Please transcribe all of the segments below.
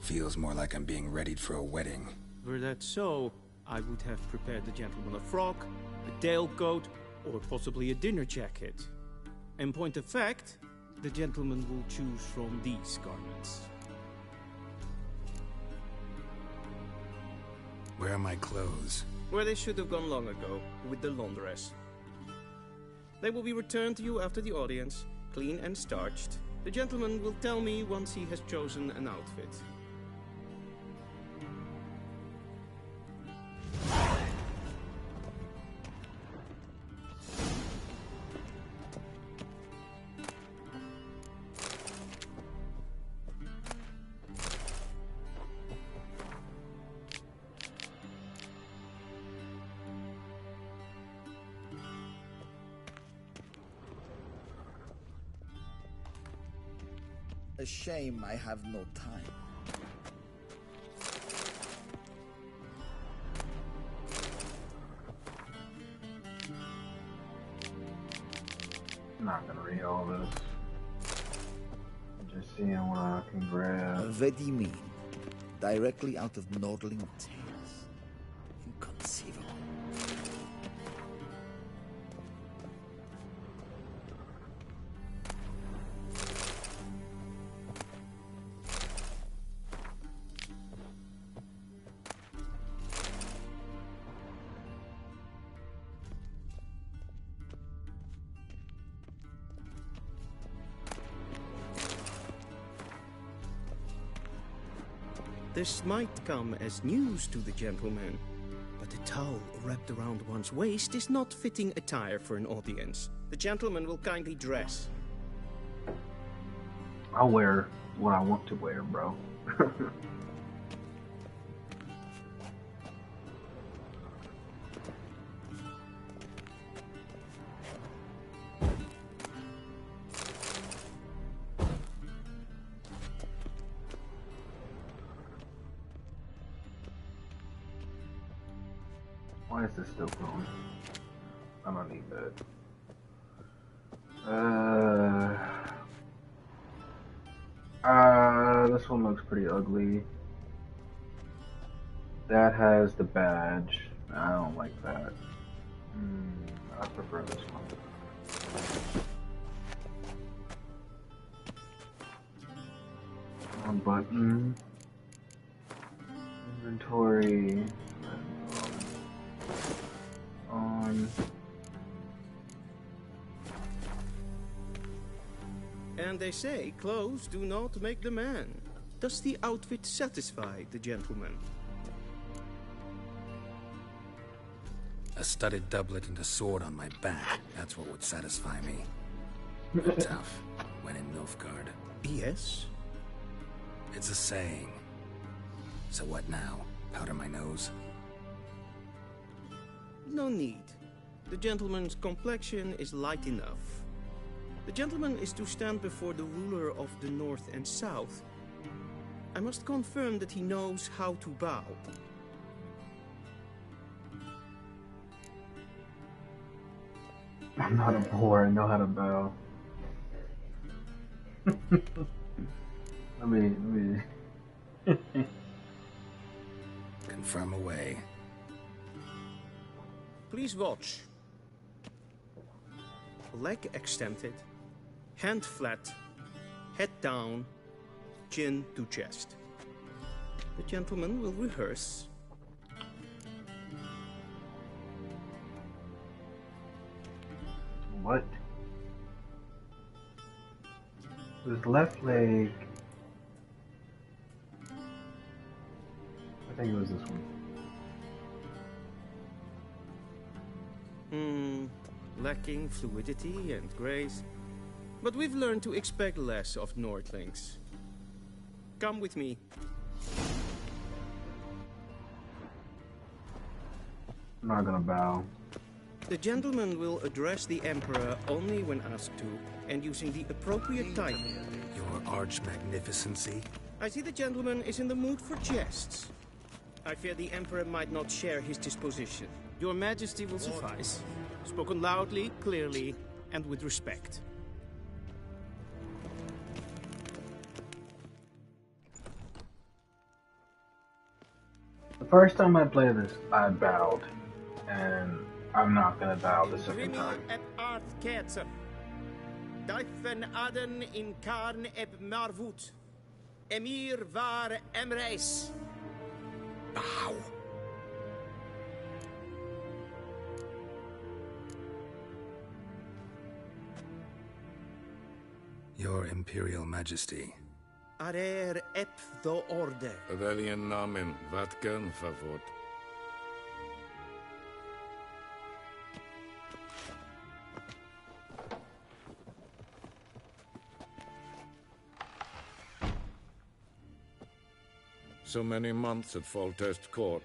feels more like I'm being readied for a wedding. Were that so, I would have prepared the gentleman a frock, a tailcoat, or possibly a dinner jacket. In point of fact, the gentleman will choose from these garments. Where are my clothes? Where they should have gone long ago, with the laundress. They will be returned to you after the audience, clean and starched. The gentleman will tell me once he has chosen an outfit. A shame I have no time. I'm not gonna read all this. I'm just seeing what I can grab. Vedimin, directly out of Nordling Tales. Inconceivable. This might come as news to the gentleman, but a towel wrapped around one's waist is not fitting attire for an audience. The gentleman will kindly dress. I'll wear what I want to wear, bro. Why is this still going? I don't need that. This one looks pretty ugly. That has the badge. I don't like that. I prefer this one. One button. Inventory. And they say clothes do not make the man. Does the outfit satisfy the gentleman? A studded doublet and a sword on my back. That's what would satisfy me. Tough. When in Nilfgaard. Yes? It's a saying. So what now? Powder my nose? No need. The gentleman's complexion is light enough. The gentleman is to stand before the ruler of the North and South. I must confirm that he knows how to bow. I'm not a boar, I know how to bow. Let me... Confirm away. Please watch. Leg extended, hand flat, head down, chin to chest. The gentleman will rehearse. What? His left leg... I think it was this one. Lacking fluidity and grace. But we've learned to expect less of Nordlings. Come with me. I'm not gonna bow. The gentleman will address the Emperor only when asked to, and using the appropriate title. Your arch-magnificency? I see the gentleman is in the mood for jests. I fear the Emperor might not share his disposition. Your Majesty will suffice. Spoken loudly, clearly, and with respect. first time I played this, I bowed, and I'm not gonna bow the second time. et art ketzer. Daifen aden in karn eb marvut. Emir var emreis. Bow. Your Imperial Majesty. Arer ep do orde. Velian namen, vatgen favot. So many months at Foltest Court,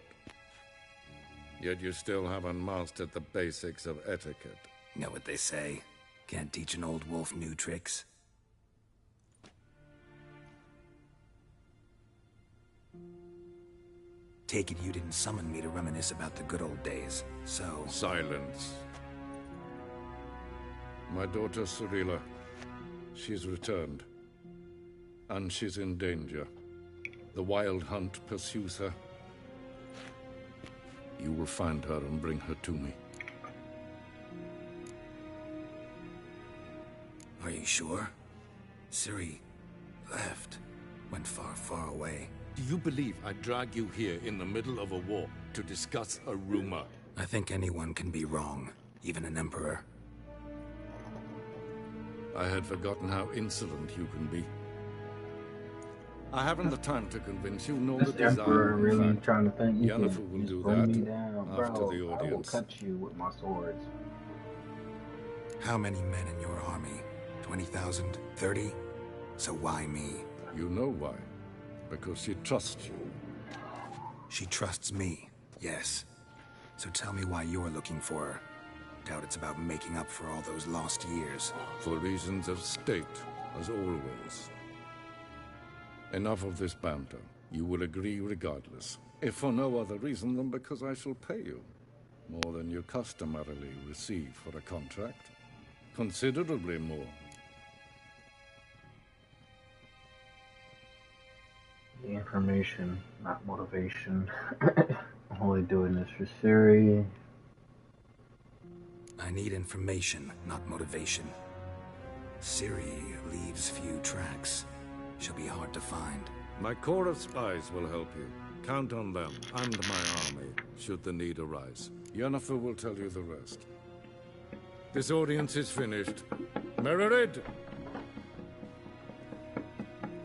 yet you still haven't mastered the basics of etiquette. Know what they say? Can't teach an old wolf new tricks. Take it you didn't summon me to reminisce about the good old days, so... Silence. My daughter Cirilla, she's returned. And she's in danger. The Wild Hunt pursues her. You will find her and bring her to me. Are you sure? Ciri left. Went far, far away. Do you believe I drag you here in the middle of a war to discuss a rumor? I think anyone can be wrong, even an emperor. I had forgotten how insolent you can be. I haven't the time to convince you, nor the This emperor desire. really In fact, trying to think you Yennefer can will just do bring that me down, after bro. the I will audience. cut you with my swords. How many men in your army? 20,000? 30? So why me? You know why? Because she trusts you. She trusts me, yes. So tell me why you're looking for her. Doubt it's about making up for all those lost years. For reasons of state, as always. Enough of this banter. You will agree regardless. If for no other reason than because I shall pay you. More than you customarily receive for a contract. Considerably more. The information, not motivation. I'm only doing this for Ciri. I need information, not motivation. Ciri leaves few tracks. She'll be hard to find. My corps of spies will help you. Count on them, and my army, should the need arise. Yennefer will tell you the rest. This audience is finished. Mererid!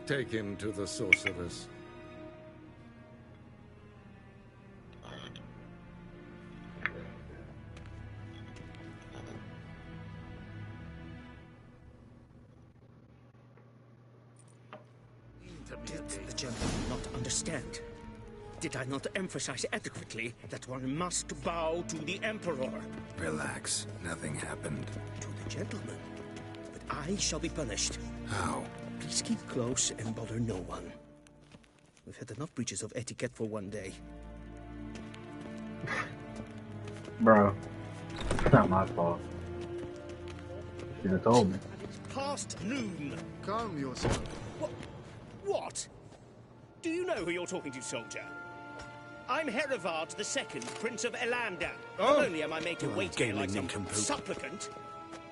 Take him to the sorceress. Did the gentleman not understand? Did I not emphasize adequately that one must bow to the Emperor? Relax. Nothing happened. To the gentleman. But I shall be punished. How? Please keep close and bother no one. We've had enough breaches of etiquette for one day. Bro, it's not my fault. You should have told me. It's past noon. Calm yourself. What? Do you know who you're talking to, soldier? I'm Herivard II, Prince of Elander. Not only am I made to wait here like some supplicant,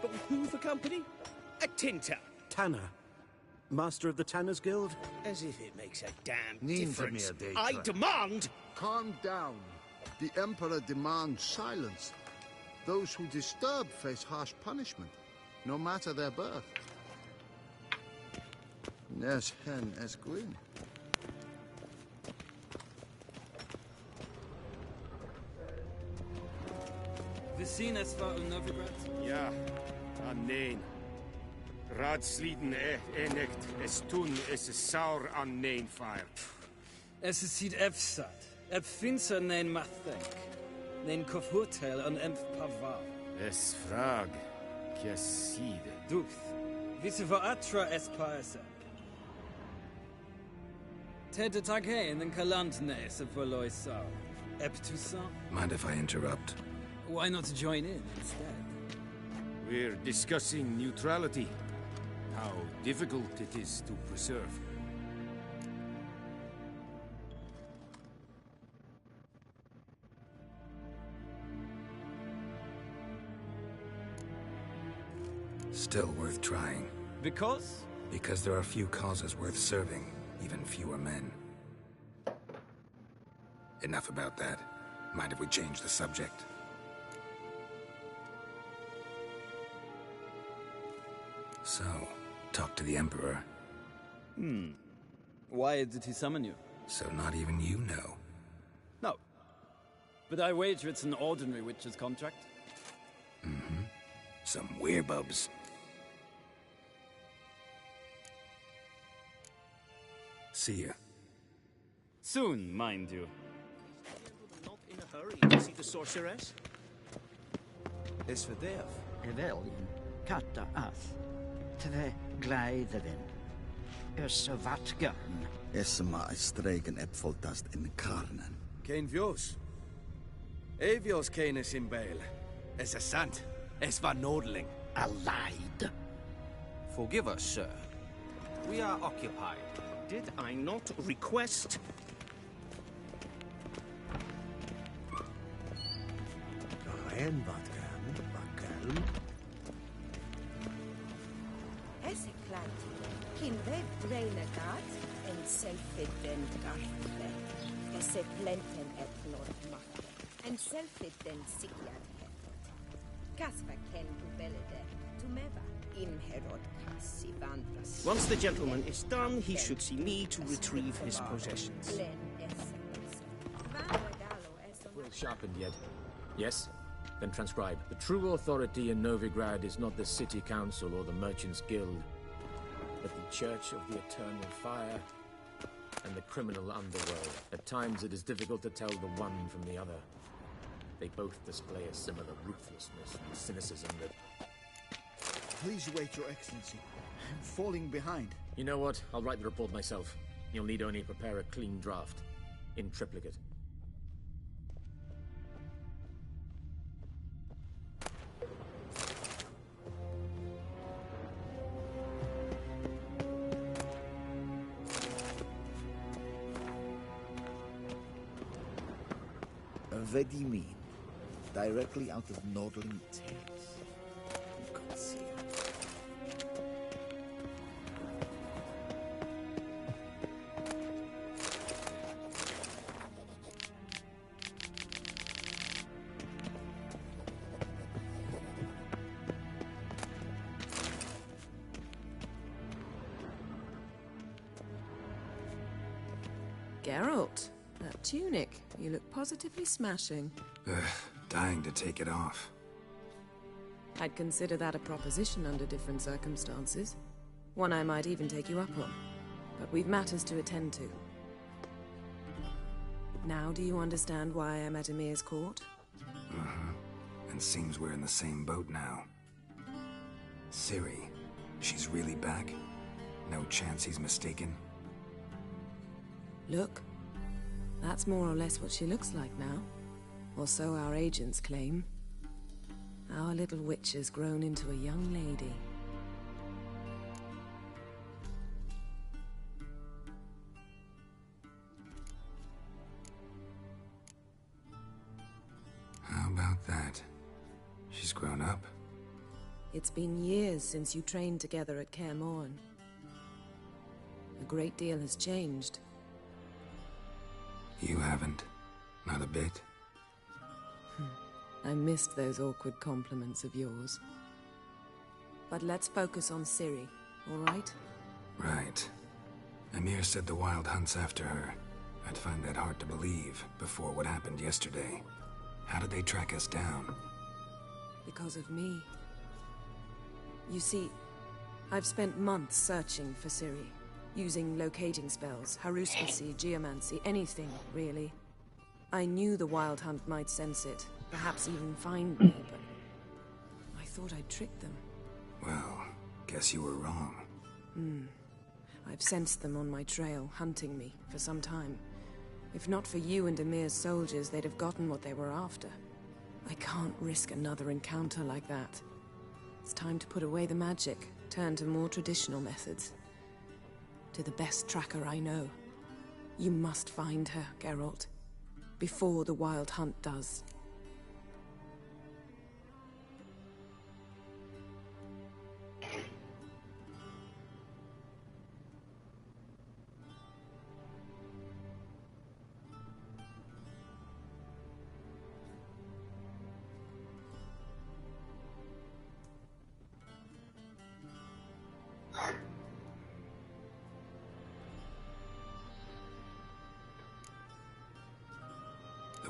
but with who for company? A Tinter. Tanner. Master of the Tanners Guild? As if it makes a damn Ninja difference. mir, I Deitra. demand... Calm down. The Emperor demands silence. Those who disturb face harsh punishment, no matter their birth. Nes hen es gwyn. We zien es war Novigrad. Ja, anneen. Raadsliden enekt, es tun, es is saur anneen fire. Es is siet efsat. Ep finser nein mathenk. Nein kofurtel an emp pavar. Es frag, kjes side. Duth. Visse var atra es paesek. Tete tag hein den kalantnes of Verloy Sau. Ep Toussaint. Mind if I interrupt? Why not join in instead? We're discussing neutrality. How difficult it is to preserve. Still worth trying. Because? Because there are few causes worth serving, even fewer men. Enough about that. Mind if we change the subject? So, talk to the Emperor. Why did he summon you? So not even you know. No. But I wager it's an ordinary witch's contract. Mm-hmm. Some werebubs. See ya. Soon, mind you. Not in a hurry to see the sorceress? Is for death. Evelyn, katta ath. Tve gleiðevin. Vatgarn. Esma stregen epfoltast in karnen. Kein Vios. Evios kenes in Bale. Es a sant. Es var Nordling. Allied. Forgive us, sir. We are occupied. Did I not request? Ryan Vatgarn. Esse klant, kin vev dreinagat, en selfid den gartle. Esse plenten et nord matte, en selfid den sikiad hefet. Kasva ken ubelede, tumeva, in herod kassi vandras. Once the gentleman is done, he should see me to retrieve his possessions. Well sharpened yet. Yes? Then transcribe. The true authority in Novigrad is not the city council or the merchants' guild, but the Church of the Eternal Fire and the criminal underworld. At times it is difficult to tell the one from the other. They both display a similar ruthlessness and cynicism that... Please wait, Your Excellency. I'm falling behind. You know what? I'll write the report myself. You'll need only prepare a clean draft. In triplicate. Vedimin, directly out of Nordling Tales. Inconceivable. Geralt, that tunic. You look positively smashing. Ugh, dying to take it off. I'd consider that a proposition under different circumstances. One I might even take you up on. But we've matters to attend to. Now do you understand why I'm at Emir's court? Uh-huh. And seems we're in the same boat now. Ciri, she's really back? No chance he's mistaken? Look. That's more or less what she looks like now. Or so our agents claim. Our little witch has grown into a young lady. How about that? She's grown up? It's been years since you trained together at Kaer Morhen. A great deal has changed. You haven't. Not a bit. I missed those awkward compliments of yours. But let's focus on Ciri, all right? Right. Emir said the Wild Hunt's after her. I'd find that hard to believe before what happened yesterday. How did they track us down? Because of me. You see, I've spent months searching for Ciri. Using locating spells, haruspicy, geomancy, anything, really. I knew the Wild Hunt might sense it, perhaps even find me, but I thought I'd tricked them. Well, guess you were wrong. I've sensed them on my trail, hunting me, for some time. If not for you and Emir's soldiers, they'd have gotten what they were after. I can't risk another encounter like that. It's time to put away the magic, turn to more traditional methods. To the best tracker I know. You must find her, Geralt. Before the Wild Hunt does.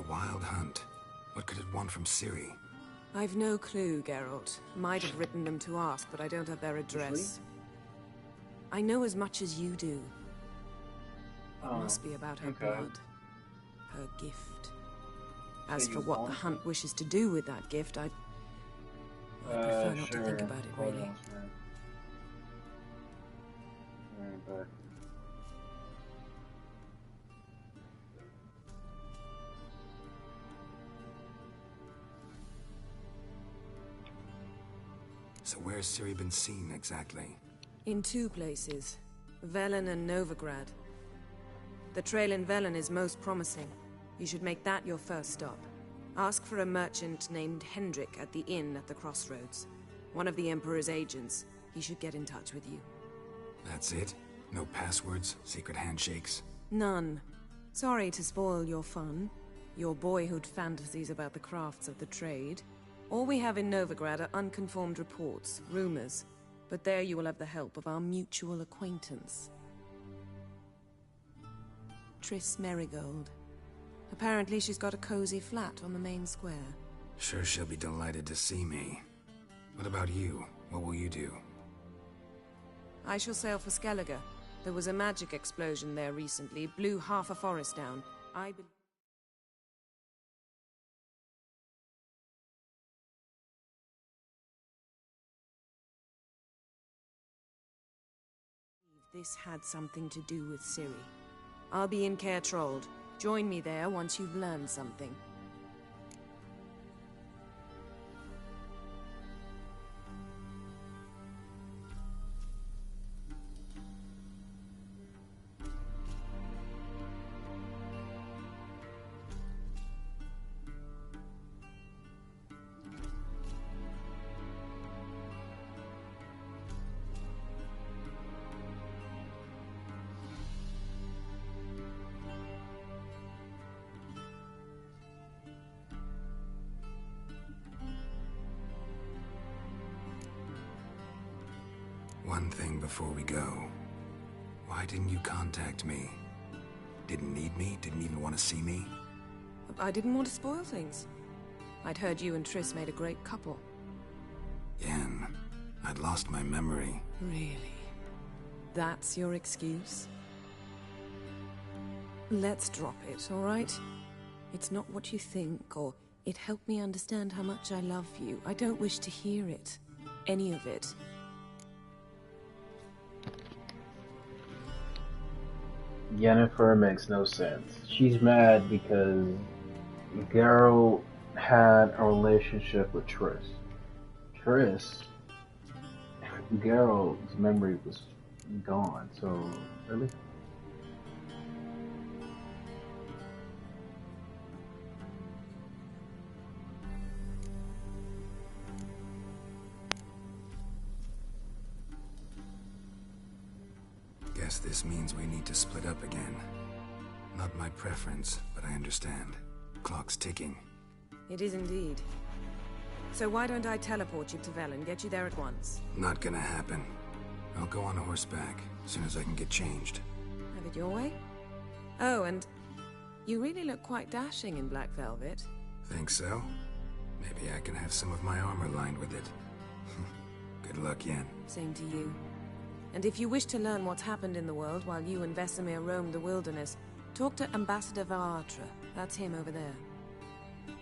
Wild Hunt. What could it want from Ciri? I've no clue, Geralt. Might have written them to ask, but I don't have their address. I know as much as you do. It must be about her blood. Her gift. As for what the Hunt wishes to do with that gift, I prefer not to think about it, really. But So where's Ciri been seen, exactly? In 2 places. Velen and Novigrad. The trail in Velen is most promising. You should make that your first stop. Ask for a merchant named Hendrik at the inn at the crossroads. One of the Emperor's agents. He should get in touch with you. That's it? No passwords? Secret handshakes? None. Sorry to spoil your fun. Your boyhood fantasies about the crafts of the trade. All we have in Novigrad are unconfirmed reports, rumors. But there you will have the help of our mutual acquaintance. Triss Merigold. Apparently she's got a cozy flat on the main square. Sure she'll be delighted to see me. What about you? What will you do? I shall sail for Skellige. There was a magic explosion there recently, blew half a forest down. I believe this had something to do with Ciri. I'll be in Caer Trolde. Join me there once you've learned something. One thing before we go. Why didn't you contact me? Didn't need me? Didn't even want to see me? I didn't want to spoil things. I'd heard you and Triss made a great couple. Yen, I'd lost my memory. Really? That's your excuse? Let's drop it, all right? It's not what you think, or it helped me understand how much I love you. I don't wish to hear it. Any of it. Yennefer makes no sense. She's mad because Geralt had a relationship with Triss. Geralt's memory was gone, so really? Guess this means we need to split up again. Not my preference, but I understand. Clock's ticking. It is indeed. So why don't I teleport you to Velen, get you there at once? Not gonna happen. I'll go on horseback, as soon as I can get changed. Have it your way? Oh, and you really look quite dashing in black velvet. Think so? Maybe I can have some of my armor lined with it. Good luck, Yen. Same to you. And if you wish to learn what's happened in the world while you and Vesemir roamed the wilderness, talk to Ambassador Varatra. That's him over there.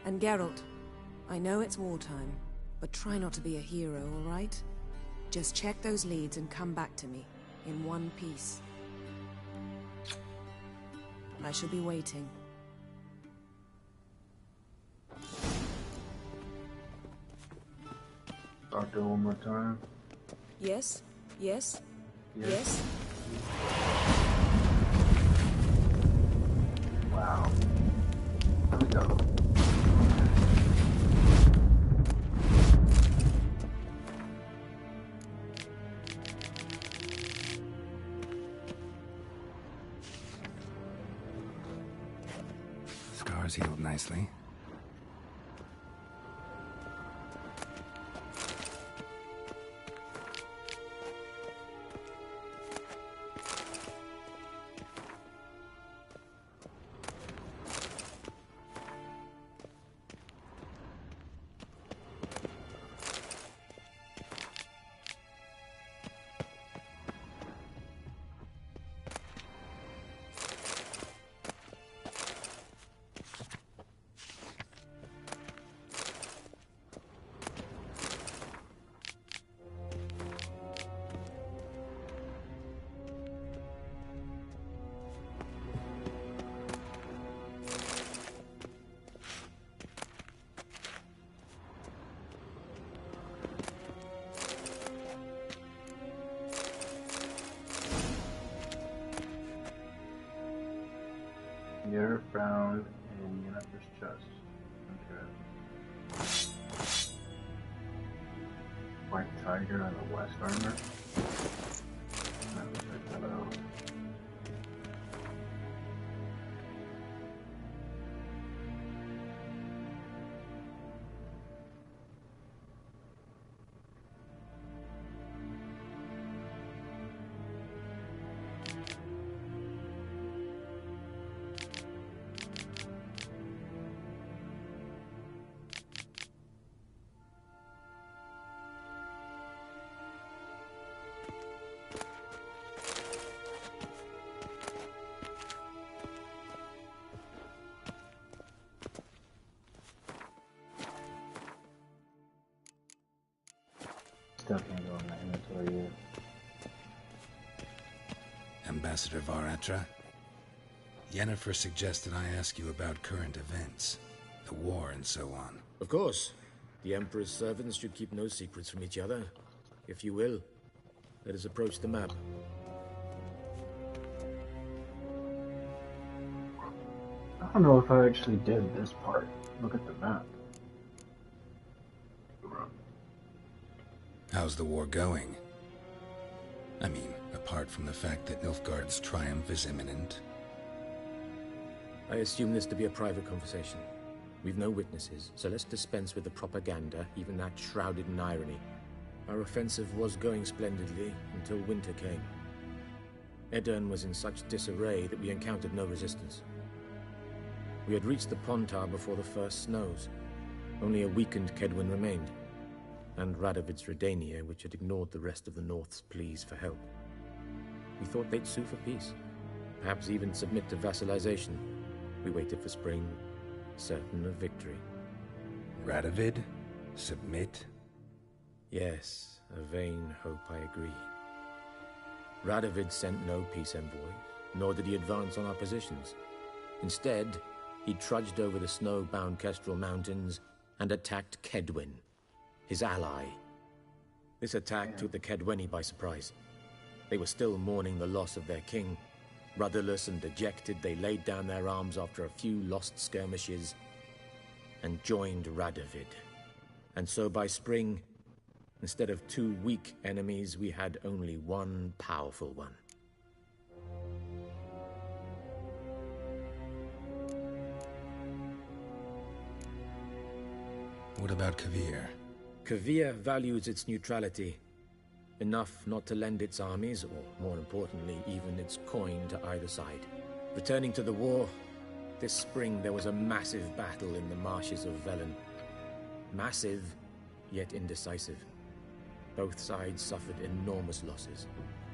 And Geralt, I know it's wartime, but try not to be a hero, all right? Just check those leads and come back to me, in one piece. I shall be waiting. Doctor, one more time. Yes? Yes? Yes? Wow. Here we go. Scars healed nicely. Here found in Yennefer's chest. Okay. White tiger on the west armor. Let me check that out. Still can't go in my inventory yet. Ambassador Varatra, Yennefer suggested I ask you about current events, the war and so on. Of course. The Emperor's servants should keep no secrets from each other. If you will, let us approach the map. I don't know if I actually did this part. Look at the map. How's the war going? I mean, apart from the fact that Nilfgaard's triumph is imminent. I assume this to be a private conversation. We've no witnesses, so let's dispense with the propaganda, even that shrouded in irony. Our offensive was going splendidly until winter came. Aedirn was in such disarray that we encountered no resistance. We had reached the Pontar before the first snows. Only a weakened Kaedwen remained, and Radovid's Redania, which had ignored the rest of the North's pleas for help. We thought they'd sue for peace, perhaps even submit to vassalization. We waited for spring, certain of victory. Radovid? Submit? Yes, a vain hope, I agree. Radovid sent no peace envoys, nor did he advance on our positions. Instead, he trudged over the snow-bound Kestrel Mountains and attacked Kaedwen, his ally. This attack took the Kaedweni by surprise. They were still mourning the loss of their king. Rudderless and dejected, they laid down their arms after a few lost skirmishes and joined Radovid. And so by spring, instead of two weak enemies, we had only one powerful one. What about Kovir? Kovir values its neutrality, enough not to lend its armies, or more importantly, even its coin to either side. Returning to the war, this spring there was a massive battle in the marshes of Velen. Massive, yet indecisive. Both sides suffered enormous losses,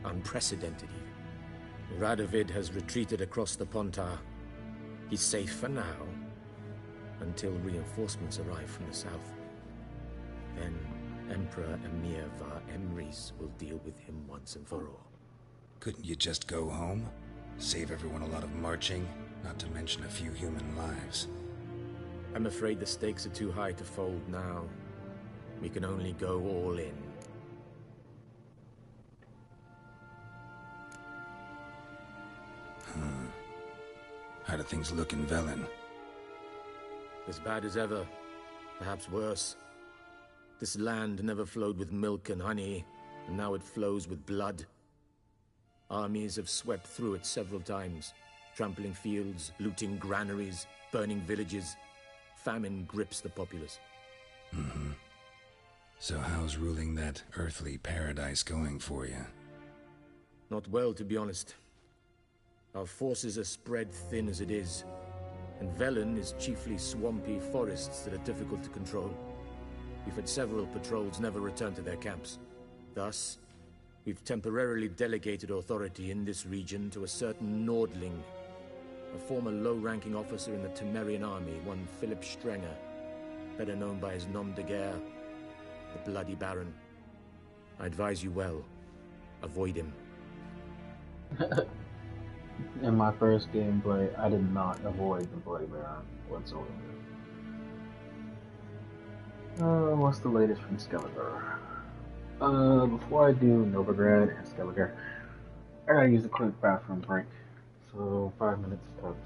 unprecedented even. Radovid has retreated across the Pontar. He's safe for now, until reinforcements arrive from the south. Then Emperor Emhyr var Emreis will deal with him once and for all. Couldn't you just go home? Save everyone a lot of marching, not to mention a few human lives. I'm afraid the stakes are too high to fold now. We can only go all in. How do things look in Velen? As bad as ever, perhaps worse. This land never flowed with milk and honey, and now it flows with blood. Armies have swept through it several times, trampling fields, looting granaries, burning villages. Famine grips the populace. So how's ruling that earthly paradise going for you? Not well, to be honest. Our forces are spread thin as it is, and Velen is chiefly swampy forests that are difficult to control. We've had several patrols never return to their camps. Thus, we've temporarily delegated authority in this region to a certain Nordling, a former low-ranking officer in the Temerian army, one Philip Strenger, better known by his nom de guerre, the Bloody Baron. I advise you well. Avoid him. In my first gameplay, I did not avoid the Bloody Baron whatsoever. What's the latest from Skelliger? Before I do Novigrad and Skelliger, I gotta use a quick bathroom break. So 5 minutes tops.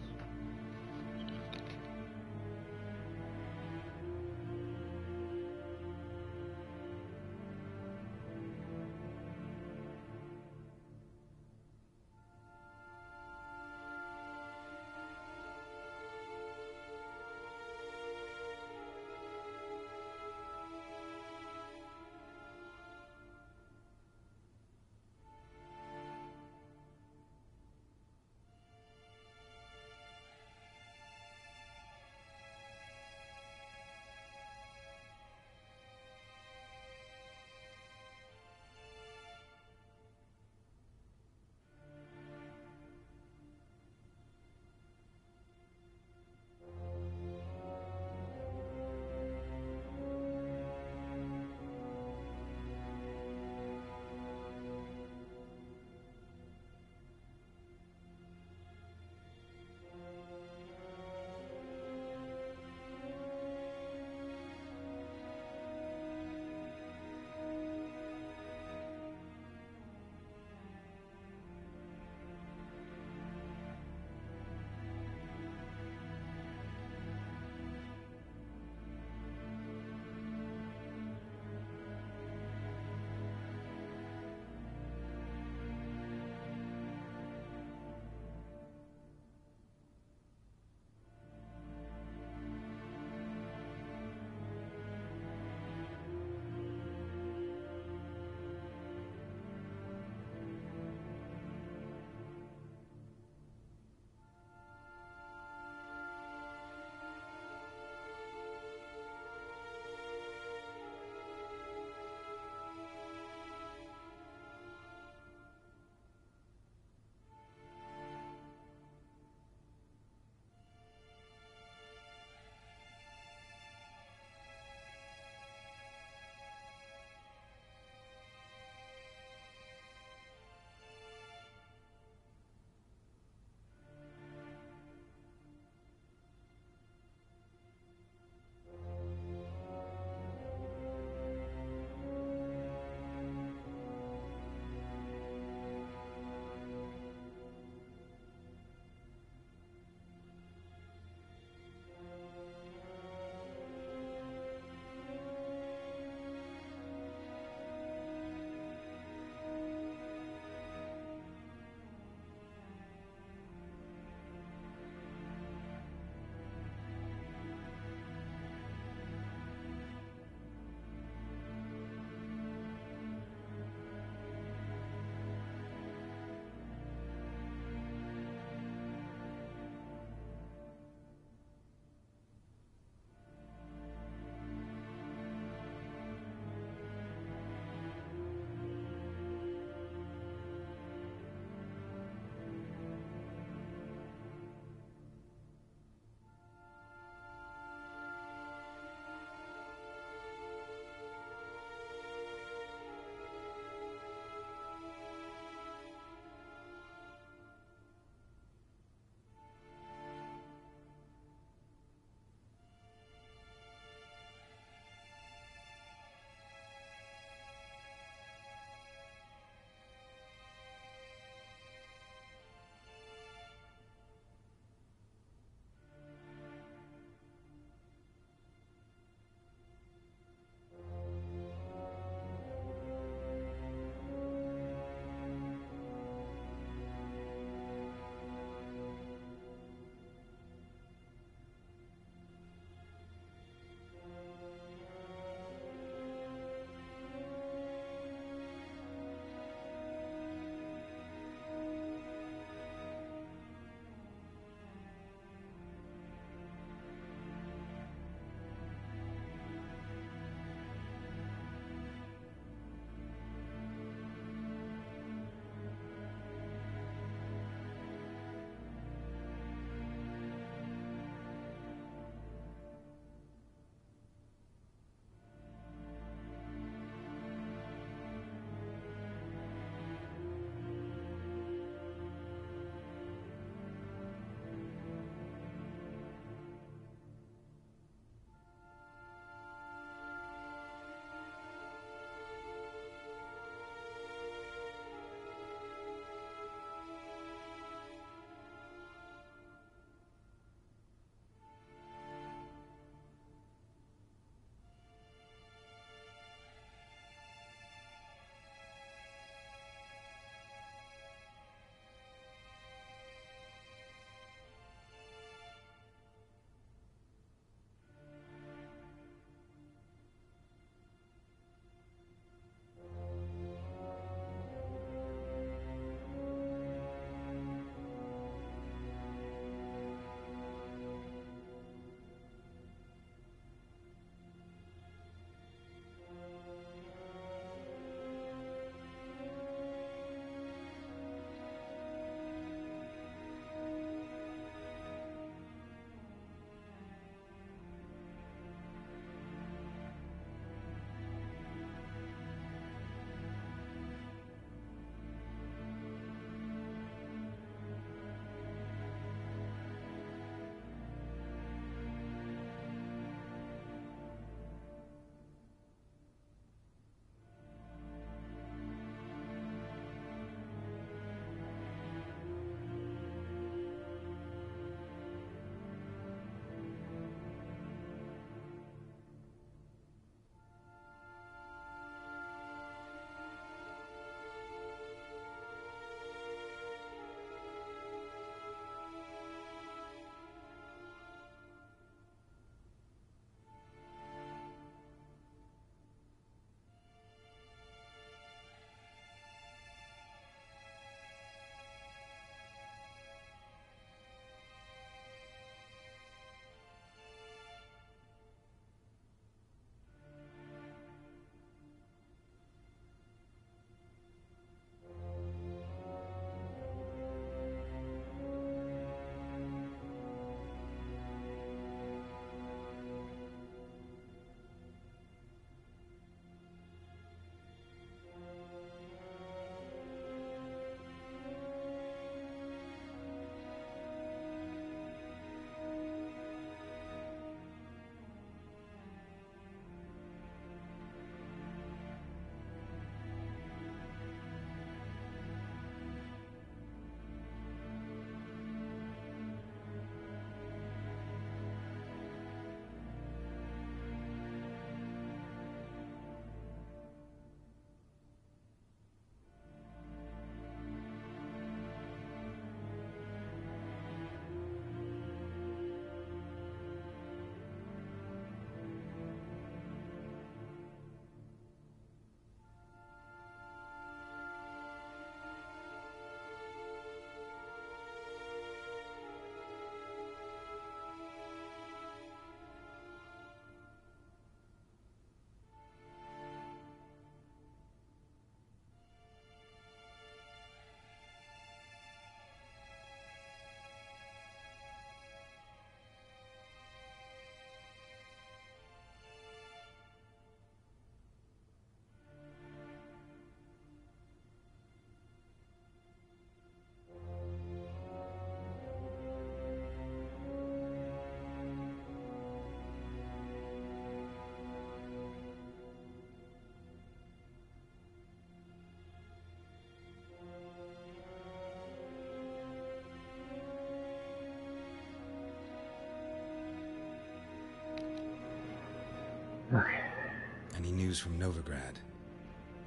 Any news from Novigrad?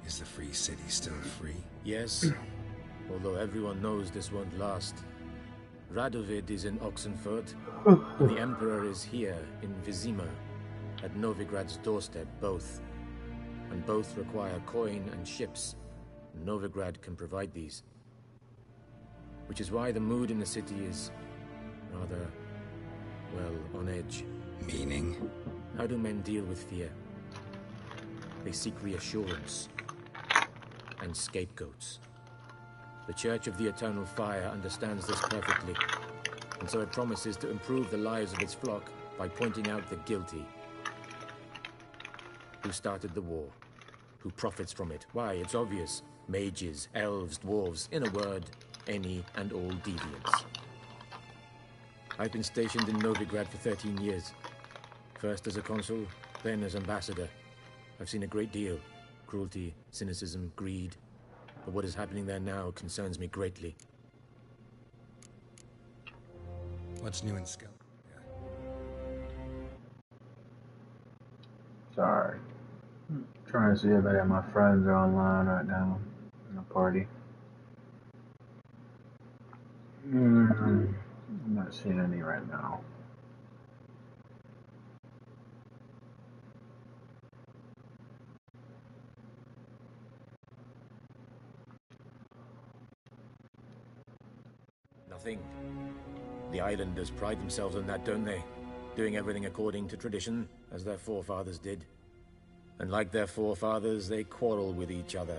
Is the Free City still free? Yes, although everyone knows this won't last. Radovid is in Oxenfurt, and the Emperor is here in Vizima, at Novigrad's doorstep, both. And both require coin and ships. Novigrad can provide these. Which is why the mood in the city is rather, well, on edge. Meaning? How do men deal with fear? They seek reassurance and scapegoats. The Church of the Eternal Fire understands this perfectly, and so it promises to improve the lives of its flock by pointing out the guilty. Who started the war? Who profits from it? Why, it's obvious. Mages, elves, dwarves, in a word, any and all deviants. I've been stationed in Novigrad for 13 years. First as a consul, then as ambassador. I've seen a great deal. Cruelty, cynicism, greed. But what is happening there now concerns me greatly. What's new in Skell? Sorry. Trying to see if any of my friends are online right now in a party. I'm not seeing any right now. Nothing. The islanders pride themselves on that, don't they? Doing everything according to tradition, as their forefathers did. And like their forefathers, they quarrel with each other,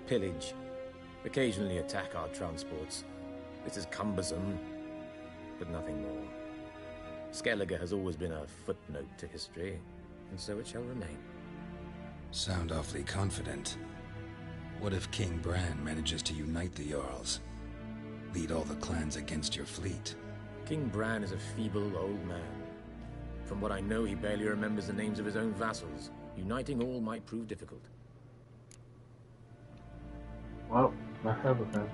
pillage, occasionally attack our transports. This is cumbersome, but nothing more. Skellige has always been a footnote to history, and so it shall remain. Sound awfully confident. What if King Bran manages to unite the Jarls? Lead all the clans against your fleet? King Bran is a feeble old man. From what I know, he barely remembers the names of his own vassals. Uniting all might prove difficult. Well, I have a friend.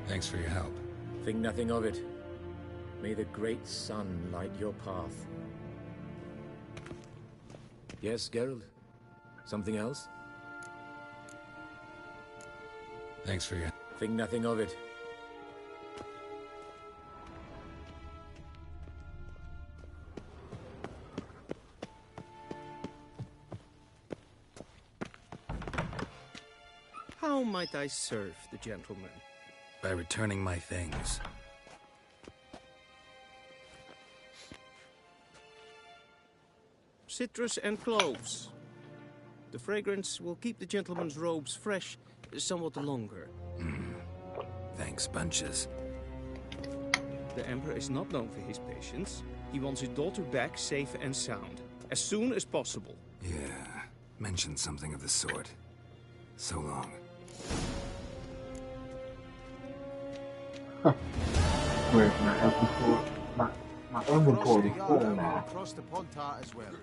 Thanks for your help. Think nothing of it. May the great sun light your path. Yes, Geralt? Something else? Thanks for your... Think nothing of it. How might I serve the gentleman? By returning my things. Citrus and cloves. The fragrance will keep the gentleman's robes fresh somewhat longer. Thanks, bunches. The Emperor is not known for his patience. He wants his daughter back safe and sound, as soon as possible. Yeah, mentioned something of the sort. So long. Where's my inventory? My inventory is full now. Across the Pontar as well.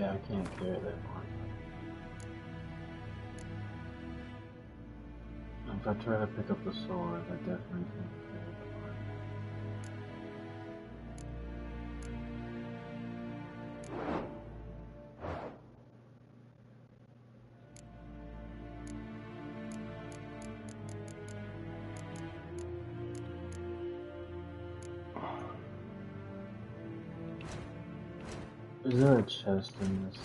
Yeah, I can't carry that one. If I try to pick up the sword, I definitely can't carry the one. Is there a chest in this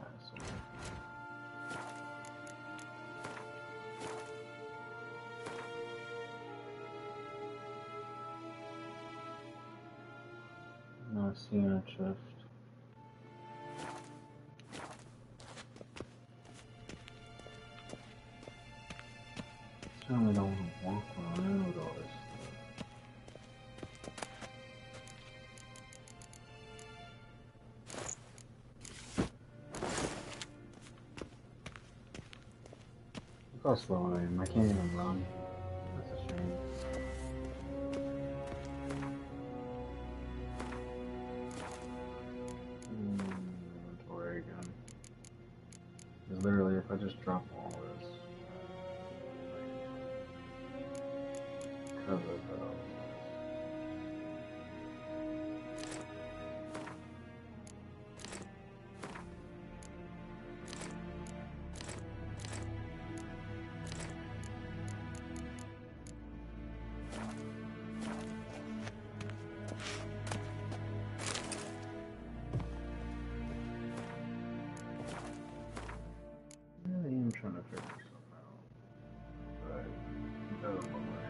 castle? I'm not seeing a chest. Certainly don't want to walk around with all this stuff. Look how slow I am. I can't even run. That's a shame. Inventory again. Because literally, if I just drop all this, cover it up. I'm trying to figure something out, but it doesn't look like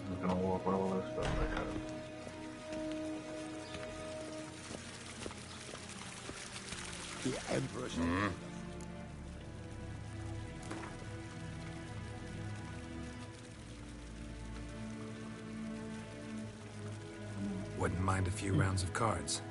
I'm gonna walk with all this stuff I got. The Emperor's Wouldn't mind a few rounds of cards.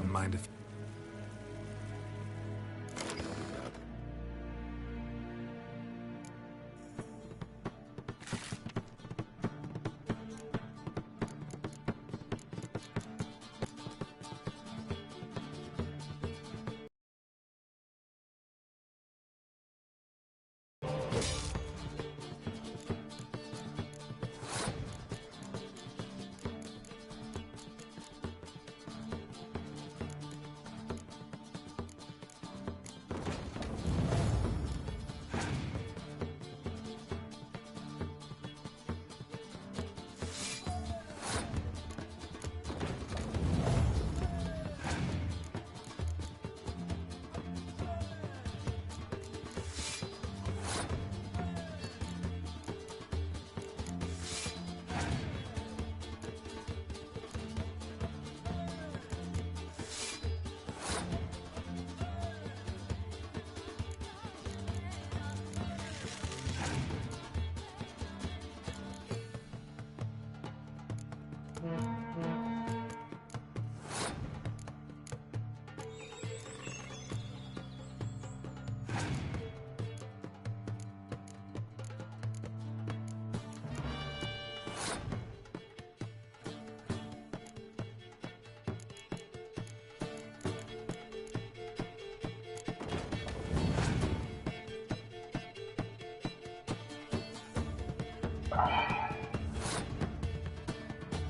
wouldn't mind if...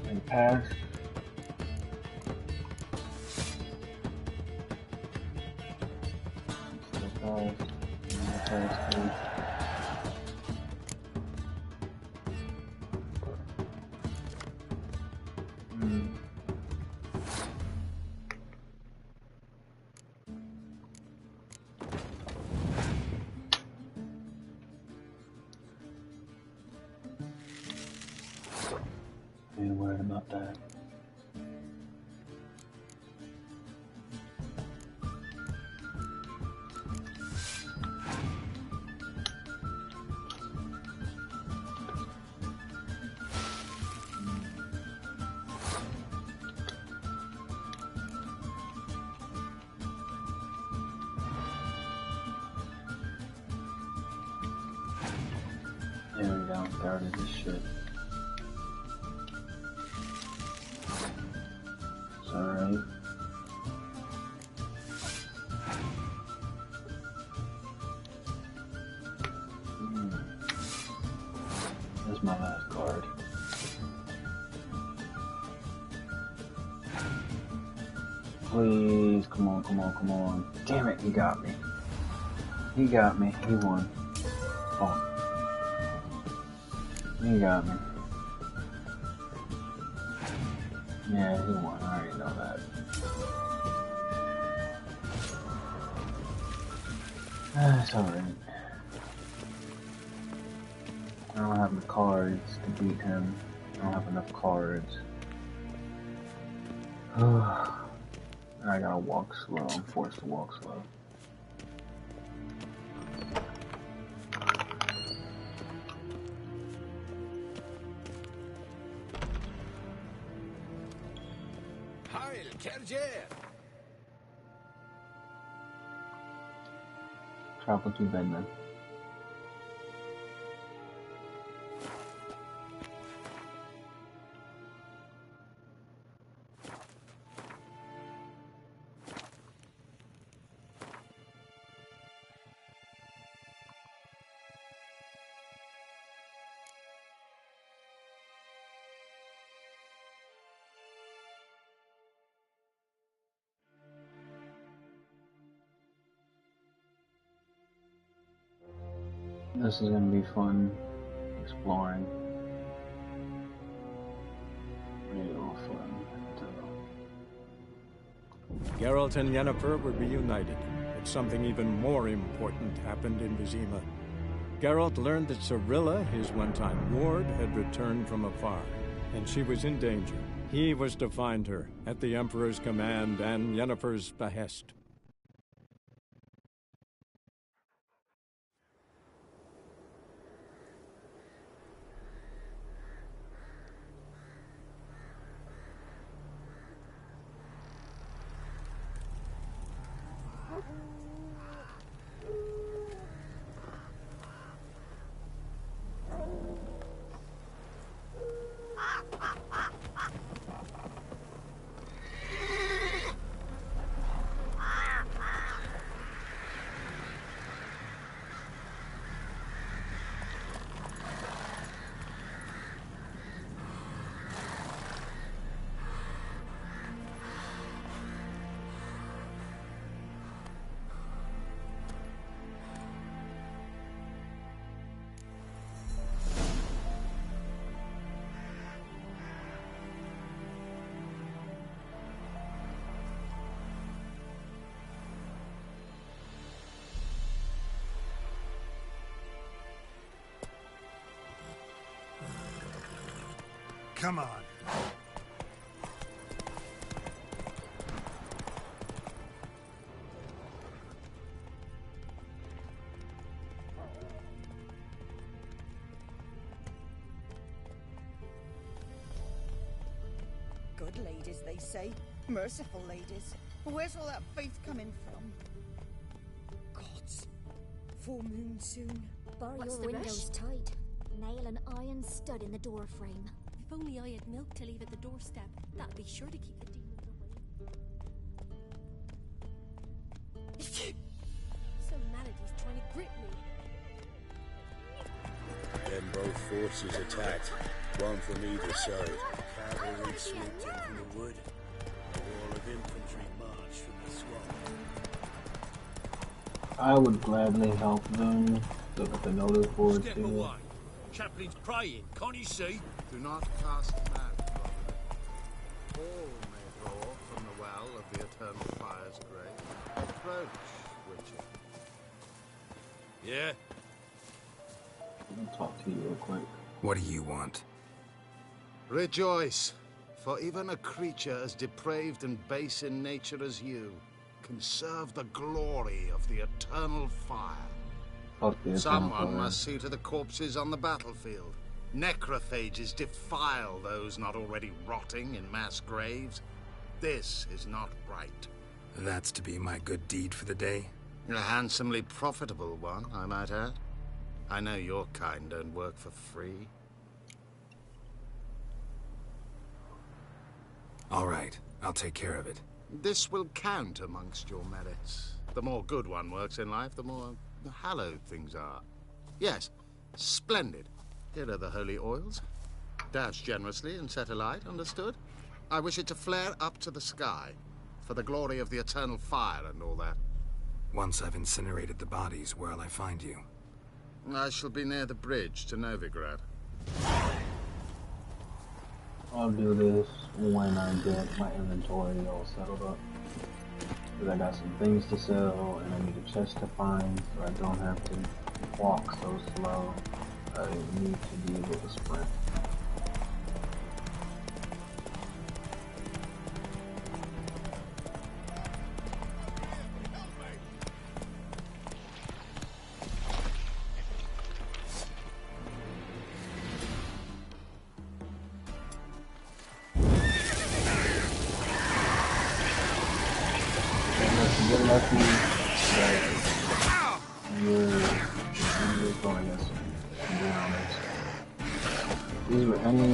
And pass. Ain't worried about that. There we go, started this shit. It's alright. That's my last card. Please, come on, come on, come on. Damn it, he got me. He got me, he won. Oh. He got me. Yeah, he won. I already know that. That's alright. I don't have the cards to beat him. I don't have enough cards. I gotta walk slow. I'm forced to walk slow. Travel to Vedna. This is gonna be fun exploring. Real fun. Geralt and Yennefer were reunited, but something even more important happened in Vizima. Geralt learned that Cirilla, his one-time ward, had returned from afar, and she was in danger. He was to find her, at the Emperor's command and Yennefer's behest. come on. Good ladies, they say. Merciful ladies. Where's all that faith coming from? Gods. Full moon soon. Bar What's your the windows rush? tight. Nail an iron stud in the door frame. If only I had milk to leave at the doorstep, that'd be sure to keep the demons away. Some malady's trying to grip me. Then both forces attacked, one from either side. Cavalry swooped in from the wood. A wall of infantry marched from the swamp. I would gladly help them. Look at the notice board Step too. away. Chaplain's praying, can't you see? Do not cast mad, brother. All may draw from the well of the Eternal Fire's grave. Approach, Witcher. Yeah? I'll talk to you real quick. What do you want? Rejoice, for even a creature as depraved and base in nature as you can serve the glory of the Eternal Fire. Fuck the Eternal Someone Fire. must see to the corpses on the battlefield. Necrophages defile those not already rotting in mass graves. This is not right. That's to be my good deed for the day? A handsomely profitable one, I might add. I know your kind don't work for free. All right, I'll take care of it. This will count amongst your merits. The more good one works in life, the more hallowed things are. Yes, splendid. Here are the holy oils. Dash generously and set alight, understood? I wish it to flare up to the sky, for the glory of the Eternal Fire and all that. Once I've incinerated the bodies, where'll I find you? I shall be near the bridge to Novigrad. I'll do this when I get my inventory all settled up. Because I got some things to sell and I need a chest to find so I don't have to walk so slow. I need to be able to sprint. Get lucky that you're going against them. I'm being honest. These were any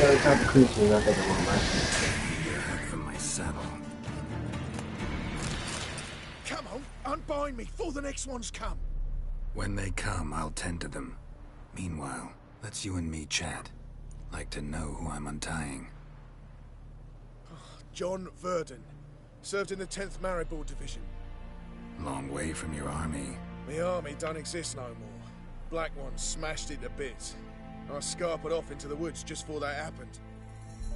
other type of creatures I think I would like. From my saddle. Come on, unbind me before the next ones come. When they come, I'll tend to them. Meanwhile, let's you and me chat. Like to know who I'm untying. John Verdon. Served in the 10th Maribor Division. Long way from your army. The army don't exist no more. Black One smashed it to bits. I scarpered off into the woods just before that happened.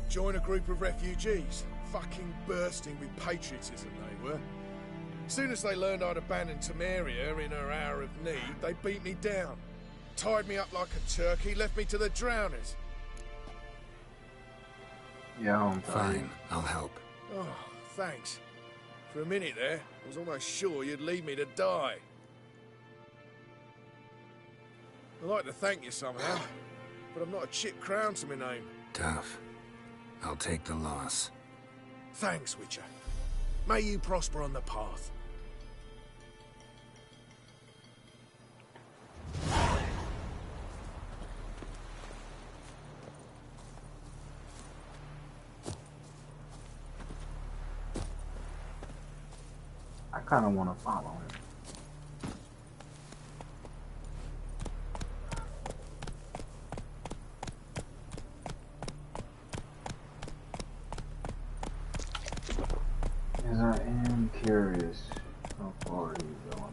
Joined a group of refugees. Fucking bursting with patriotism they were. Soon as they learned I'd abandoned Temeria in her hour of need, they beat me down. Tied me up like a turkey, left me to the drowners. Yeah, I'm fine. I'll help. Oh, thanks. For a minute there, I was almost sure you'd leave me to die. I'd like to thank you somehow, but I've not a chip crown to my name. Tough. I'll take the loss. Thanks, Witcher. May you prosper on the path. I kind of want to follow him. Because I am curious how far he's going.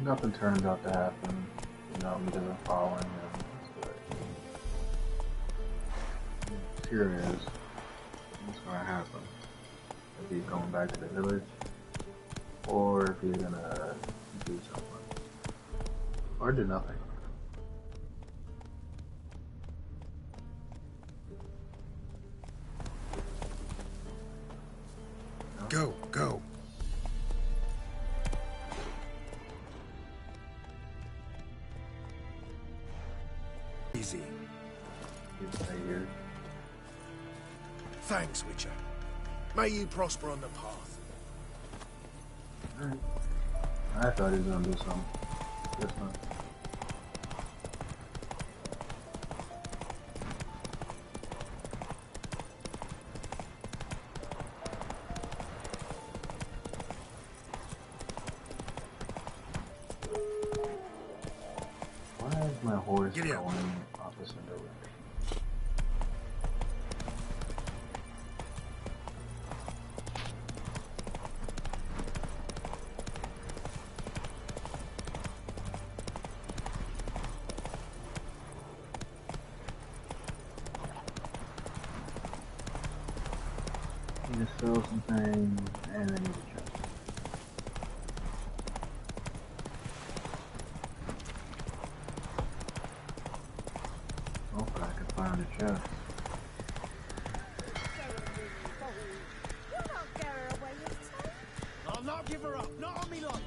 nothing turns out to happen, you know, because I'm following him. I'm curious what's gonna happen. If he's going back to the village, or if he's gonna do something, or do nothing. Go, go. Easy. Thanks, Witcher. May you prosper on the path. Alright. I thought he was gonna do something. This one. Why is my horse going opposite direction? Need to sell some things, and I need to check. Hopefully I can find a chest. I'll not give her up, not on me life.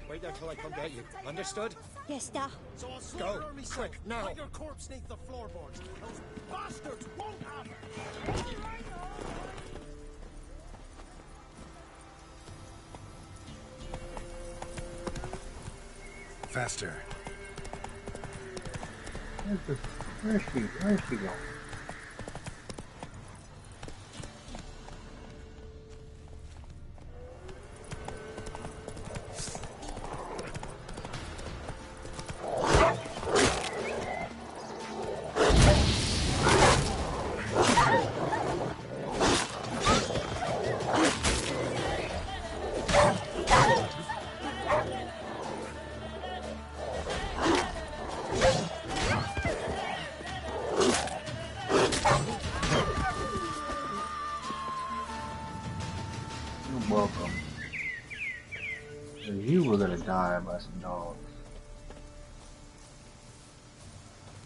Wait there till I come get you. Understood? Yes, da. So I'll slaughter her myself. Quick, now. Like your corpse neath the floorboards. Those bastards won't have it. Faster. Where's she going? Welcome. So you were gonna die by some dogs.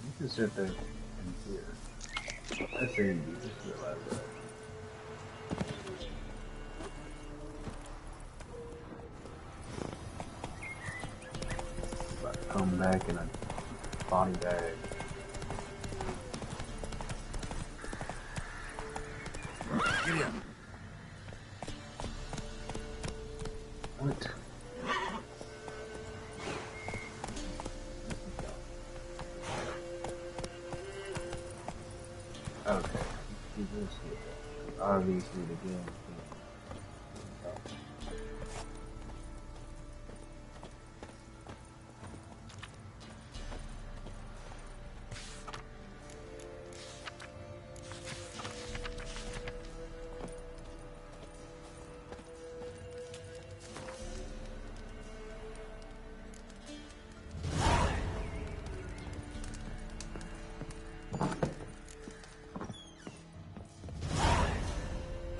You can sit there and hear. That's easy, you just realize that. About to come back in a body bag. Giddy up. What? Okay, do this here. Obviously the game.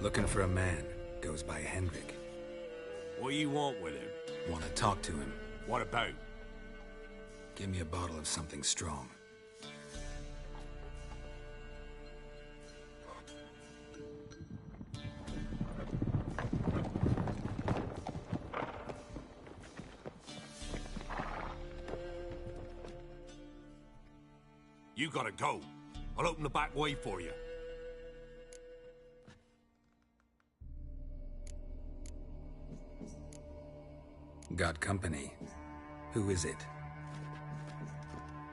Looking for a man. Goes by Hendrik. What do you want with him? Want to talk to him. What about? Give me a bottle of something strong. You gotta go. I'll open the back way for you. Got company. Who is it?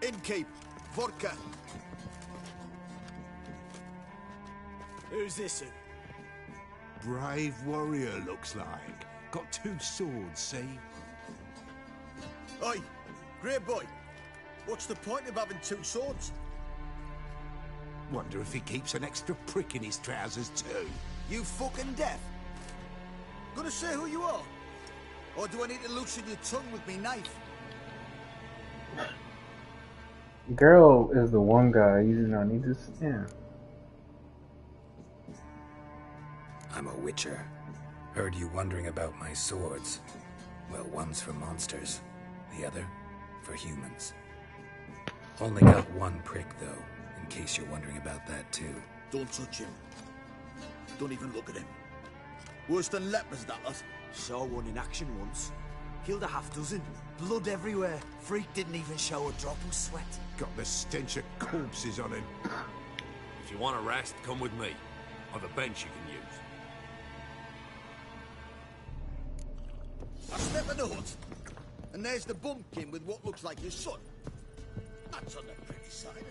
Innkeep, vodka. Who's this? Brave warrior, looks like. Got 2 swords, see? Oi, great boy. What's the point of having 2 swords? Wonder if he keeps an extra prick in his trousers too. You fucking deaf. Gonna say who you are? Or do I need to loosen your tongue with me knife? Geralt is the one guy you do not need to stand. I'm a witcher. Heard you wondering about my swords. Well, one's for monsters, the other for humans. Only got one prick, though, in case you're wondering about that, too. Don't touch him. Don't even look at him. Worse than lepers, that lot. Saw one in action once. Killed a half-dozen. Blood everywhere. Freak didn't even show a drop of sweat. Got the stench of corpses on him. If you want a rest, come with me. I've a bench you can use. I step in the hut, and there's the bumpkin with what looks like his son. That's on the pretty side.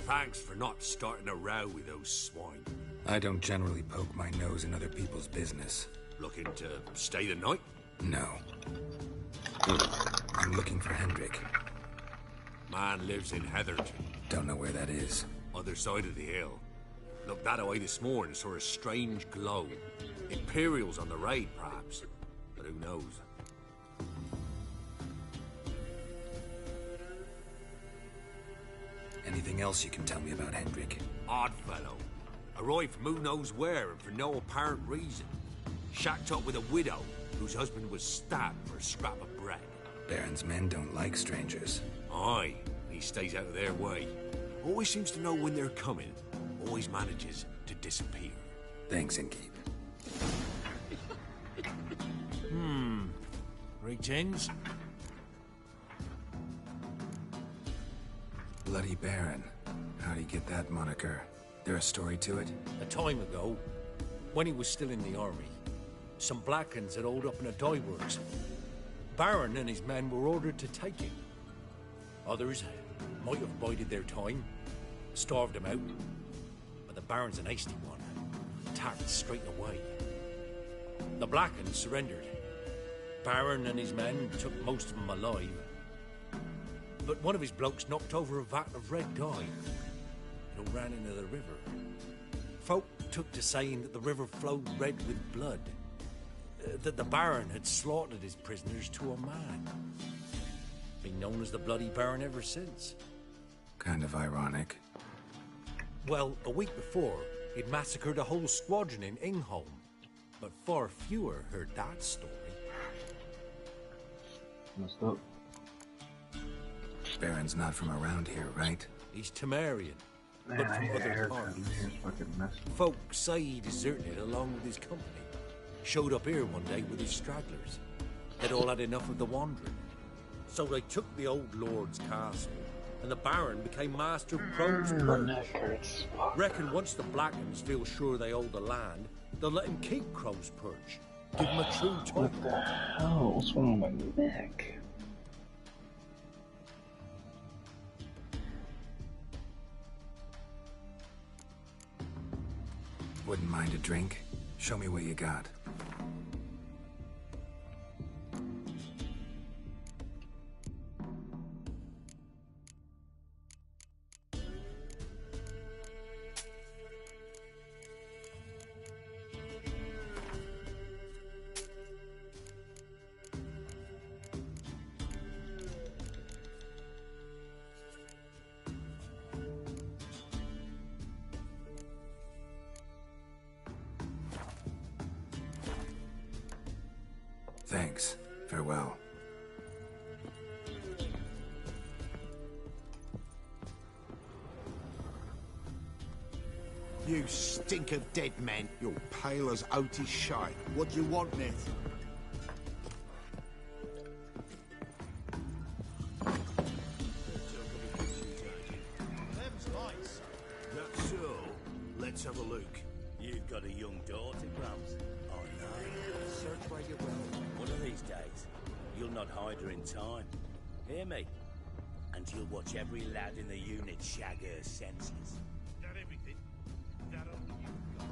Thanks for not starting a row with those swine. I don't generally poke my nose in other people's business. Looking to stay the night? No. I'm looking for Hendrik. Man lives in Heatherton. Don't know where that is. Other side of the hill. Looked that away this morning, saw a strange glow. Imperials on the raid, perhaps. But who knows? Anything else you can tell me about Hendrik? Odd fellow. Arrived from who knows where and for no apparent reason. Shacked up with a widow whose husband was stabbed for a scrap of bread. Baron's men don't like strangers. Aye, he stays out of their way. Always seems to know when they're coming. Always manages to disappear. Thanks, Innkeep. Greetings. Bloody Baron. How'd he get that moniker? There a story to it? A time ago, when he was still in the army, some Blackens had holed up in a dye works. Baron and his men were ordered to take him. Others might have bided their time, starved him out, but the Baron's an hasty one, attacked straight away. The Blackens surrendered. Baron and his men took most of them alive, but one of his blokes knocked over a vat of red dye. It all ran into the river. Folk took to saying that the river flowed red with blood, that the Baron had slaughtered his prisoners to a man. Been known as the Bloody Baron ever since. Kind of ironic. Well, a week before, he'd massacred a whole squadron in Ingholm, but far fewer heard that story. Messed up. Baron's not from around here, right? He's Temerian, Man, but I from hate other haircuts. parts. Here's fucking messed up. Folk say he deserted along with his company. Showed up here one day with his stragglers. They'd all had enough of the wandering. So they took the old lord's castle, and the Baron became master of Crow's Perch. Reckon once the Blackens feel sure they hold the land, they'll let him keep Crow's Perch. Give him a true title. What the hell? What's wrong with my neck? Wouldn't mind a drink? Show me what you got. Thanks. Farewell. You stink of dead men. You're pale as Otis shite. What do you want, mate? That's so. Let's have a look. You've got a young daughter, Grams. Oh, no. Search where you will. One of these days, you'll not hide her in time. Hear me? And you'll watch every lad in the unit shag her senses. That everything? That only you've got.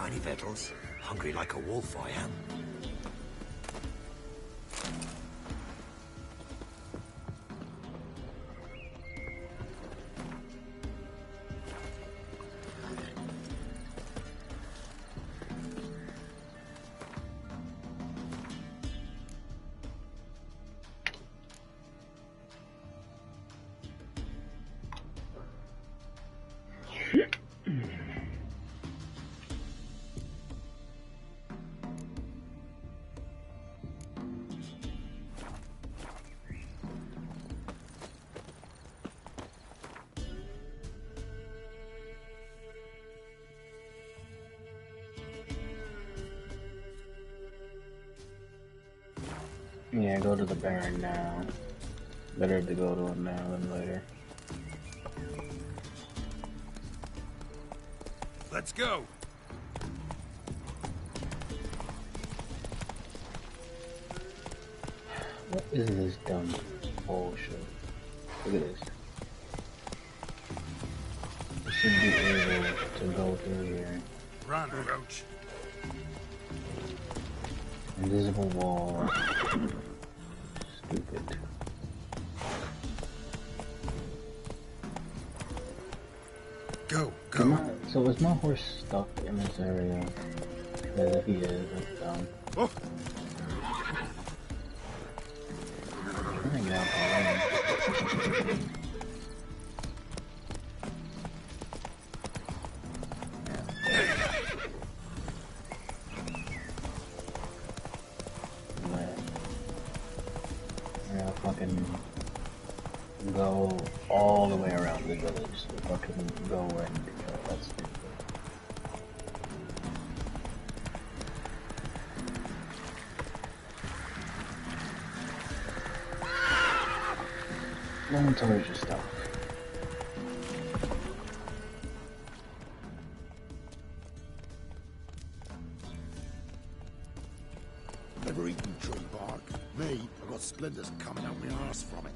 any victuals? Hungry like a wolf, I am. Yeah, go to the Baron now. Better to go to him now than later. Let's go. What is this dumb bullshit? Look at this. You should be able to go through here. Run, Roach. Invisible wall. Stupid. Go. So is my horse stuck in this area? Because if he is, that's dumb. Oh. I'm trying to get out the lane. Go all the way around the village so if I couldn't go where I need to go. That's stupid. No one told you stuff. Never eaten tree bark. Me, I got splinters coming out my arse from it.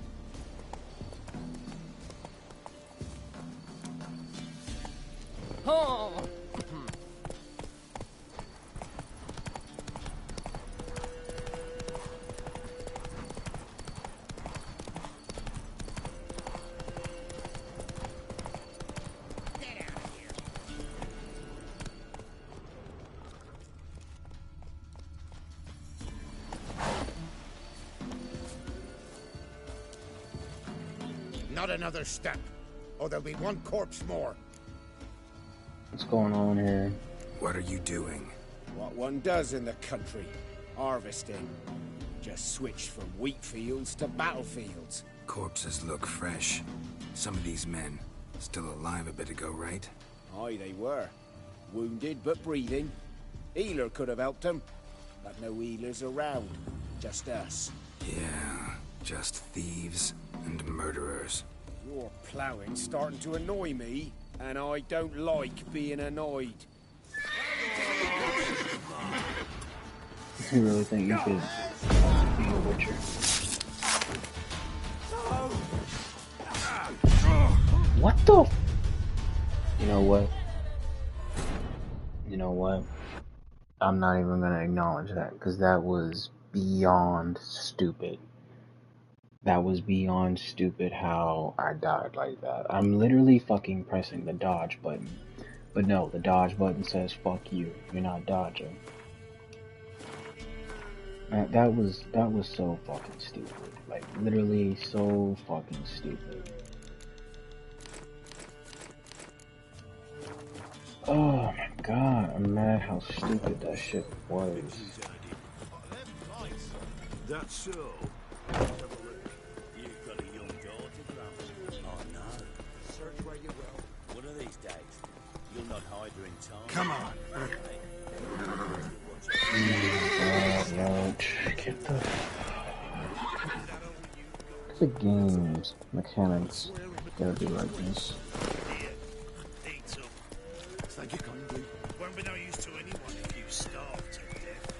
Oh! Not another step, or there'll be one corpse more. What's going on here? What are you doing? What one does in the country. Harvesting. Just switched from wheat fields to battlefields. Corpses look fresh. Some of these men still alive a bit ago, right? Aye, they were. Wounded but breathing. Healer could have helped them. But no healers around. Just us. Yeah, just thieves and murderers. Your ploughing's starting to annoy me, and I don't like being annoyed. You really think you could be a Witcher? What the? You know what? You know what? I'm not even gonna acknowledge that, because that was beyond stupid. That was beyond stupid how I died like that. I'm literally fucking pressing the dodge button. But no, the dodge button says fuck you. You're not dodging. That was so fucking stupid. Like, literally so fucking stupid. Oh my god, I'm mad how stupid that shit was. That's so. You've got a young daughter, Grumps. Oh no. Search where you will. One of these days, you'll not hide her in time. Come on. Roach, get the game's mechanics gotta be like this. Thank you kindly. Won't be no use to anyone if you starve to death.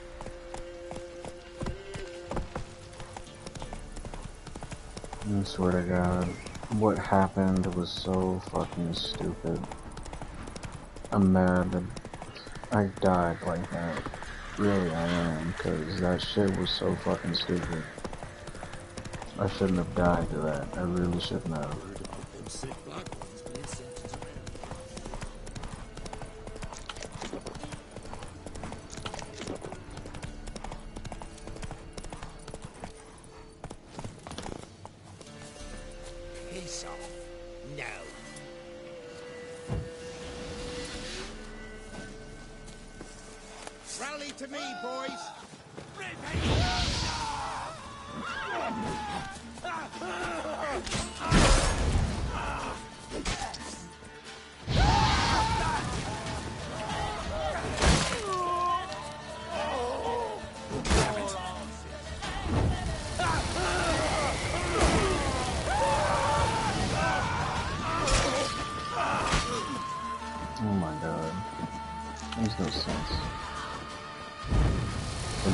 I swear to God, what happened was so fucking stupid. I'm mad. I died like that. Really, I am, because that shit was so fucking stupid. I shouldn't have died to that. I really shouldn't have. Piss off. No. Rally to me, boys! Oh my god. Makes no sense. I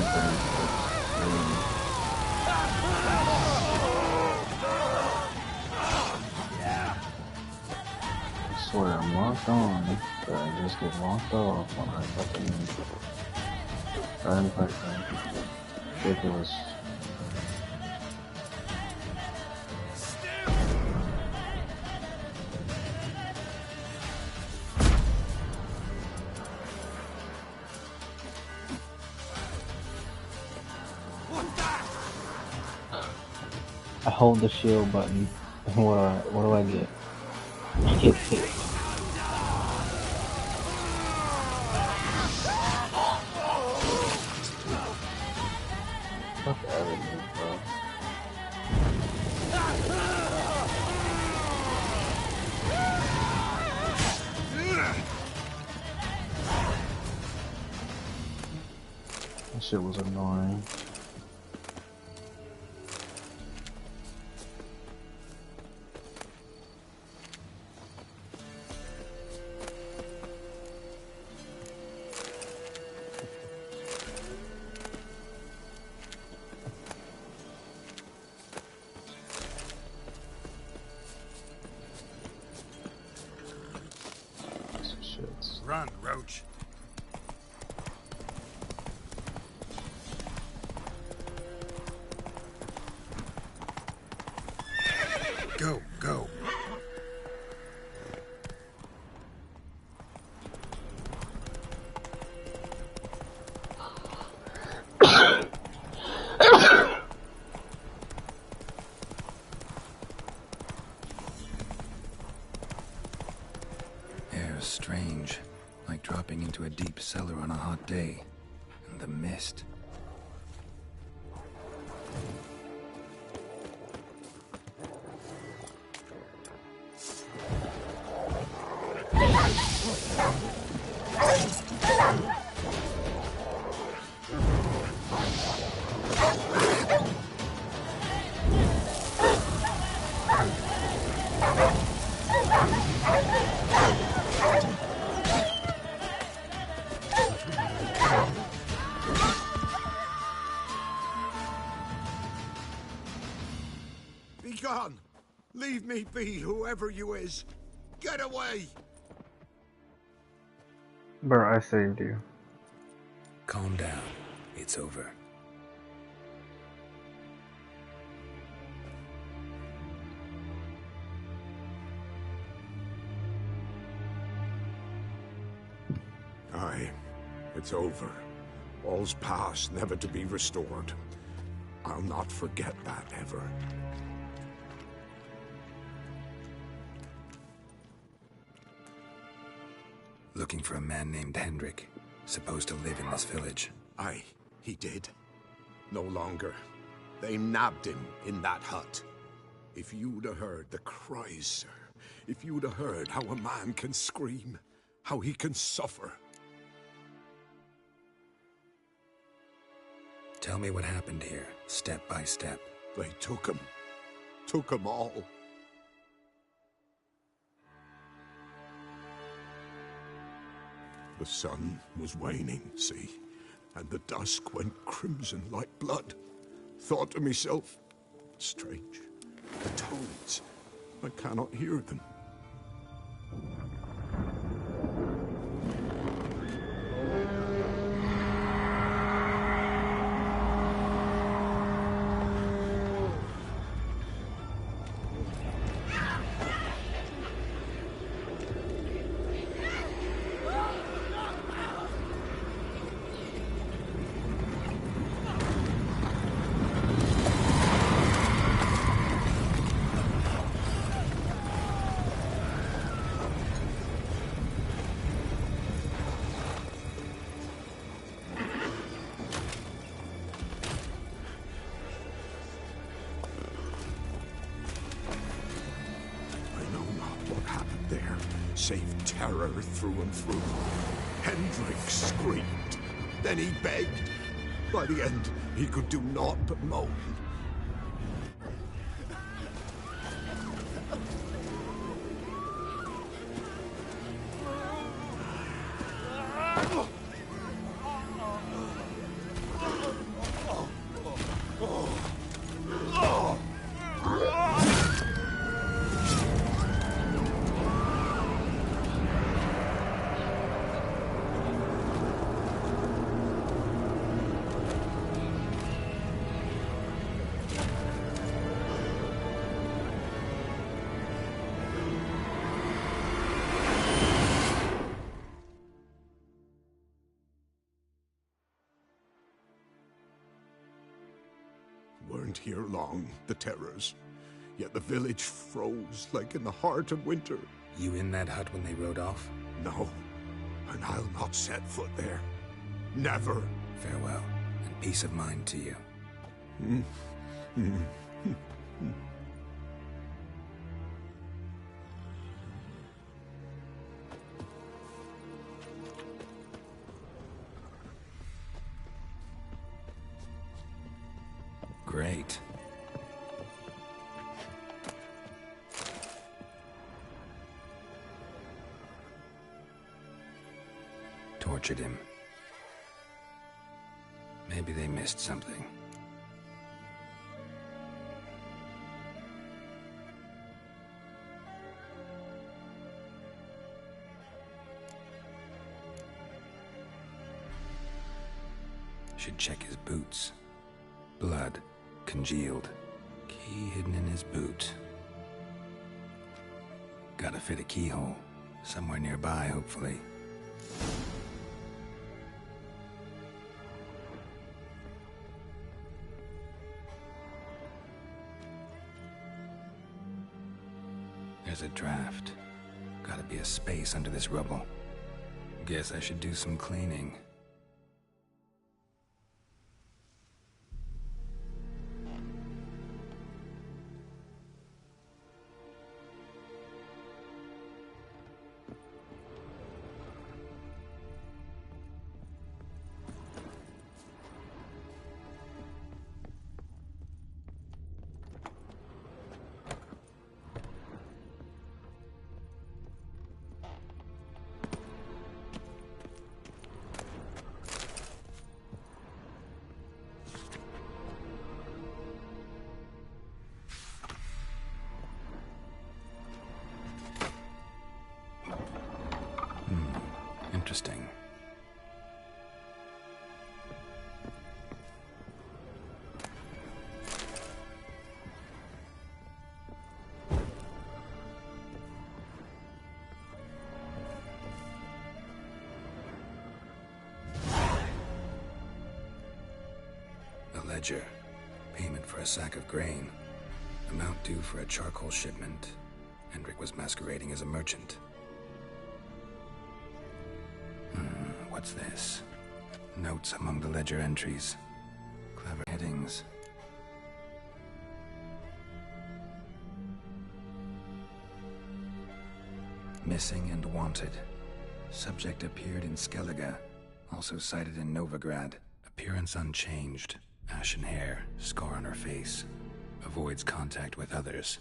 swear I'm locked on, but I just get locked off when I fucking try and fight them. Ridiculous. I hold the shield button, and what do I get? I get hit. Fuck out of here, bro. That shit was annoying. Run, Roach. Go, go. Air's strange, like dropping into a deep cellar on a hot day. And the mist. Be gone! Leave me be, whoever you is! Get away! Bro, I saved you. Calm down. It's over. Aye, it's over. All's past, never to be restored. I'll not forget that ever. Looking for a man named Hendrik, supposed to live in this village. Aye, he did. No longer. They nabbed him in that hut. If you'd have heard the cries, sir. If you'd have heard how a man can scream, how he can suffer. Tell me what happened here, step by step. They took him. Took him all. The sun was waning, see? And the dusk went crimson like blood. Thought to myself, strange. The toads. I cannot hear them. what happened there, save terror through and through. Hendrik screamed. Then he begged. By the end, he could do naught but moan. Weren't here long, the terrors. Yet the village froze like in the heart of winter. You in that hut when they rode off? No, and I'll not set foot there. Never. Farewell, and peace of mind to you. Great. Tortured him. Maybe they missed something. Should check his boots. Blood. Congealed. Key hidden in his boot. Gotta fit a keyhole. Somewhere nearby, hopefully. There's a draft. Gotta be a space under this rubble. Guess I should do some cleaning. Interesting. A ledger. Payment for a sack of grain. Amount due for a charcoal shipment. Hendrik was masquerading as a merchant. What's this? Notes among the ledger entries. Clever headings. Missing and wanted. Subject appeared in Skellige. Also cited in Novigrad. Appearance unchanged. Ashen hair. Scar on her face. Avoids contact with others.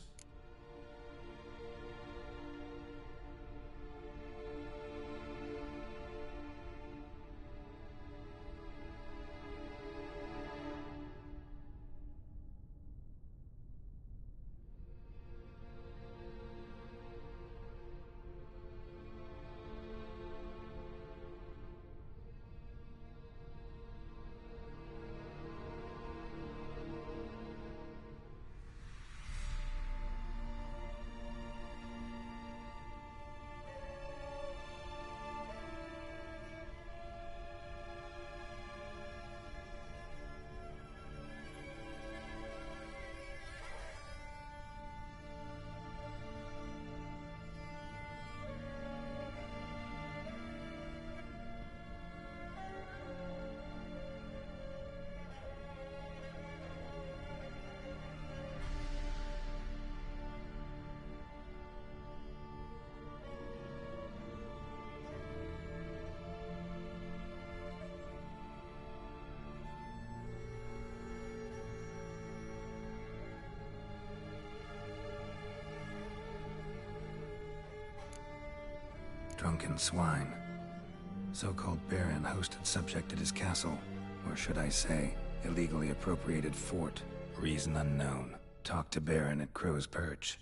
drunken swine. So-called Baron hosted subject at his castle, or should I say, illegally appropriated fort. Reason unknown. Talk to Baron at Crow's Perch.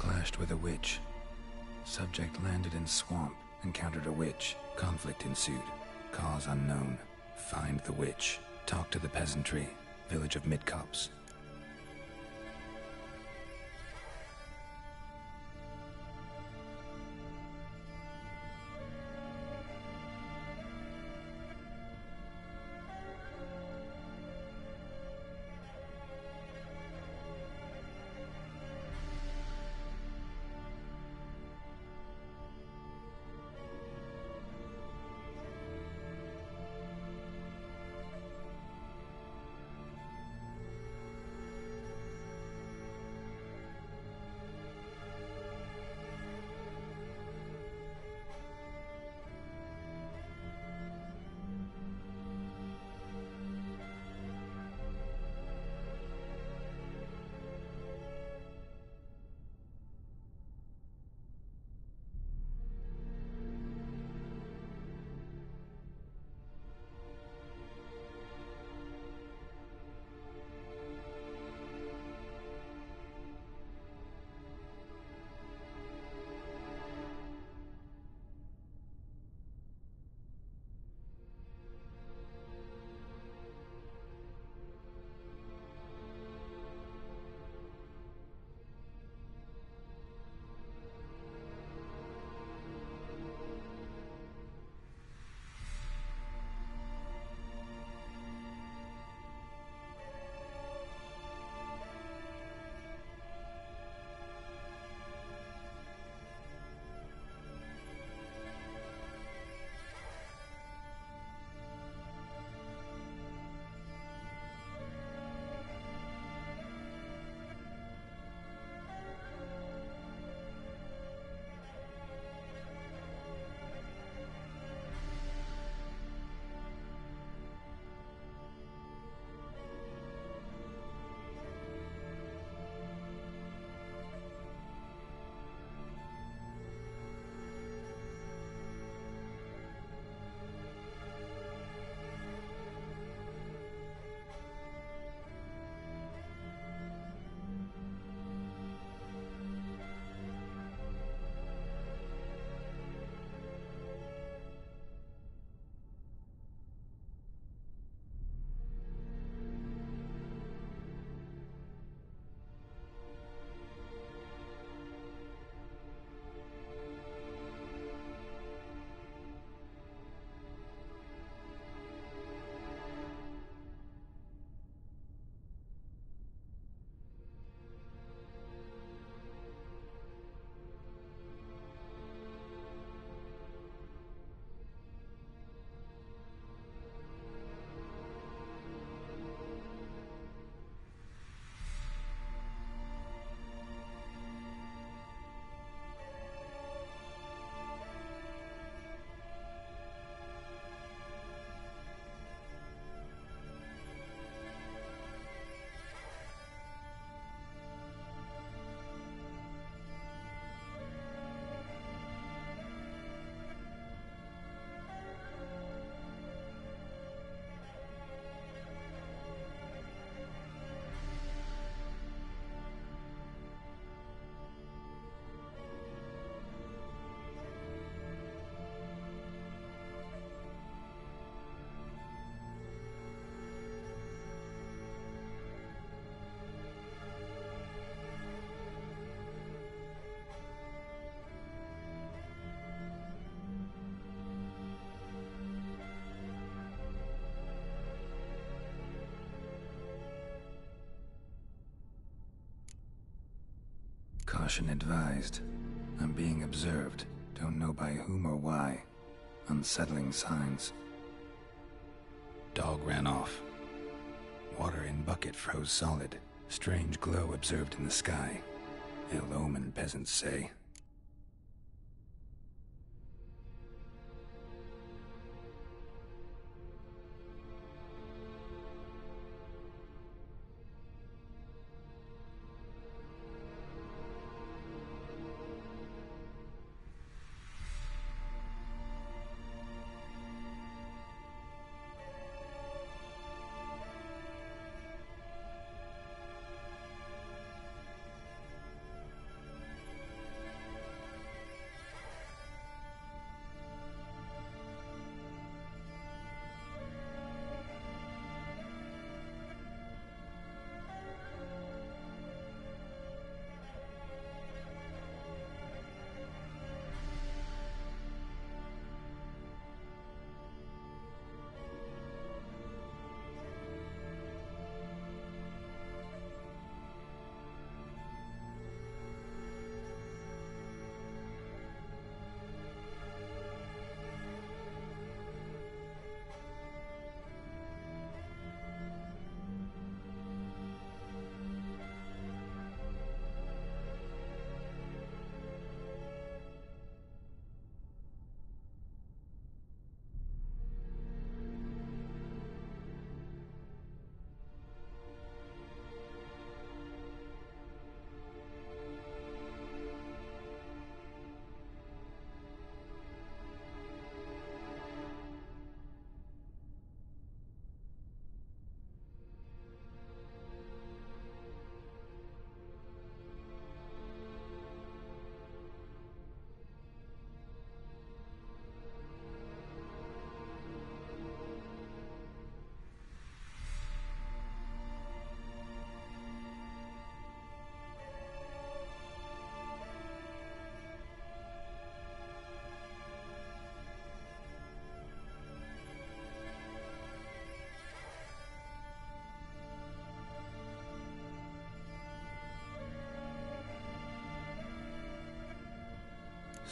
Clashed with a witch. Subject landed in swamp, encountered a witch. Conflict ensued. Cause unknown. Find the witch. Talk to the peasantry. Village of Midcopse. Caution advised. I'm being observed. Don't know by whom or why. Unsettling signs. Dog ran off. Water in bucket froze solid. Strange glow observed in the sky. Ill omen, peasants say.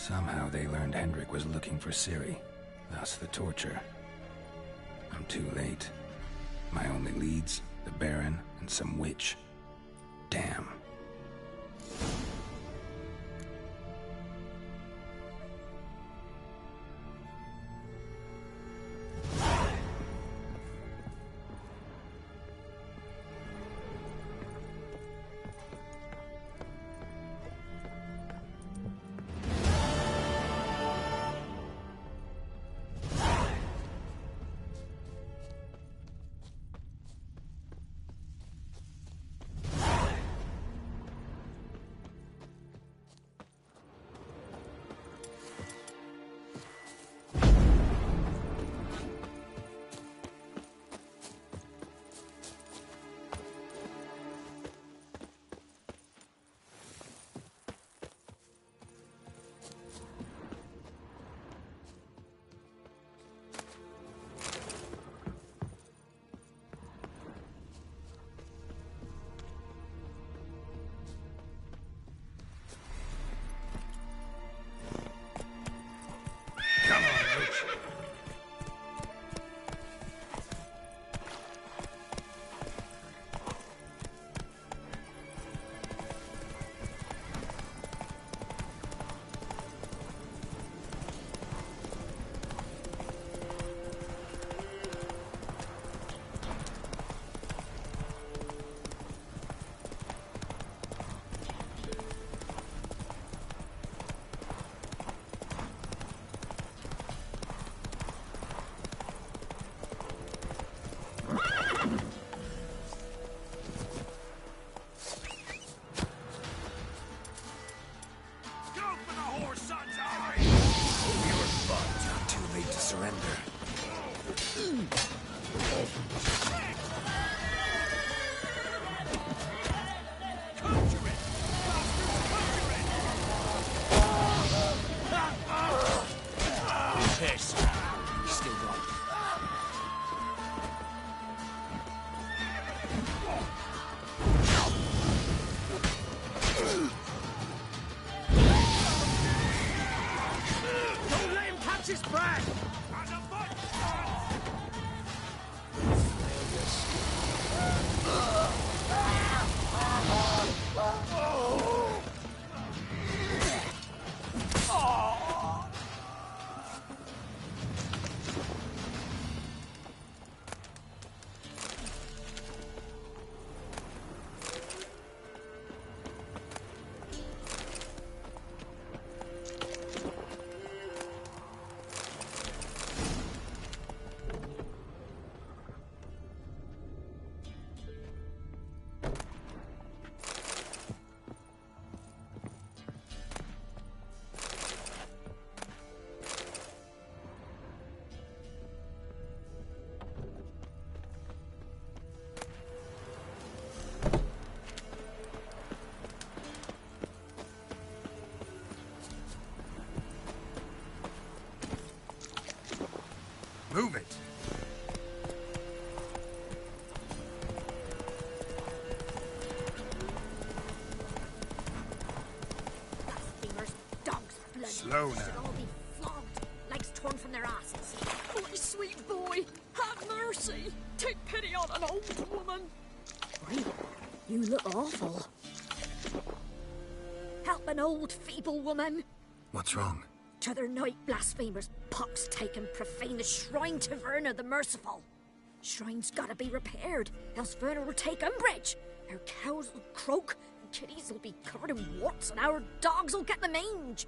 Somehow they learned Hendrik was looking for Ciri, thus the torture. I'm too late. My only leads, the Baron and some witch. Damn. back! Move it! Blasphemers, dogs, blood. Slow Should now. all be flogged, legs torn from their asses. Oh, my sweet boy, have mercy. Take pity on an old woman. Wait, you look awful. Help an old, feeble woman. What's wrong? T'other night, blasphemers, pox taken, profane the shrine to Verna the Merciful. Shrine's gotta be repaired, else Verna will take umbrage. Our cows will croak, and kitties will be covered in warts, and our dogs will get the mange.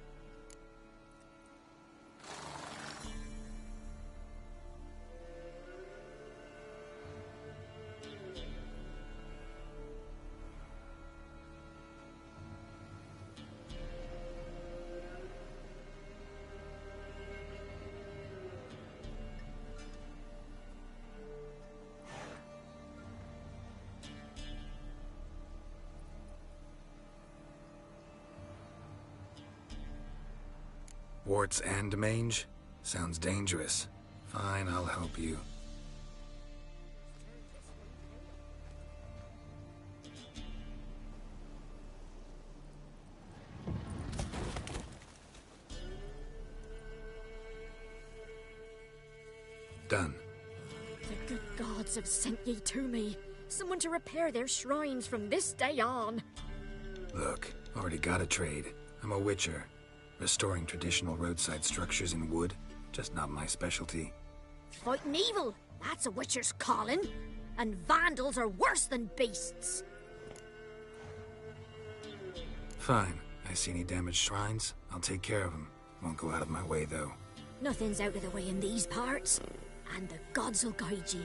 Warts and mange? Sounds dangerous. Fine, I'll help you. Done. The good gods have sent ye to me. Someone to repair their shrines from this day on. Look, already got a trade. I'm a witcher. Restoring traditional roadside structures in wood, just not my specialty. Fighting evil, that's a witcher's calling. And vandals are worse than beasts. Fine. I see any damaged shrines, I'll take care of them. Won't go out of my way, though. Nothing's out of the way in these parts. And the gods will guide ye.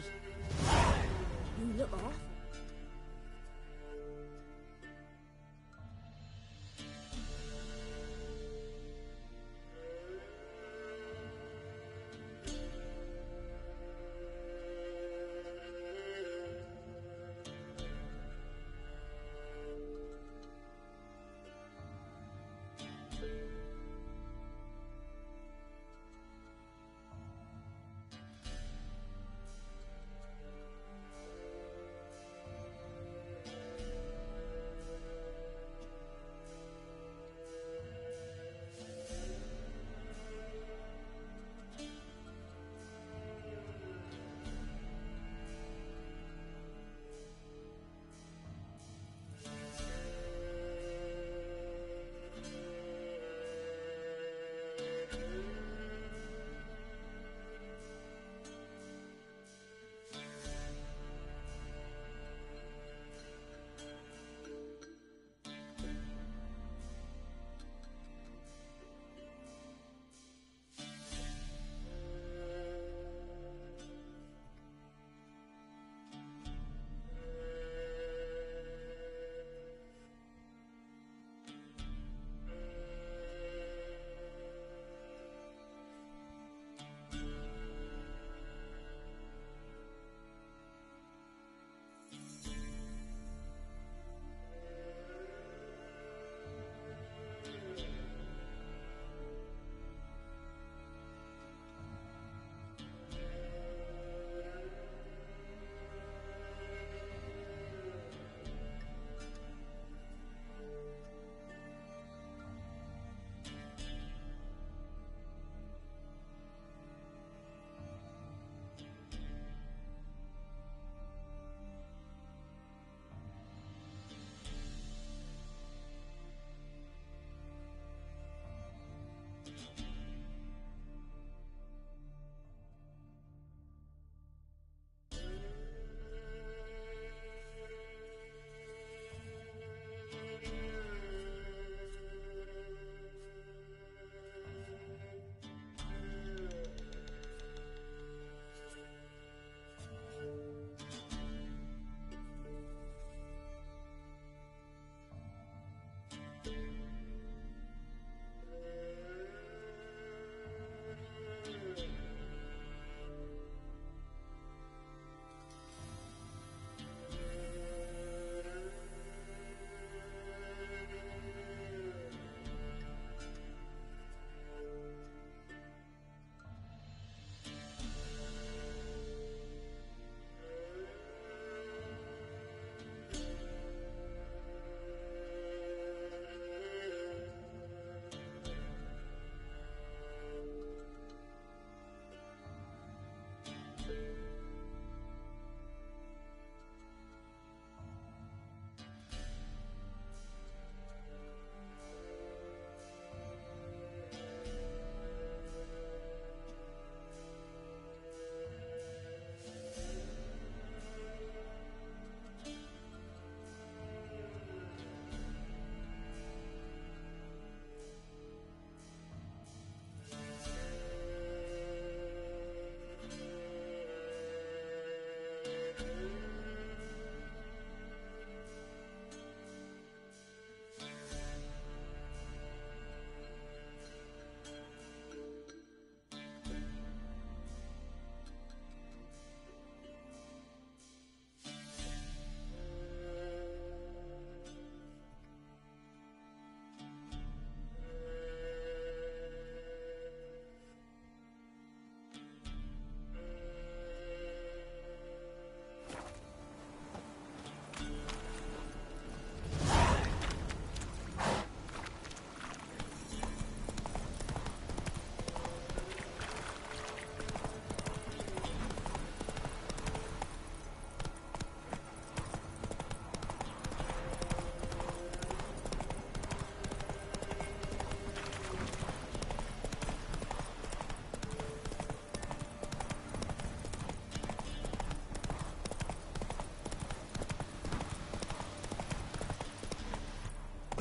You look awful.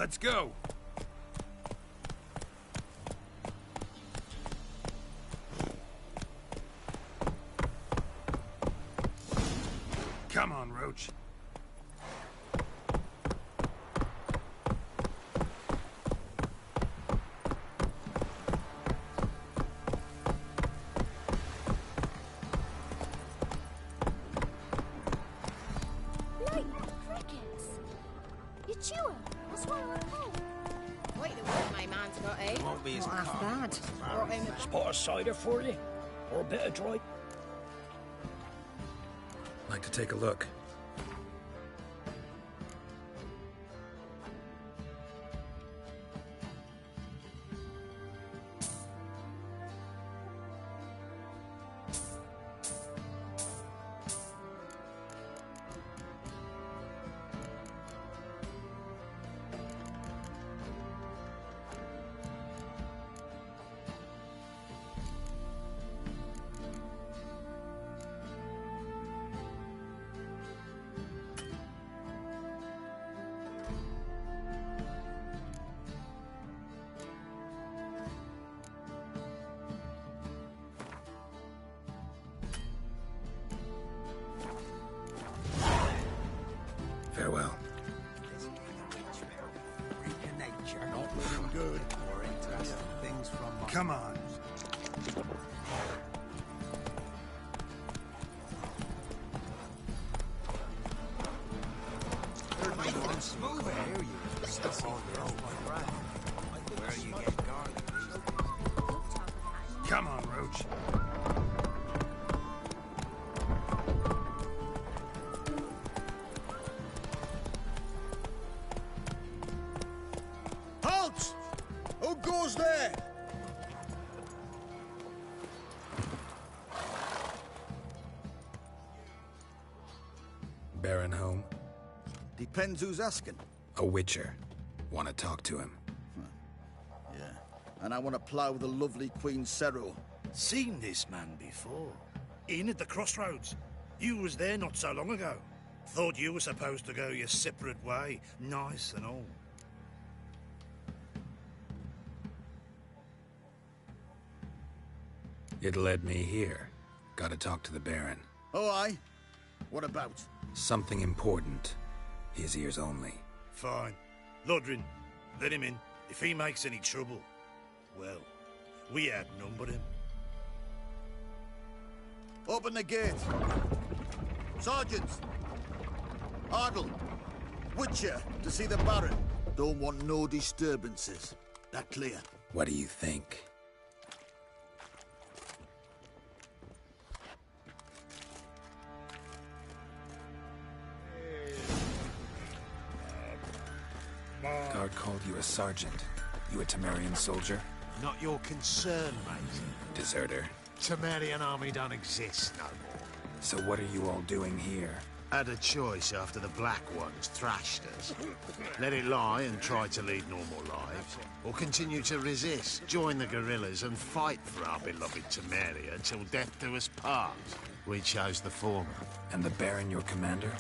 Let's go! Come on, Roach. Like crickets. You chew 'em. I'll swallow 'em whole. Wait a minute, my man's got a. Won't be as Not half calm bad. as Brought him a Spot of cider for you? Or a bit of dry? Like to take a look. Farewell. Not looking good. More interesting things from my... Come on. Smooth air, you stuff on your own ground. Where you get garlic. Come on, Roach. Halt! Who goes there? Baron home? Depends who's asking. A witcher. Want to talk to him. Yeah. And I want to plough the lovely Queen Cero. Seen this man before. In at the crossroads. You was there not so long ago. Thought you were supposed to go your separate way, nice and all. It led me here. Gotta talk to the Baron. Oh, aye? What about? Something important. His ears only. Fine. Lodrin, let him in. If he makes any trouble, well, we outnumber him. Open the gate. Sergeants! Ardle! Witcher, to see the Baron. Don't want no disturbances. That clear? What do you think? Guard called you a sergeant. You a Temerian soldier? Not your concern, mate. Deserter. Temerian army don't exist no more. So what are you all doing here? Had a choice after the Black Ones thrashed us. Let it lie and try to lead normal lives, or continue to resist, join the guerrillas and fight for our beloved Temeria till death do us part. We chose the former. And the Baron your commander?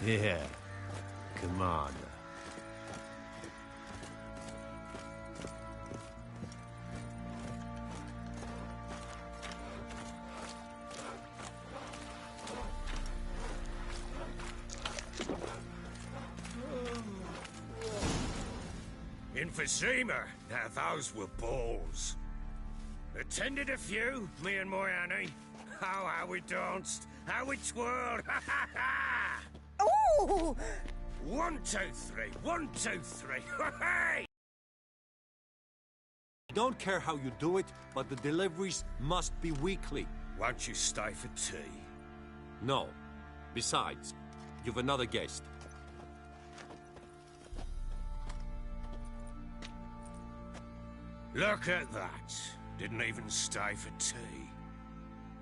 Yeah. Commander. In Vizima, now those were balls. Attended a few, me and my Annie. Oh, how we danced, how we twirled, ha ha ha! Ooh! 1, 2, 3, 1, 2, 3, hey! Don't care how you do it, but the deliveries must be weekly. Won't you stay for tea? No. Besides, you've another guest. Look at that. Didn't even stay for tea.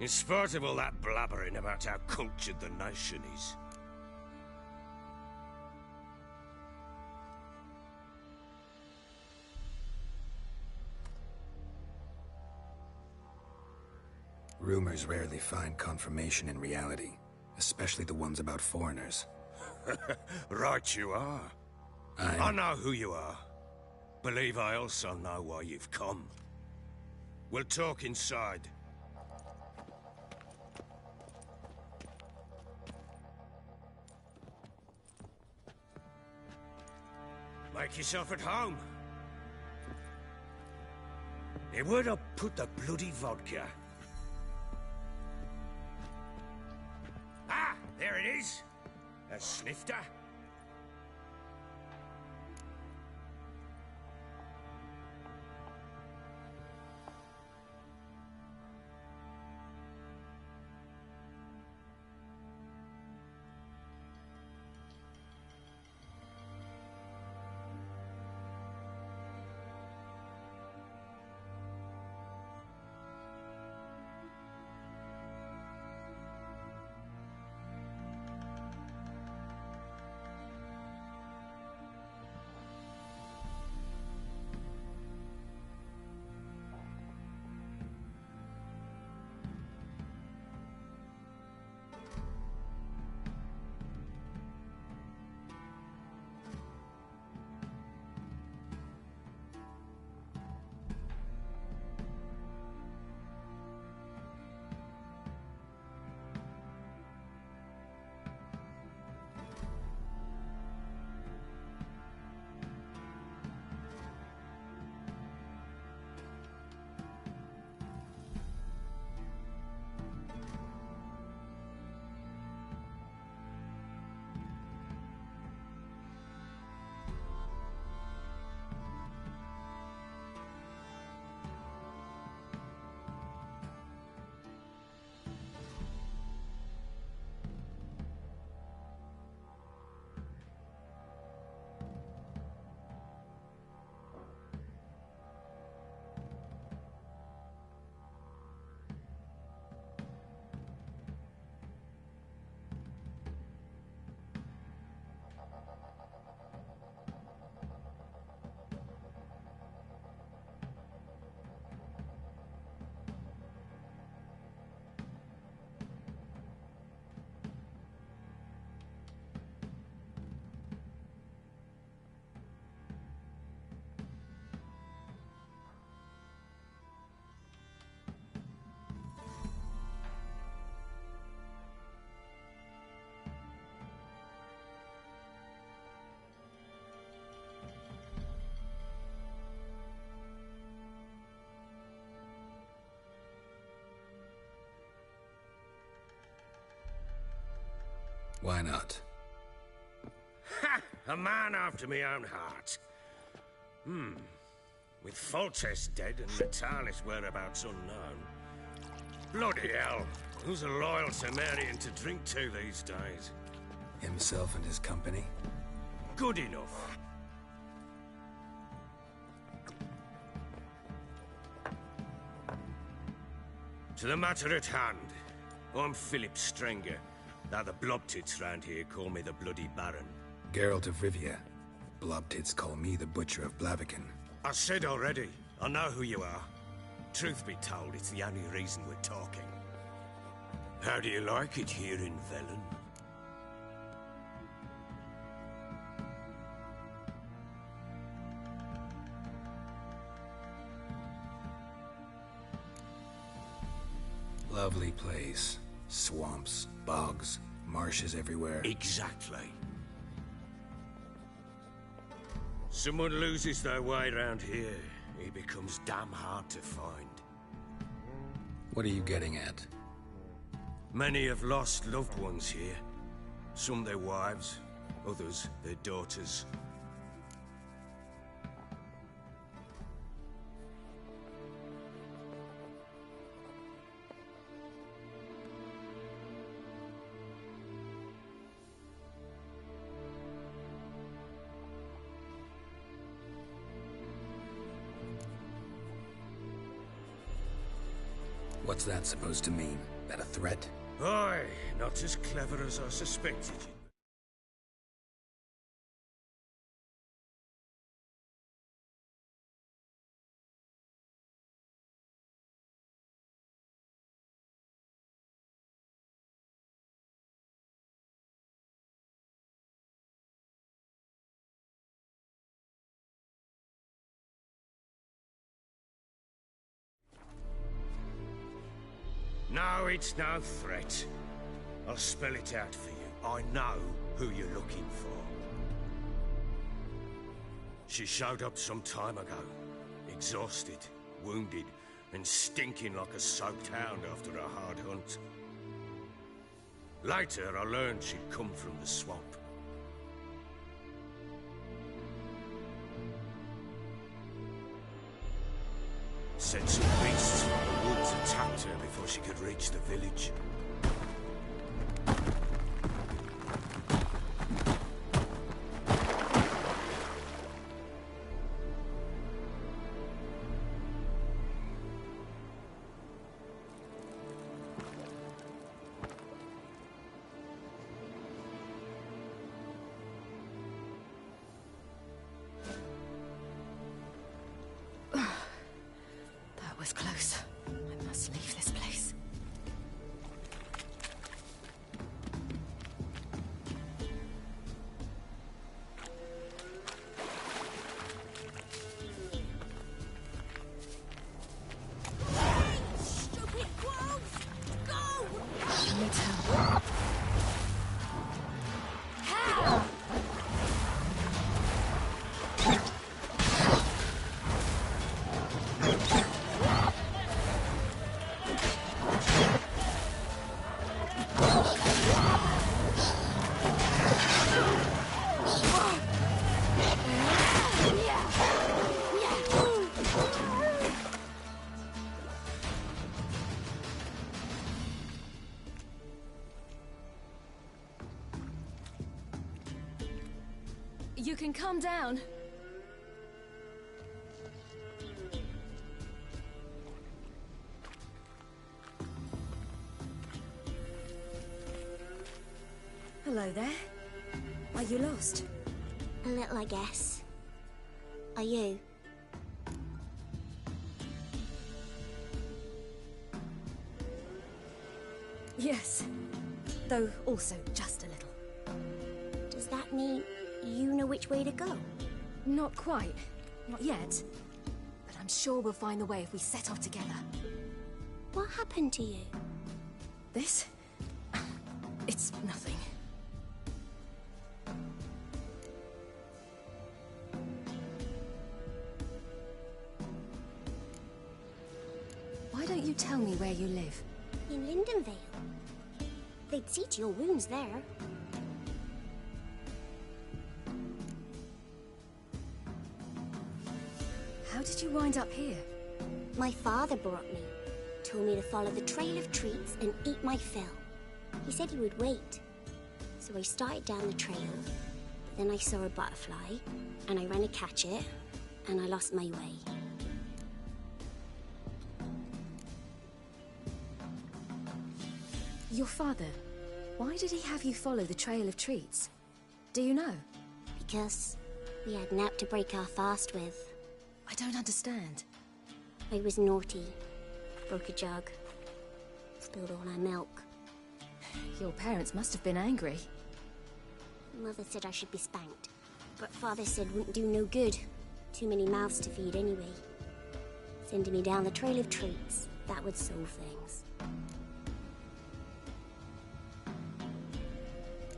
In spite of all that blabbering about how cultured the nation is. Rumors rarely find confirmation in reality, especially the ones about foreigners. Right you are. I know who you are. Believe I also know why you've come. We'll talk inside. Make yourself at home. Hey, where'd I put the bloody vodka? Ah, there it is. A snifter. Why not? Ha! A man after my own heart. With Foltest dead and Natalis whereabouts unknown. Bloody hell. Who's a loyal Cimmerian to drink to these days? Himself and his company? Good enough. To the matter at hand. I'm Philip Strenger. Now the Blobtits round here call me the Bloody Baron. Geralt of Rivia. Blobtits call me the Butcher of Blaviken. I said already, I know who you are. Truth be told, it's the only reason we're talking. How do you like it here in Velen? Lovely place. Swamps, bogs, marshes everywhere. Exactly. Someone loses their way around here, he becomes damn hard to find. What are you getting at? Many have lost loved ones here. Some their wives, others their daughters. What's that supposed to mean? That a threat? Aye, not as clever as I suspected. No, it's no threat. I'll spell it out for you. I know who you're looking for. She showed up some time ago. Exhausted, wounded, and stinking like a soaked hound after a hard hunt. Later, I learned she'd come from the swamp. Said some beasts from the woods attacked her before she could reach the village. That was close. I must leave this place. Stupid wolves! Go! Me too. You can calm down. Hello there. Are you lost? A little, I guess. Are you? Yes. Though also just a little. Does that mean you know which way to go? Not quite. Not yet. But I'm sure we'll find the way if we set off together. What happened to you? This? It's nothing. Why don't you tell me where you live? In Lindenvale. They'd see to your wounds there. How did you wind up here? My father brought me. Told me to follow the trail of treats and eat my fill. He said he would wait. So I started down the trail. But then I saw a butterfly, and I ran to catch it, and I lost my way. Your father, why did he have you follow the trail of treats? Do you know? Because we had nap to break our fast with. I don't understand. I was naughty. Broke a jug. Spilled all our milk. Your parents must have been angry. Mother said I should be spanked. But Father said wouldn't do no good. Too many mouths to feed anyway. Sending me down the trail of treats. That would solve things.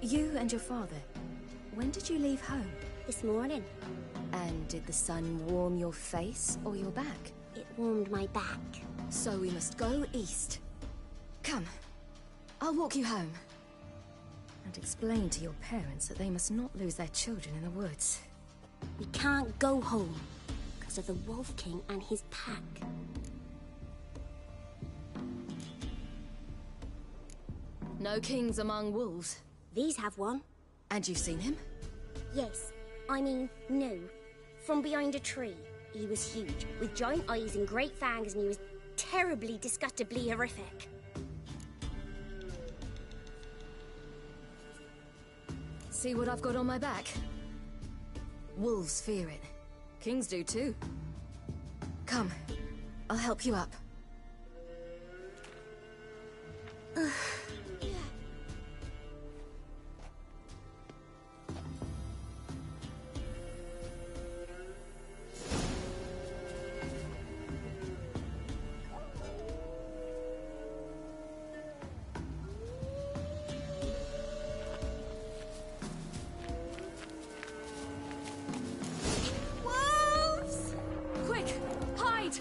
You and your father, when did you leave home? This morning. And did the sun warm your face or your back? It warmed my back. So we must go east. Come, I'll walk you home. And explain to your parents that they must not lose their children in the woods. We can't go home because of the Wolf King and his pack. No kings among wolves. These have one. And you've seen him? Yes. I mean, no. From behind a tree. He was huge, with giant eyes and great fangs, and he was terribly, disgustingly horrific. See what I've got on my back? Wolves fear it. Kings do too. Come, I'll help you up.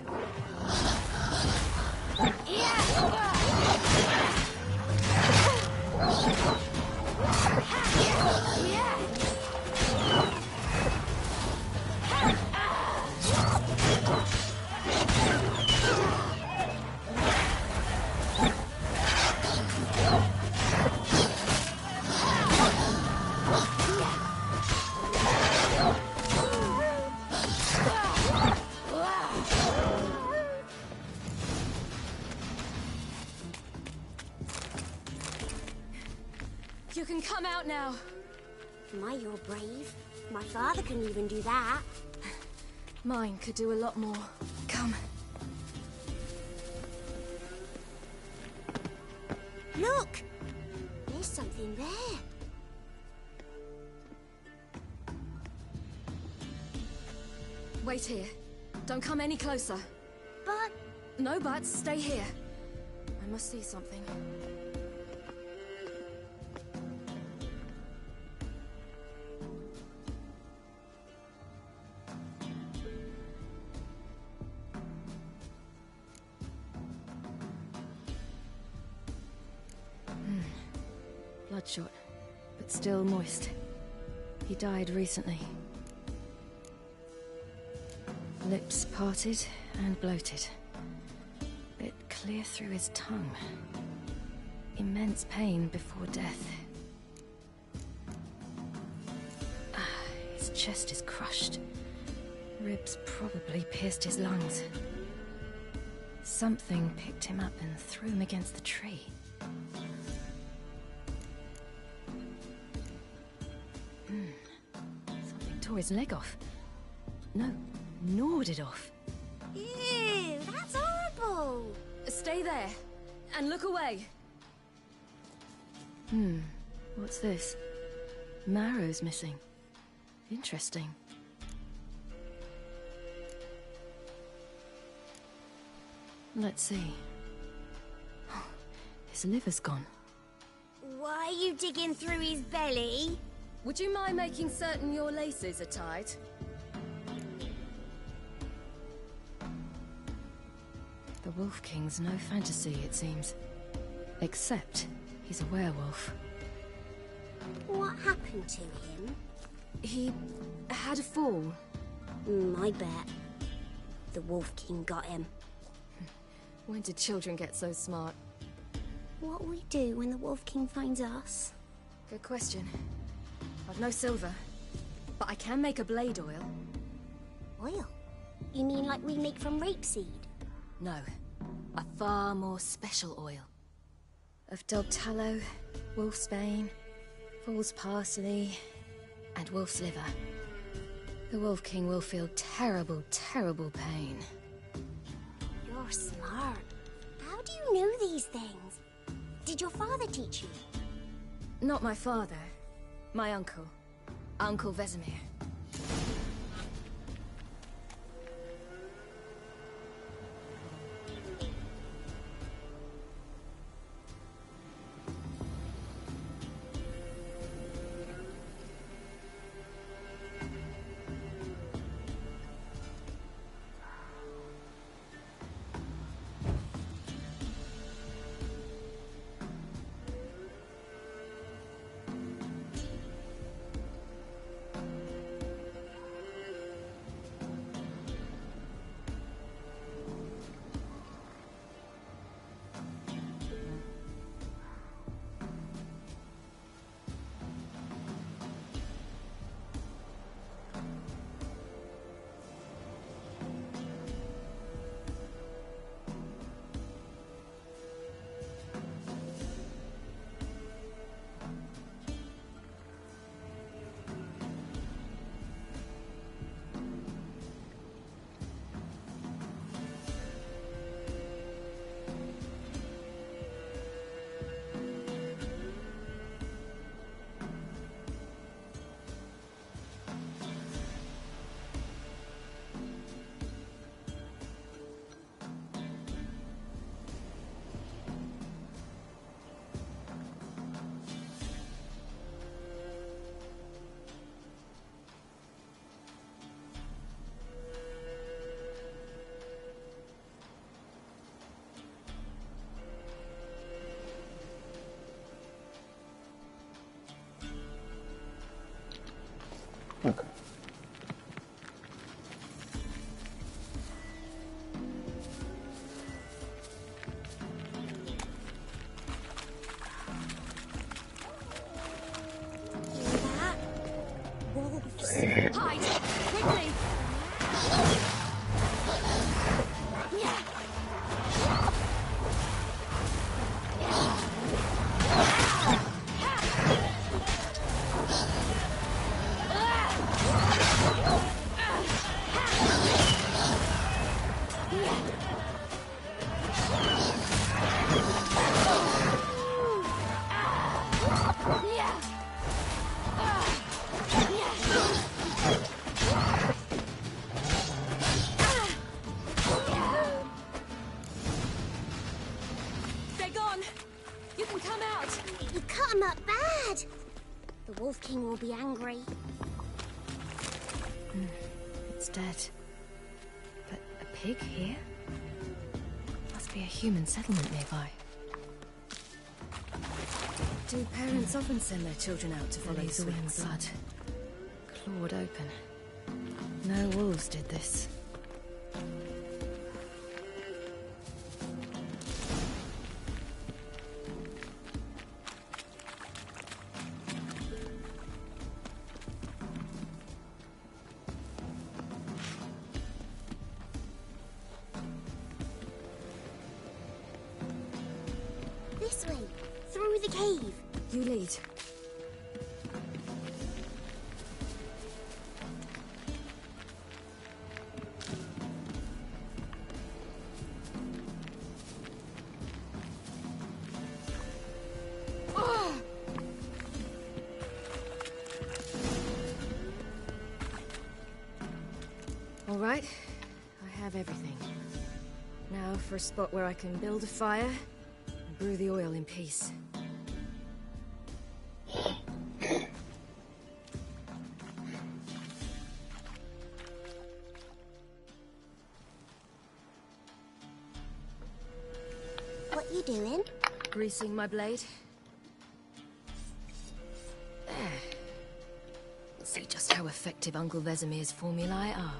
that. You can come out now. My, you're brave. My father couldn't even do that. Mine could do a lot more. Come. Look! There's something there. Wait here. Don't come any closer. But... No buts. Stay here. I must see something. Bloodshot, but still moist. He died recently. Lips parted and bloated. Bit clear through his tongue. Immense pain before death. His chest is crushed. Ribs probably pierced his lungs. Something picked him up and threw him against the tree. Something tore his leg off. No, gnawed it off. Ew, that's horrible! Stay there, and look away. What's this? Marrow's missing. Interesting. Let's see. His liver's gone. Why are you digging through his belly? Would you mind making certain your laces are tied? The Wolf King's no fantasy, it seems. Except he's a werewolf. What happened to him? He had a fall. I bet. The Wolf King got him. When did children get so smart? What'll we do when the Wolf King finds us? Good question. I've no silver, but I can make a blade oil. Oil? You mean like we make from rapeseed? No, a far more special oil. Of dog tallow, wolf's bane, fool's parsley, and wolf's liver. The Wolf King will feel terrible, terrible pain. You're smart. How do you know these things? Did your father teach you? Not my father. My uncle. Uncle Vesemir. Hide! Quickly! They're gone. You can come out. You cut him up bad. The Wolf King will be angry. It's dead. But a pig here? Must be a human settlement nearby. Do parents often send their children out to follow the wind blood? Clawed open. No wolves did this. This way, through the cave. You lead. All right, I have everything. Now for a spot where I can build a fire and brew the oil in peace. What you doing? Greasing my blade. There. See just how effective Uncle Vesemir's formulae are.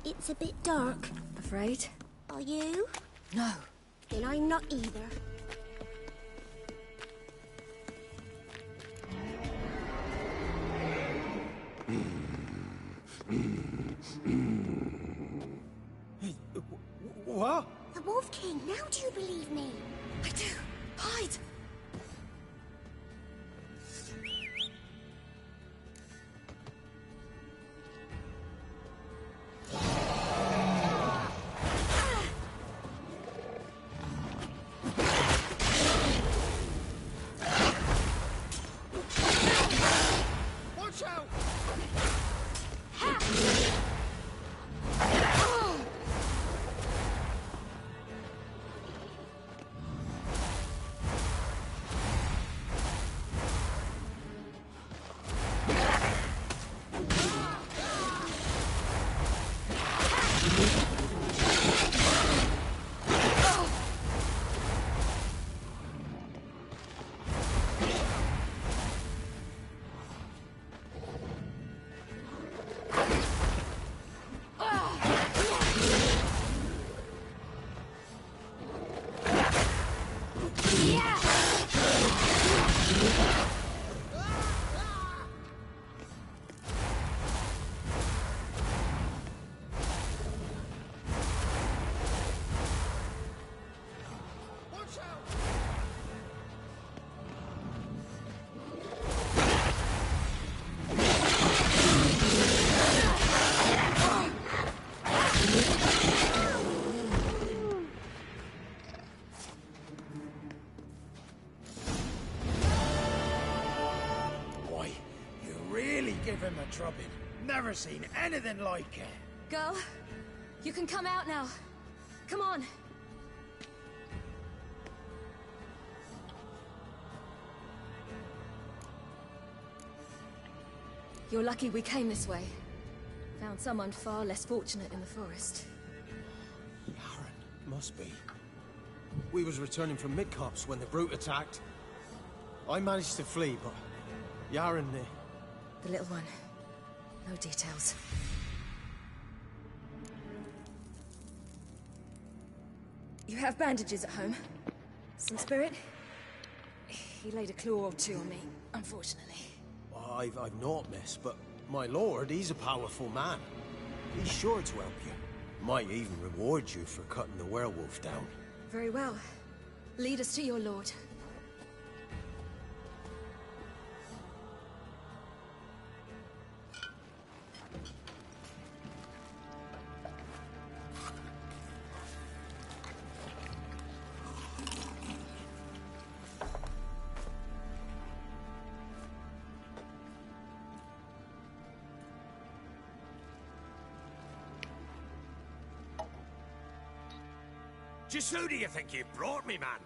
It's a bit dark. Afraid? Are you? No. Then I'm not either. What? The Wolf King, now do you believe me? I do. Hide! Watch out! Give him a drubbing. Never seen anything like it. Girl, You can come out now. Come on. You're lucky we came this way. Found someone far less fortunate in the forest. Must be. We was returning from Midcops when the brute attacked. I managed to flee, but Yaren, the little one. No details. You have bandages at home? Some spirit? He laid a claw or two on me, unfortunately. I've naught, miss, but my lord, he's a powerful man. He's sure to help you. Might even reward you for cutting the werewolf down. Very well. Lead us to your lord. Just who do you think you brought me, man?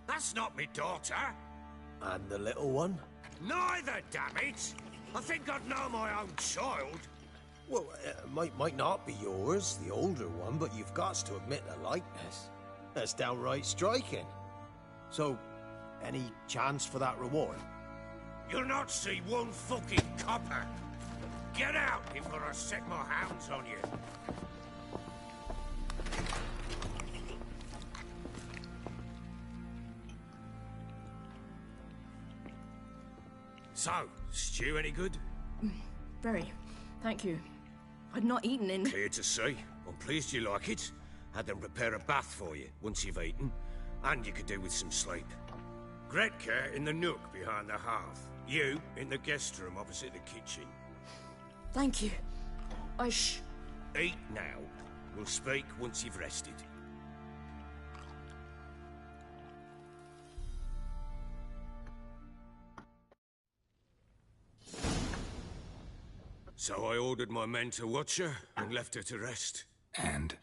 That's not me daughter. And the little one? Neither, damn it! I think I'd know my own child. Well, might not be yours, the older one, but you've got to admit the likeness. That's downright striking. So, any chance for that reward? You'll not see one fucking copper. Get out before I set my hounds on you. So, stew any good? Very. Thank you. I'd not eaten in... Clear to see. I'm pleased you like it. Had them prepare a bath for you once you've eaten. And you could do with some sleep. Gretka in the nook behind the hearth. You in the guest room opposite the kitchen. Thank you. Eat now. We'll speak once you've rested. So I ordered my men to watch her and left her to rest. And?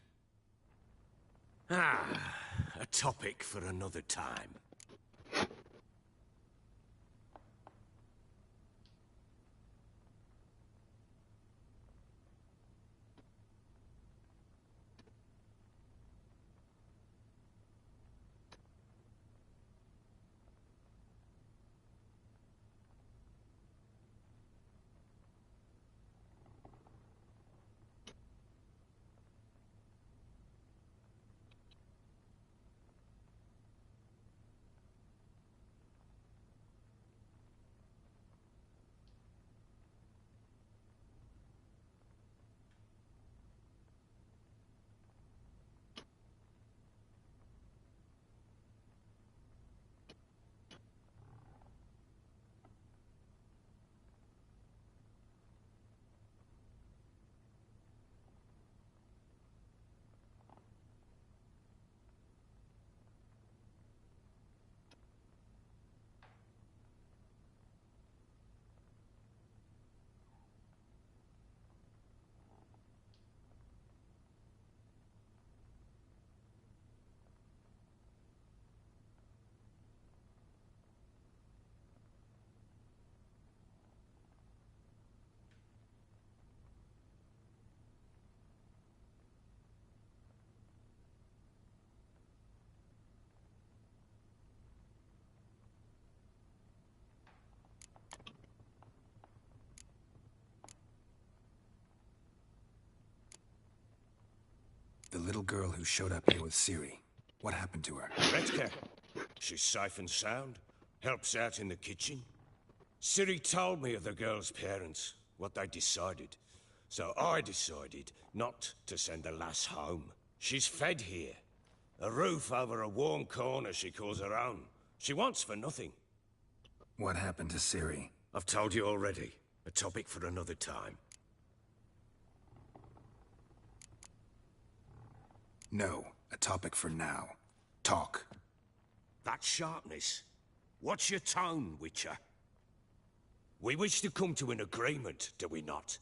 A topic for another time. The little girl who showed up here with Ciri. What happened to her? Gretka. She's safe and sound. Helps out in the kitchen. Ciri told me of the girl's parents, what they decided. So I decided not to send the lass home. She's fed here. A roof over a warm corner she calls her own. She wants for nothing. What happened to Ciri? I've told you already. A topic for another time. No, a topic for now. Talk. That sharpness. What's your tone, Witcher? We wish to come to an agreement, do we not?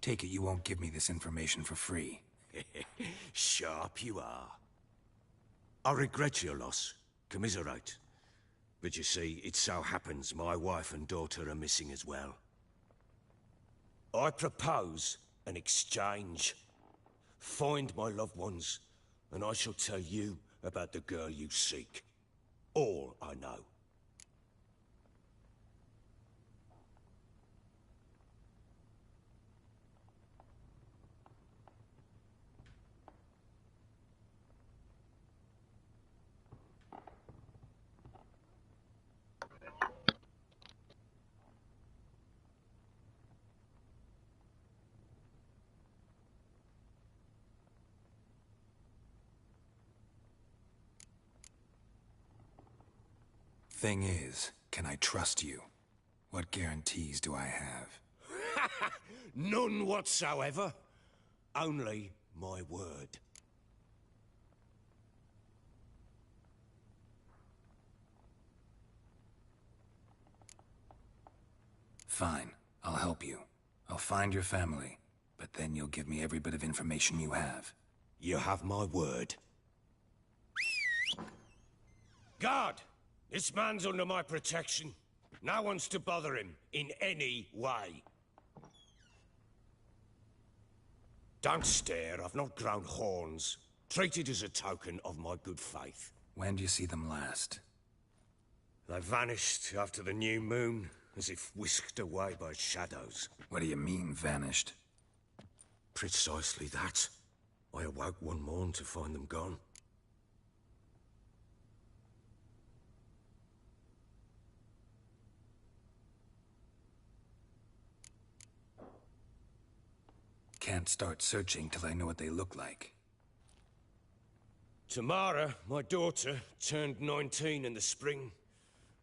Take it you won't give me this information for free. Sharp you are. I regret your loss. Commiserate. But you see, it so happens my wife and daughter are missing as well. I propose an exchange. Find my loved ones, and I shall tell you about the girl you seek. All I know. Thing is, can I trust you? What guarantees do I have? None whatsoever. Only my word. Fine, I'll help you. I'll find your family, but then you'll give me every bit of information you have. You have my word. Guard! This man's under my protection. No one's to bother him in any way. Don't stare, I've not grown horns. Treat it as a token of my good faith. When do you see them last? They vanished after the new moon, as if whisked away by shadows. What do you mean, vanished? Precisely that. I awoke one morn to find them gone. Can't start searching till I know what they look like. Tamara, my daughter, turned 19 in the spring.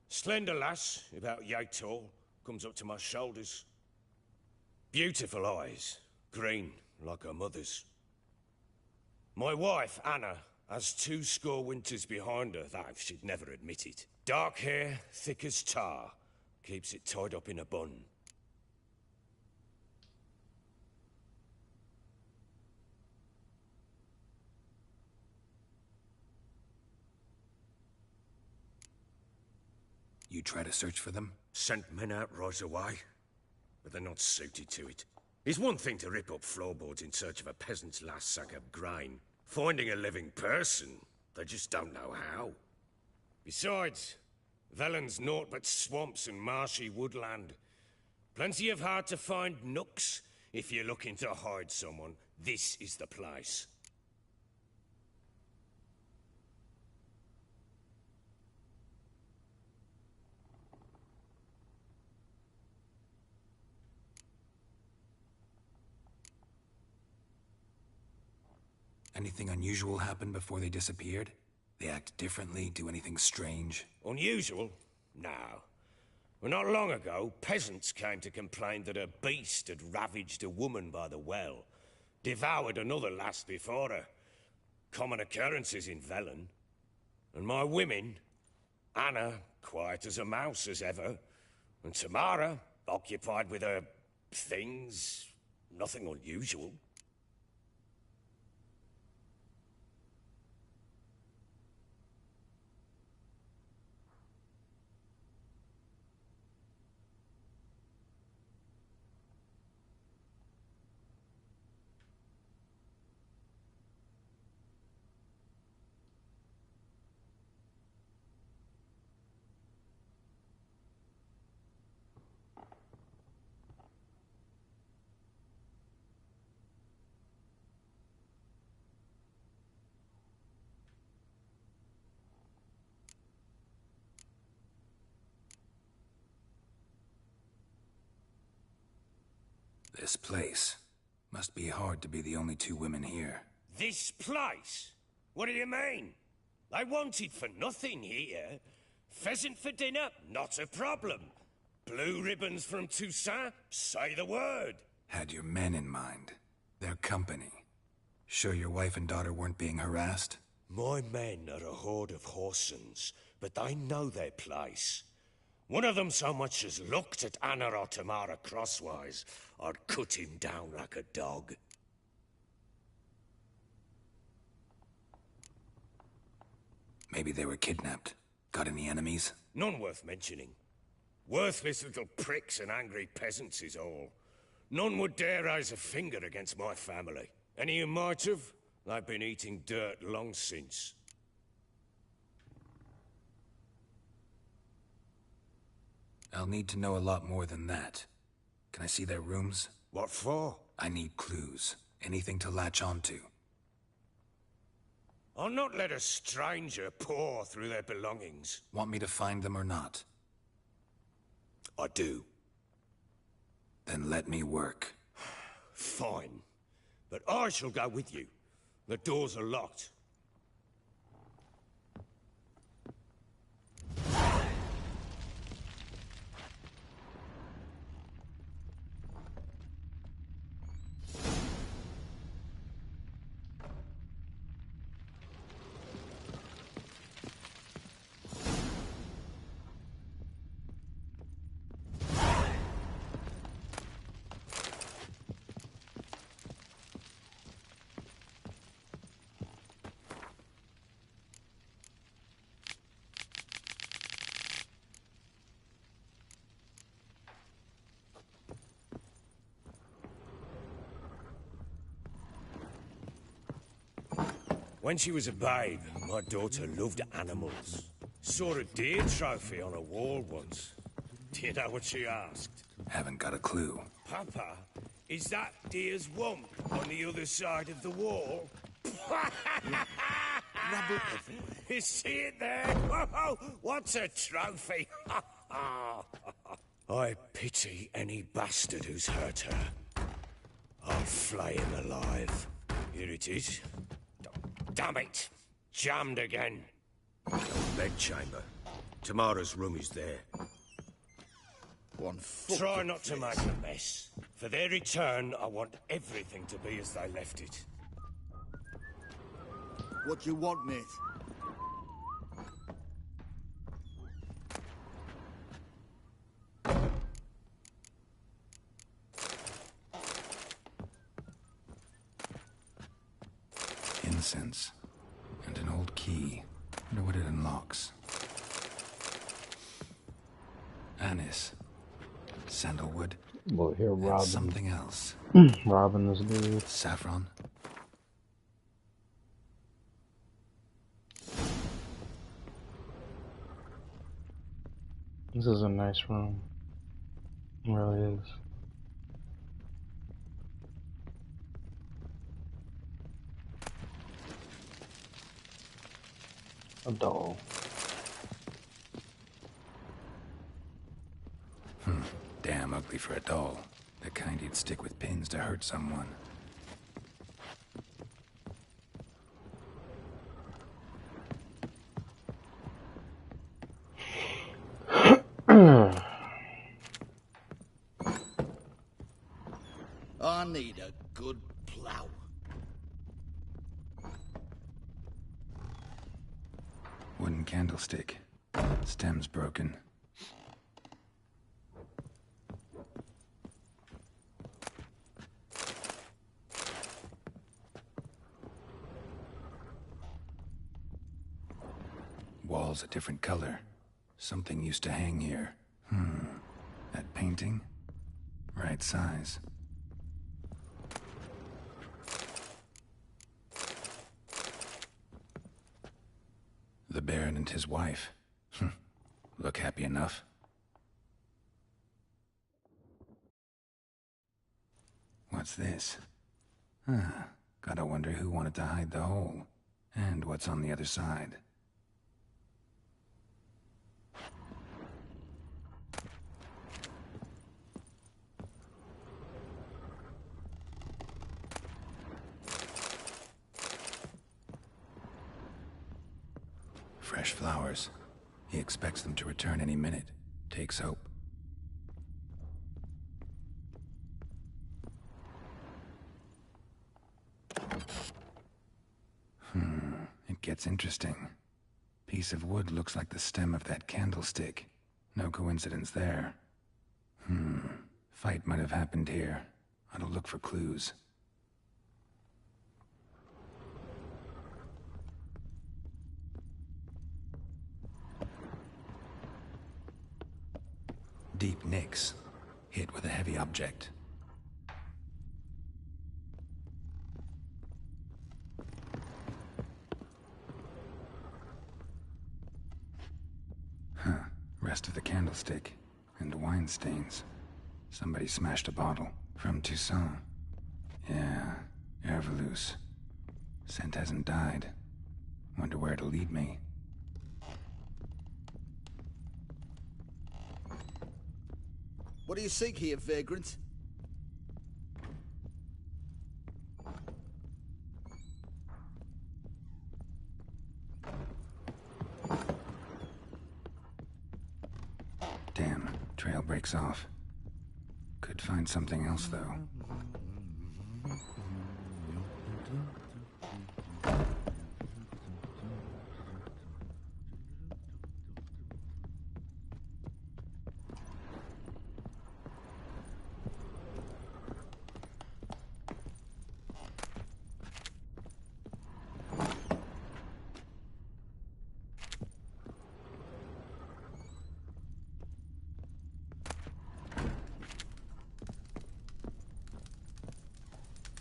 Slender lass, about yay tall, comes up to my shoulders. Beautiful eyes, green like her mother's. My wife, Anna, has 20 winters behind her, though she'd never admit it. Dark hair, thick as tar, keeps it tied up in a bun. You try to search for them? Sent men out right away, but they're not suited to it. It's one thing to rip up floorboards in search of a peasant's last sack of grain. Finding a living person, they just don't know how. Besides, Velen's naught but swamps and marshy woodland. Plenty of hard-to-find nooks. If you're looking to hide someone, this is the place. Anything unusual happen before they disappeared? They act differently, do anything strange? Unusual? No. Well, not long ago, peasants came to complain that a beast had ravaged a woman by the well. Devoured another lass before her. Common occurrences in Velen. And my women, Anna, quiet as a mouse as ever, and Tamara, occupied with her things, nothing unusual. This place. Must be hard to be the only 2 women here. This place? What do you mean? I wanted for nothing here. Pheasant for dinner? Not a problem. Blue ribbons from Toussaint? Say the word. Had your men in mind. Their company. Sure your wife and daughter weren't being harassed? My men are a horde of Horsens, but they know their place. One of them so much as looked at Anna or Tamara crosswise, I'd cut him down like a dog. Maybe they were kidnapped. Got any enemies? None worth mentioning. Worthless little pricks and angry peasants is all. None would dare raise a finger against my family. Any who might have, they've been eating dirt long since. I'll need to know a lot more than that. Can I see their rooms? What for? I need clues. Anything to latch onto. I'll not let a stranger pore through their belongings. Want me to find them or not? I do. Then let me work. Fine. But I shall go with you. The doors are locked. When she was a babe, my daughter loved animals. Saw a deer trophy on a wall once. Do you know what she asked? Haven't got a clue. Papa, is that deer's wump on the other side of the wall? You see it there? Whoa, what's a trophy? I pity any bastard who's hurt her. I'll flay him alive. Here it is. Damn it! Jammed again. Bedchamber. Tamara's room is there. Try not to make a mess. For their return, I want everything to be as they left it. What you want, mate? Incense. And an old key. Wonder what it unlocks. Anise. Sandalwood. Boy, here and robbing. something else. Robbing this dude. Saffron. This is a nice room. It really is. A doll. Damn ugly for a doll. The kind you'd stick with pins to hurt someone. I need a good plow. Wooden candlestick. Stem's broken. Wall's a different color. Something used to hang here. That painting? Right size. The Baron and his wife. Look happy enough. What's this? Gotta wonder who wanted to hide the hole. And what's on the other side. Fresh flowers. He expects them to return any minute. Takes hope. It gets interesting. Piece of wood looks like the stem of that candlestick. No coincidence there. Fight might have happened here. I'll look for clues. Deep nicks, hit with a heavy object. Rest of the candlestick, and wine stains. Somebody smashed a bottle. From Toussaint. Yeah, Herveloos. Scent hasn't died. Wonder where it'll lead me. What do you seek here, vagrant? Damn, trail breaks off. Could find something else, though.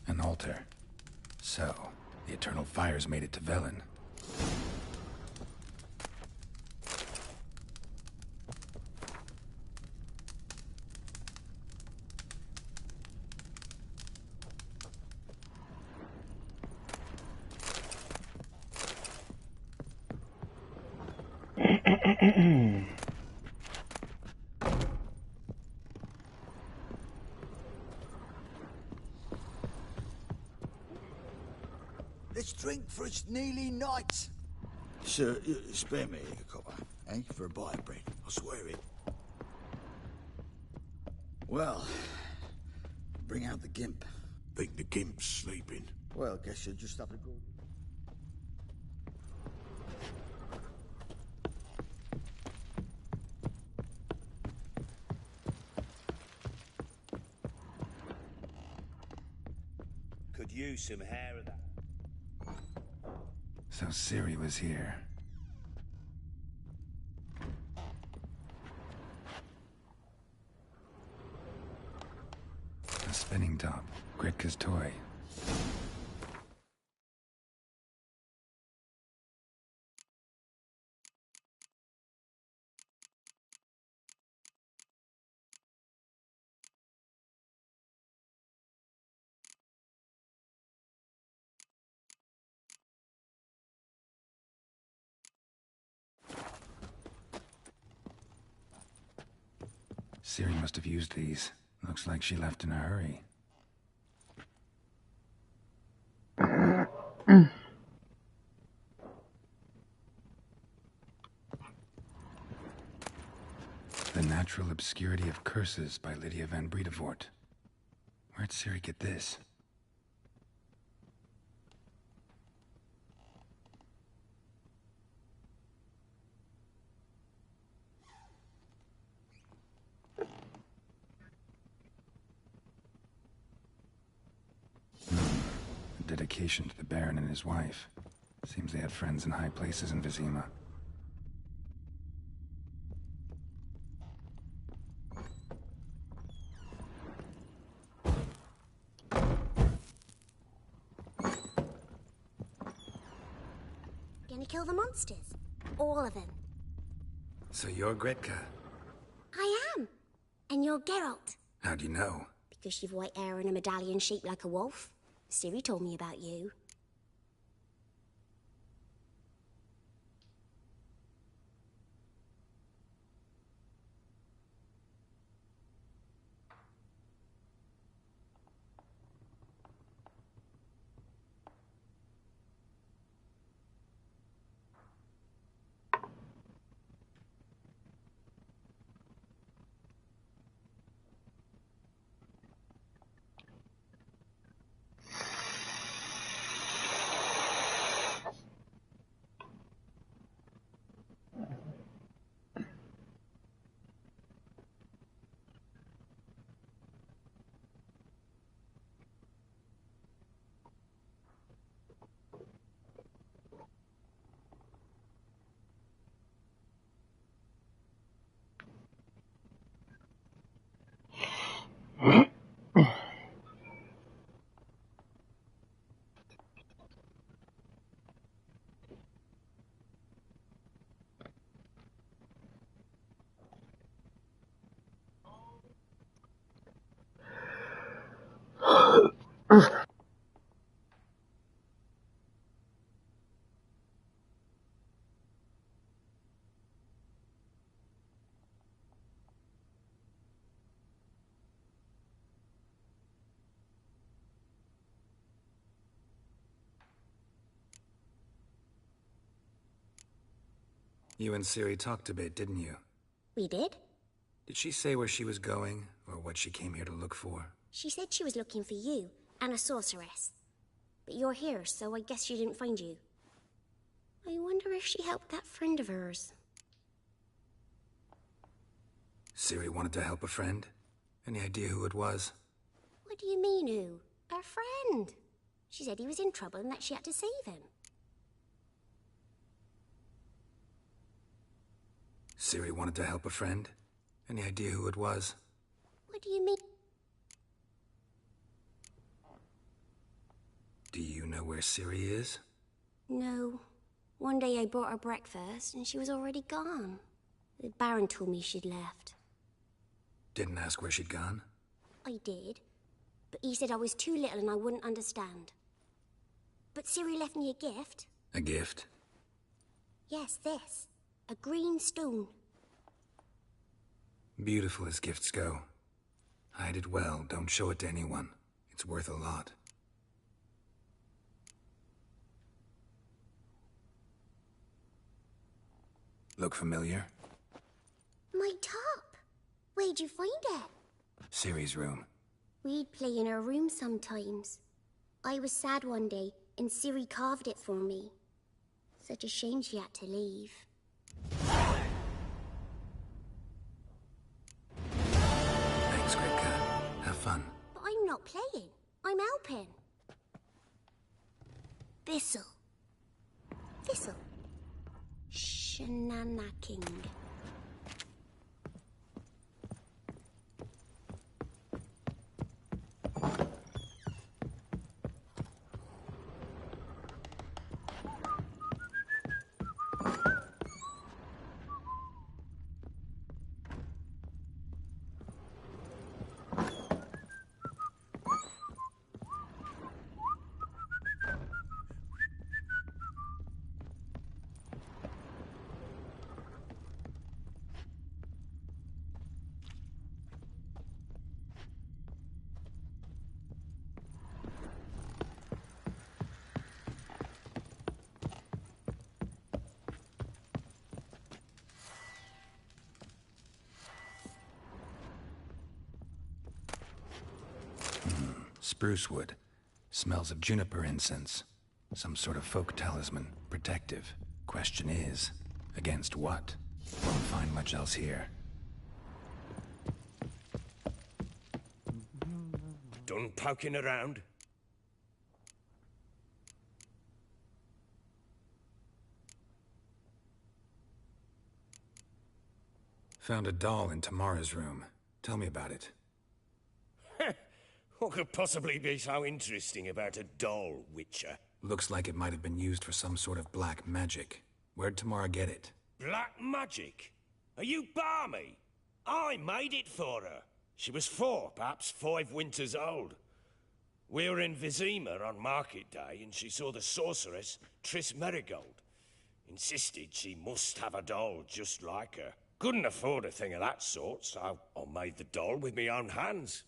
An altar. So, the Eternal Fires made it to Velen. Let's drink for its nearly night. Sir, spare me a copper, eh? For a bite of bread. I swear it. Well, bring out the gimp. Think the gimp's sleeping. Well, guess you'll just have to go. Could use some hair of that. So Ciri was here. A spinning top. Gretka's toy. Ciri must have used these. Looks like she left in a hurry. The Natural Obscurity of Curses by Lydia van Bredevoort. Where'd Ciri get this? A dedication to the Baron and his wife. Seems they had friends in high places in Vizima. Gonna kill the monsters? All of them. So you're Gretka? I am. And you're Geralt. How do you know? Because you've white hair and a medallion shaped like a wolf. Ciri told me about you. You and Ciri talked a bit, didn't you? We did? Did she say where she was going, or what she came here to look for? She said she was looking for you, and a sorceress. But you're here, so I guess she didn't find you. I wonder if she helped that friend of hers. Ciri wanted to help a friend? Any idea who it was? What do you mean, who? Her friend. She said he was in trouble and that she had to save him. Ciri wanted to help a friend? Any idea who it was? What do you mean? Do you know where Ciri is? No. One day I brought her breakfast and she was already gone. The Baron told me she'd left. Didn't ask where she'd gone? I did. But he said I was too little and I wouldn't understand. But Ciri left me a gift. A gift? Yes, this. A green stone. Beautiful as gifts go. Hide it well, don't show it to anyone. It's worth a lot. Look familiar? My top. Where'd you find it? Ciri's room. We'd play in her room sometimes. I was sad one day, and Ciri carved it for me. Such a shame she had to leave. Thanks, Great Cat. Have fun. But I'm not playing. I'm helping. Thistle. Thistle. Shenanacking. Spruce wood. Smells of juniper incense. Some sort of folk talisman. Protective. Question is, against what? Won't find much else here. Done poking around? Found a doll in Tamara's room. Tell me about it. What could possibly be so interesting about a doll, Witcher? Looks like it might have been used for some sort of black magic. Where'd Tamara get it? Black magic? Are you balmy? I made it for her. She was 4, perhaps 5 winters old. We were in Vizima on market day, and she saw the sorceress, Triss Merigold. Insisted she must have a doll just like her. Couldn't afford a thing of that sort, so I made the doll with my own hands.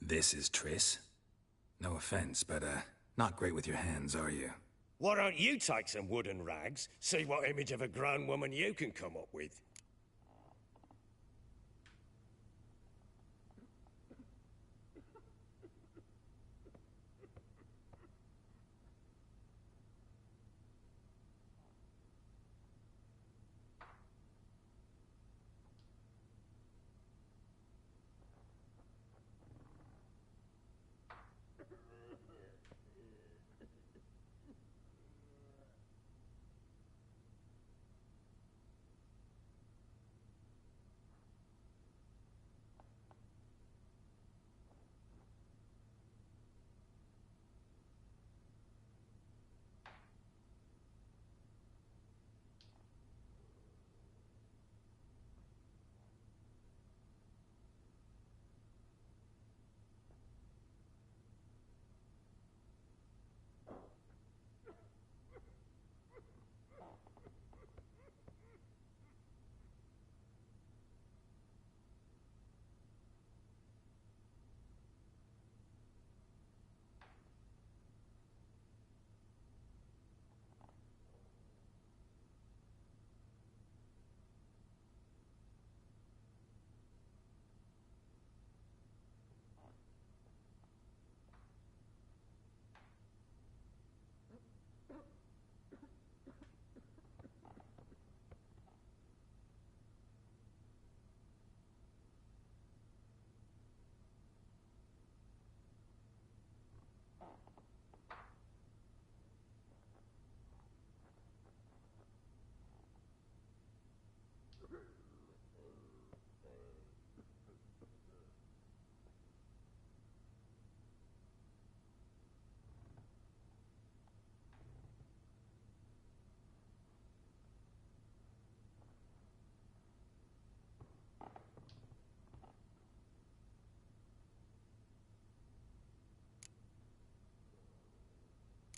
This is Triss? No offense, but, not great with your hands, are you? Why don't you take some wooden rags, see what image of a grown woman you can come up with?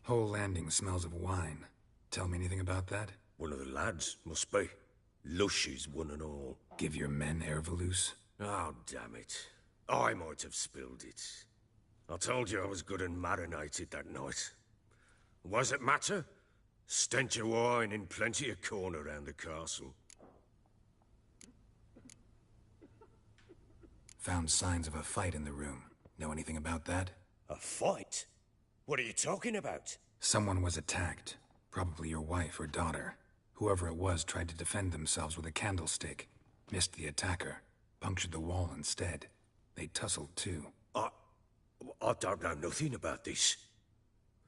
Whole landing smells of wine. Tell me anything about that? One of the lads, must be. Lushes, one and all. Give your men Ervalus? Oh, damn it. I might have spilled it. I told you I was good and marinated that night. Was it matter? Stench of wine in plenty of corn around the castle. Found signs of a fight in the room. Know anything about that? A fight? What are you talking about? Someone was attacked. Probably your wife or daughter. Whoever it was tried to defend themselves with a candlestick. Missed the attacker. Punctured the wall instead. They tussled too. I don't know nothing about this.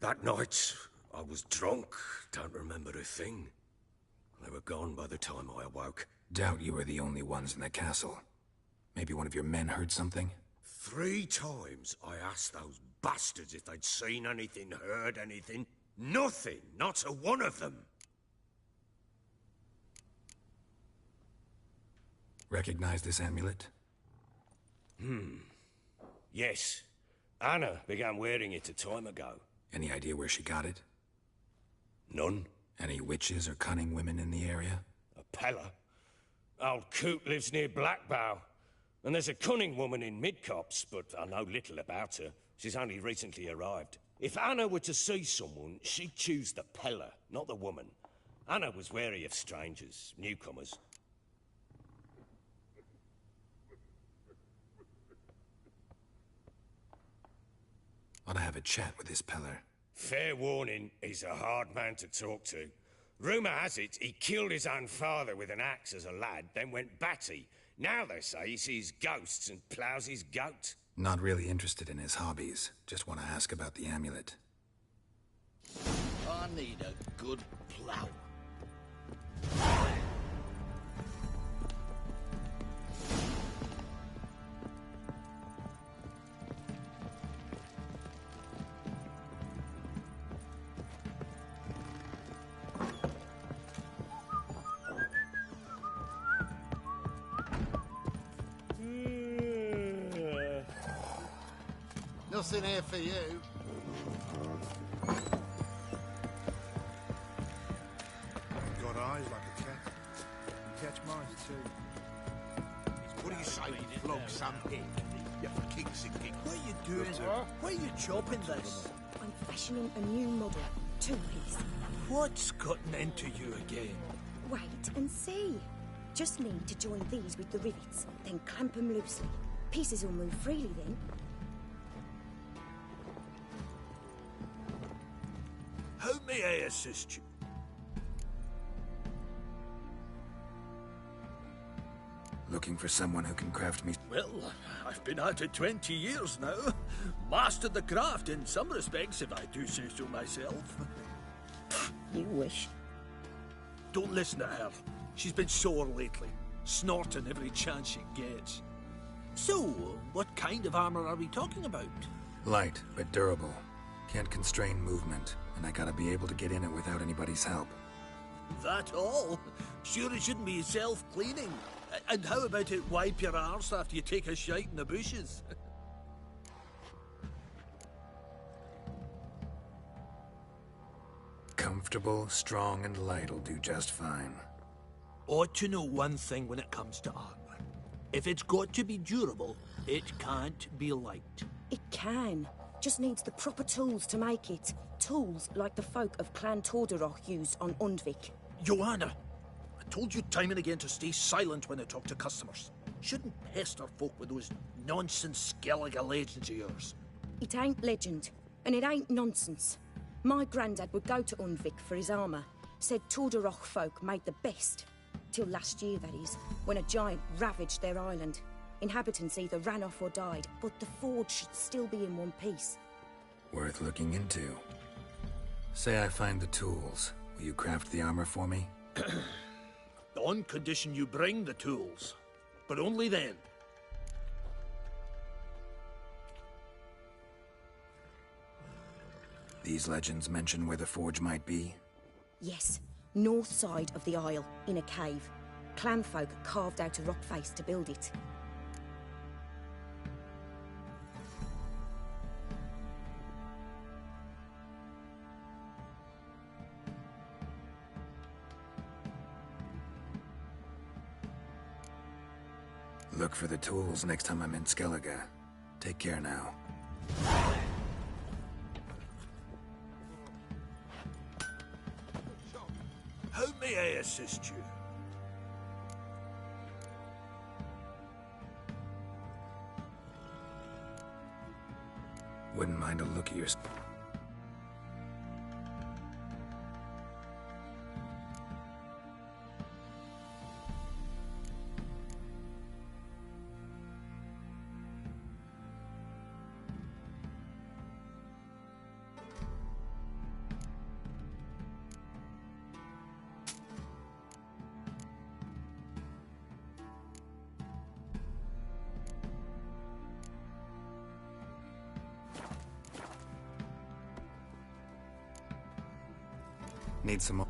That night, I was drunk. Don't remember a thing. They were gone by the time I awoke. Doubt you were the only ones in the castle. Maybe one of your men heard something? 3 times I asked those bastards if they'd seen anything, heard anything. Nothing. Not a one of them. Recognize this amulet? Yes. Anna began wearing it a time ago. Any idea where she got it? None. Any witches or cunning women in the area? A Pella. Old Coot lives near Blackbow. And there's a cunning woman in Midcopse, but I know little about her. She's only recently arrived. If Anna were to see someone, she'd choose the Pella, not the woman. Anna was wary of strangers, newcomers. Ought to have a chat with this Peller. Fair warning, he's a hard man to talk to. Rumour has it he killed his own father with an axe as a lad, then went batty. Now they say he sees ghosts and ploughs his goat. Not really interested in his hobbies. Just want to ask about the amulet. I need a good plough. Nothing here for you. Got eyes like a cat. You catch mice too. What do you say we flog some pig? You fucking sinking. What are you doing? Why are you chopping this? I'm fashioning a new model. 2-piece. What's gotten into you again? Wait and see. Just need to join these with the rivets, then clamp them loosely. Pieces will move freely then. How may I assist you? Looking for someone who can craft me... Well, I've been at it 20 years now. Mastered the craft in some respects, if I do say so myself. You wish. Don't listen to her. She's been sore lately, snorting every chance she gets. So, what kind of armor are we talking about? Light, but durable. Can't constrain movement, and I gotta be able to get in it without anybody's help. That all? Sure it shouldn't be self-cleaning. And how about it wipe your arse after you take a shite in the bushes? Comfortable, strong, and light'll do just fine. Ought to know one thing when it comes to armor. If it's got to be durable, it can't be light. It can. Just needs the proper tools to make it. Tools like the folk of Clan Tordaroch used on Undvik. Joanna, I told you time and again to stay silent when I talk to customers. Shouldn't pester folk with those nonsense Skellige legends of yours. It ain't legend, and it ain't nonsense. My granddad would go to Undvik for his armour. Said Tordaroch folk made the best. Till last year, that is, when a giant ravaged their island. Inhabitants either ran off or died, but the forge should still be in one piece. Worth looking into. Say I find the tools. Will you craft the armor for me? On condition you bring the tools. But only then. These legends mention where the forge might be? Yes, north side of the isle, in a cave. Clanfolk carved out a rock face to build it. Look for the tools next time I'm in Skellige. Take care now. How may I assist you? Wouldn't mind a look at your... Need some more.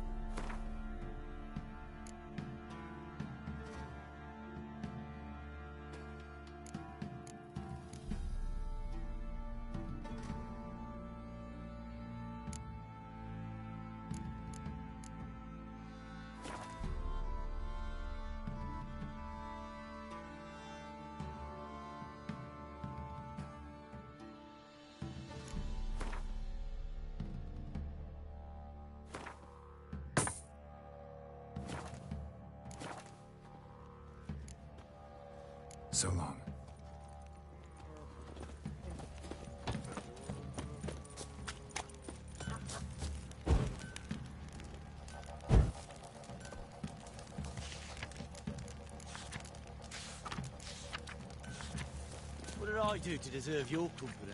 So long. What did I do to deserve your company?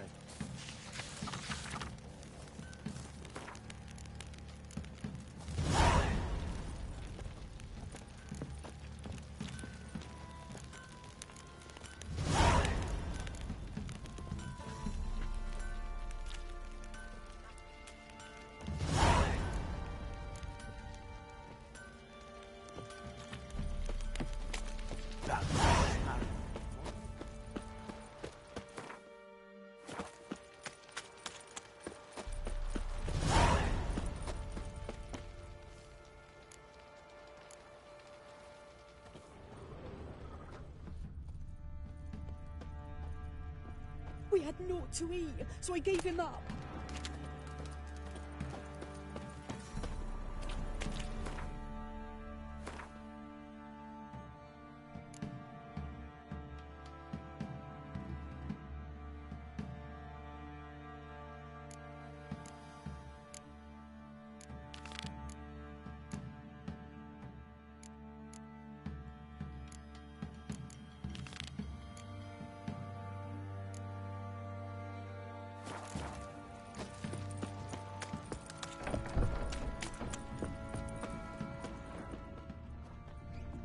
We had naught to eat, so I gave him up.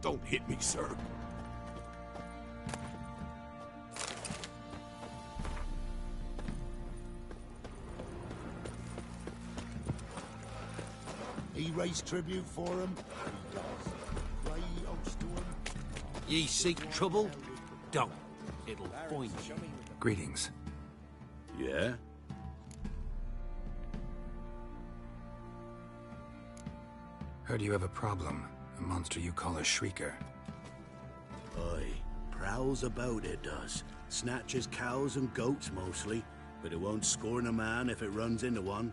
Don't hit me, sir. He raised tribute for him. He does. Pray oaths to him. Ye seek trouble? Don't. It'll find you. Greetings. Yeah? Heard you have a problem. A monster you call a Shrieker. Aye. Prowls about, it does. Snatches cows and goats mostly, but it won't scorn a man if it runs into one.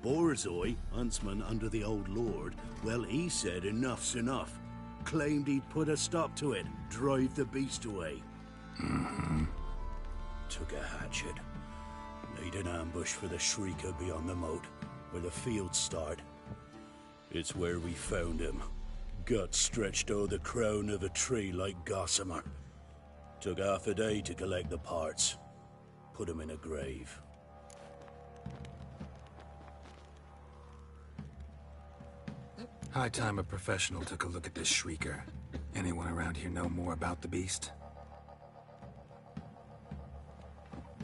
Borzoi, huntsman under the old lord, well, he said enough's enough. Claimed he'd put a stop to it, drive the beast away. Mm-hmm. Took a hatchet. Laid an ambush for the Shrieker beyond the moat, where the fields start. It's where we found him. Gut stretched o'er the crown of a tree like gossamer. Took half a day to collect the parts. Put him in a grave. High time a professional took a look at this Shrieker. Anyone around here know more about the beast?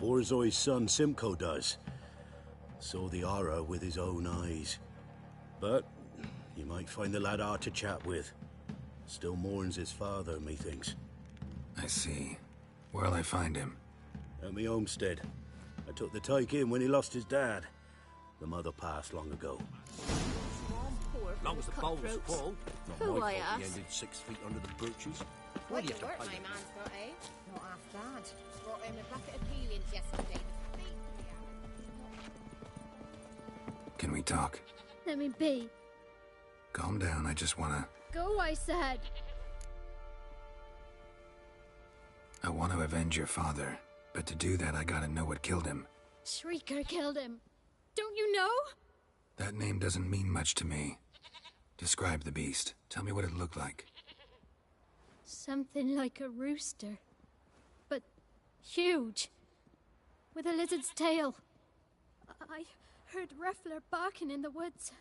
Borzoi's son Simcoe does. Saw the aura with his own eyes. But you might find the lad hard to chat with. Still mourns his father, methinks. I see. Where'll I find him? At me homestead. I took the tyke in when he lost his dad. The mother passed long ago. Long as the bowls fall. Not Who my I fault he ask? ended 6 feet under the birches. Why do Quite you the have work to my pay him? man's got, eh? Not half bad. Brought him a bucket of peelings yesterday. Can we talk? Let me be. Calm down, I just wanna... Go, I said. I want to avenge your father, but to do that I gotta know what killed him. Shrieker killed him. Don't you know? That name doesn't mean much to me. Describe the beast. Tell me what it looked like. Something like a rooster. But huge. With a lizard's tail. I heard Reffler barking in the woods.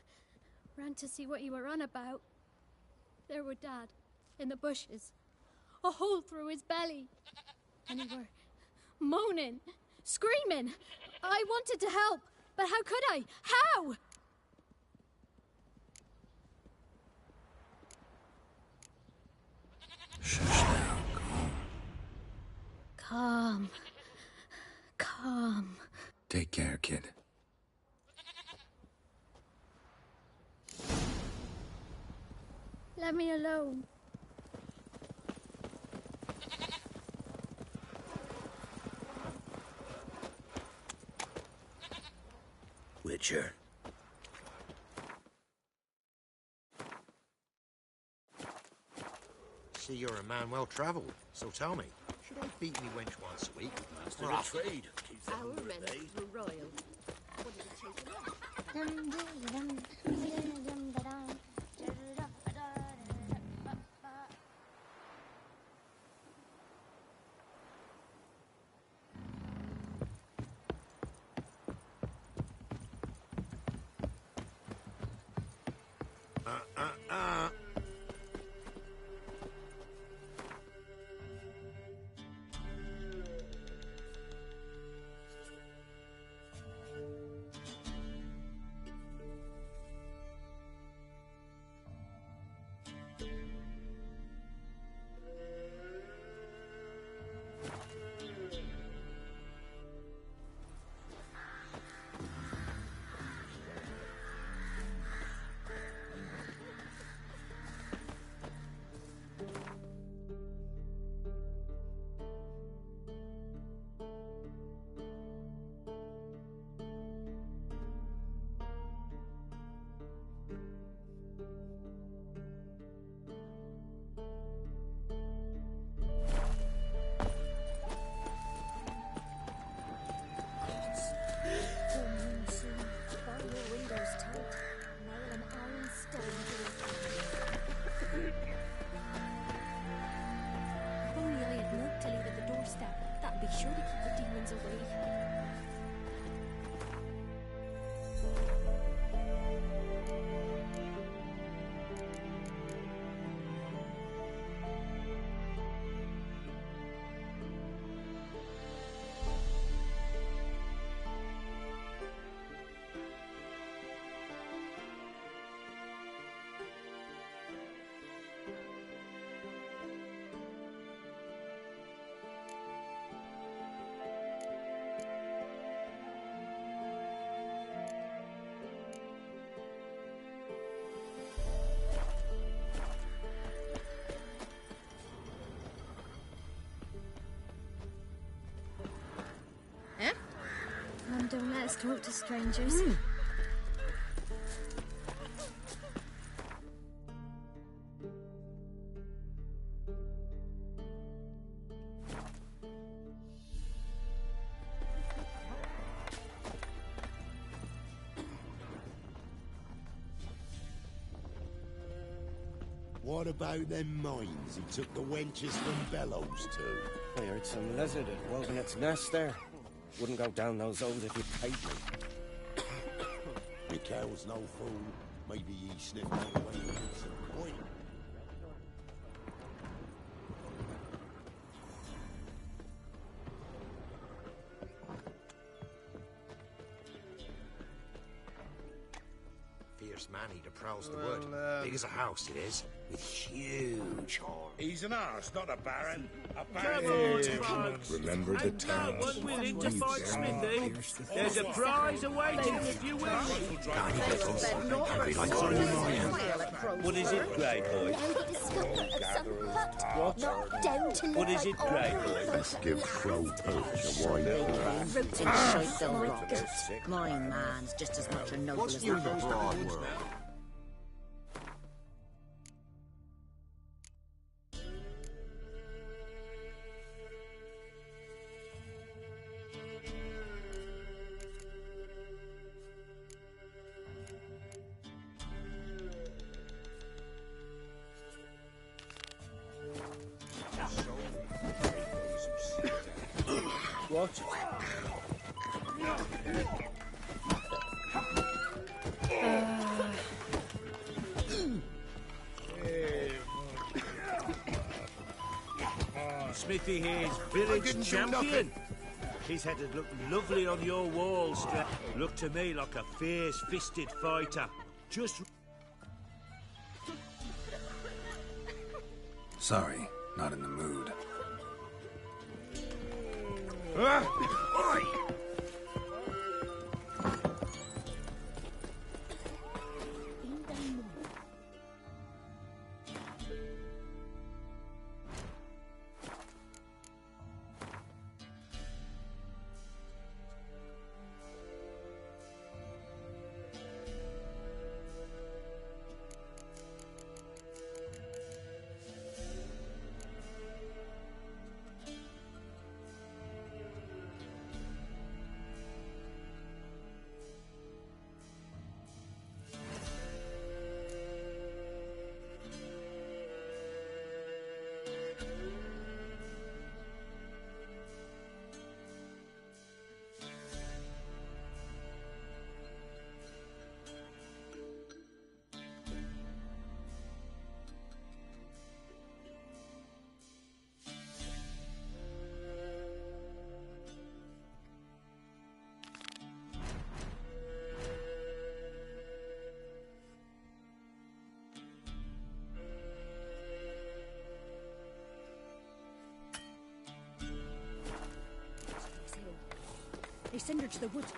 Ran to see what you were on about. There were Dad, in the bushes. A hole through his belly. And he were moaning, screaming. I wanted to help, but how could I? How? Shush now, Calm. Calm. Take care, kid. Let me alone. Witcher. See, you're a man well travelled, so tell me, should I beat me wench once a week? Master of trade. Keeps Our men were royal. What did it take That'd be sure to keep the demons away. Mum don't let us talk to strangers. What about them mines he took the wenches from Bellows to? I heard some lizard had woven its nest there. Wouldn't go down those holes if you paid me. The cow's no fool. Maybe he sniffed out a way to make some coin. Fierce man Annie that prowls the wood. Big as a house it is, with huge horns. He's an arse, not a baron. A baron. Remember the town. No one willing to fight Smithy. There's a prize awaiting if you will. What is it, Grey Boy? What? What is it, Grey Boy? Let's give Crow Perch a wide berth. Rooting shite they'll rock it. My man's just as much a noble as new that. broad world? What? Smithy here's village champion. His head'd look lovely on your walls. Look to me like a fierce-fisted fighter. Just... Sorry, not in the mood. They send her to the woods.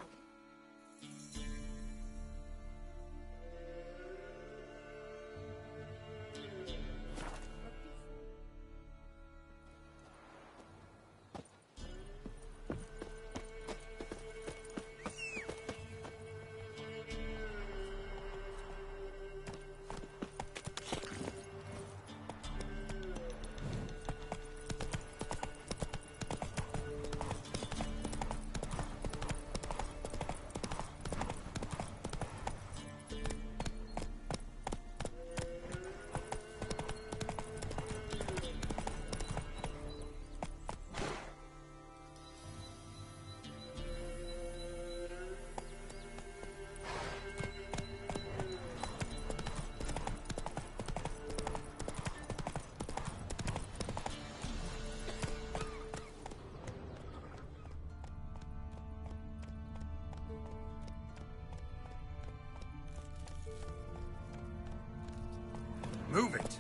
Move it!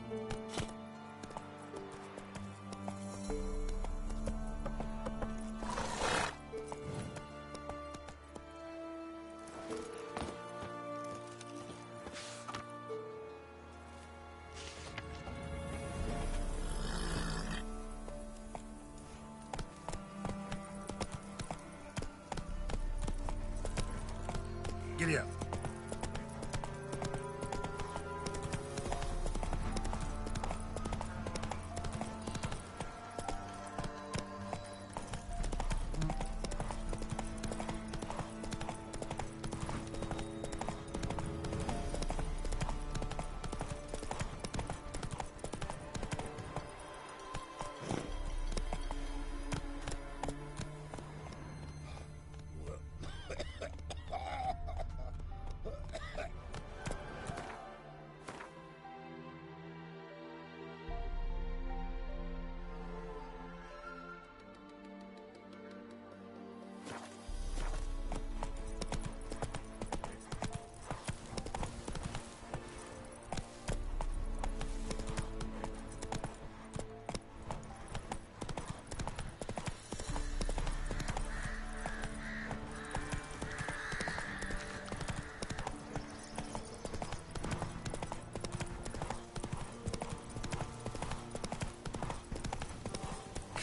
Giddy up.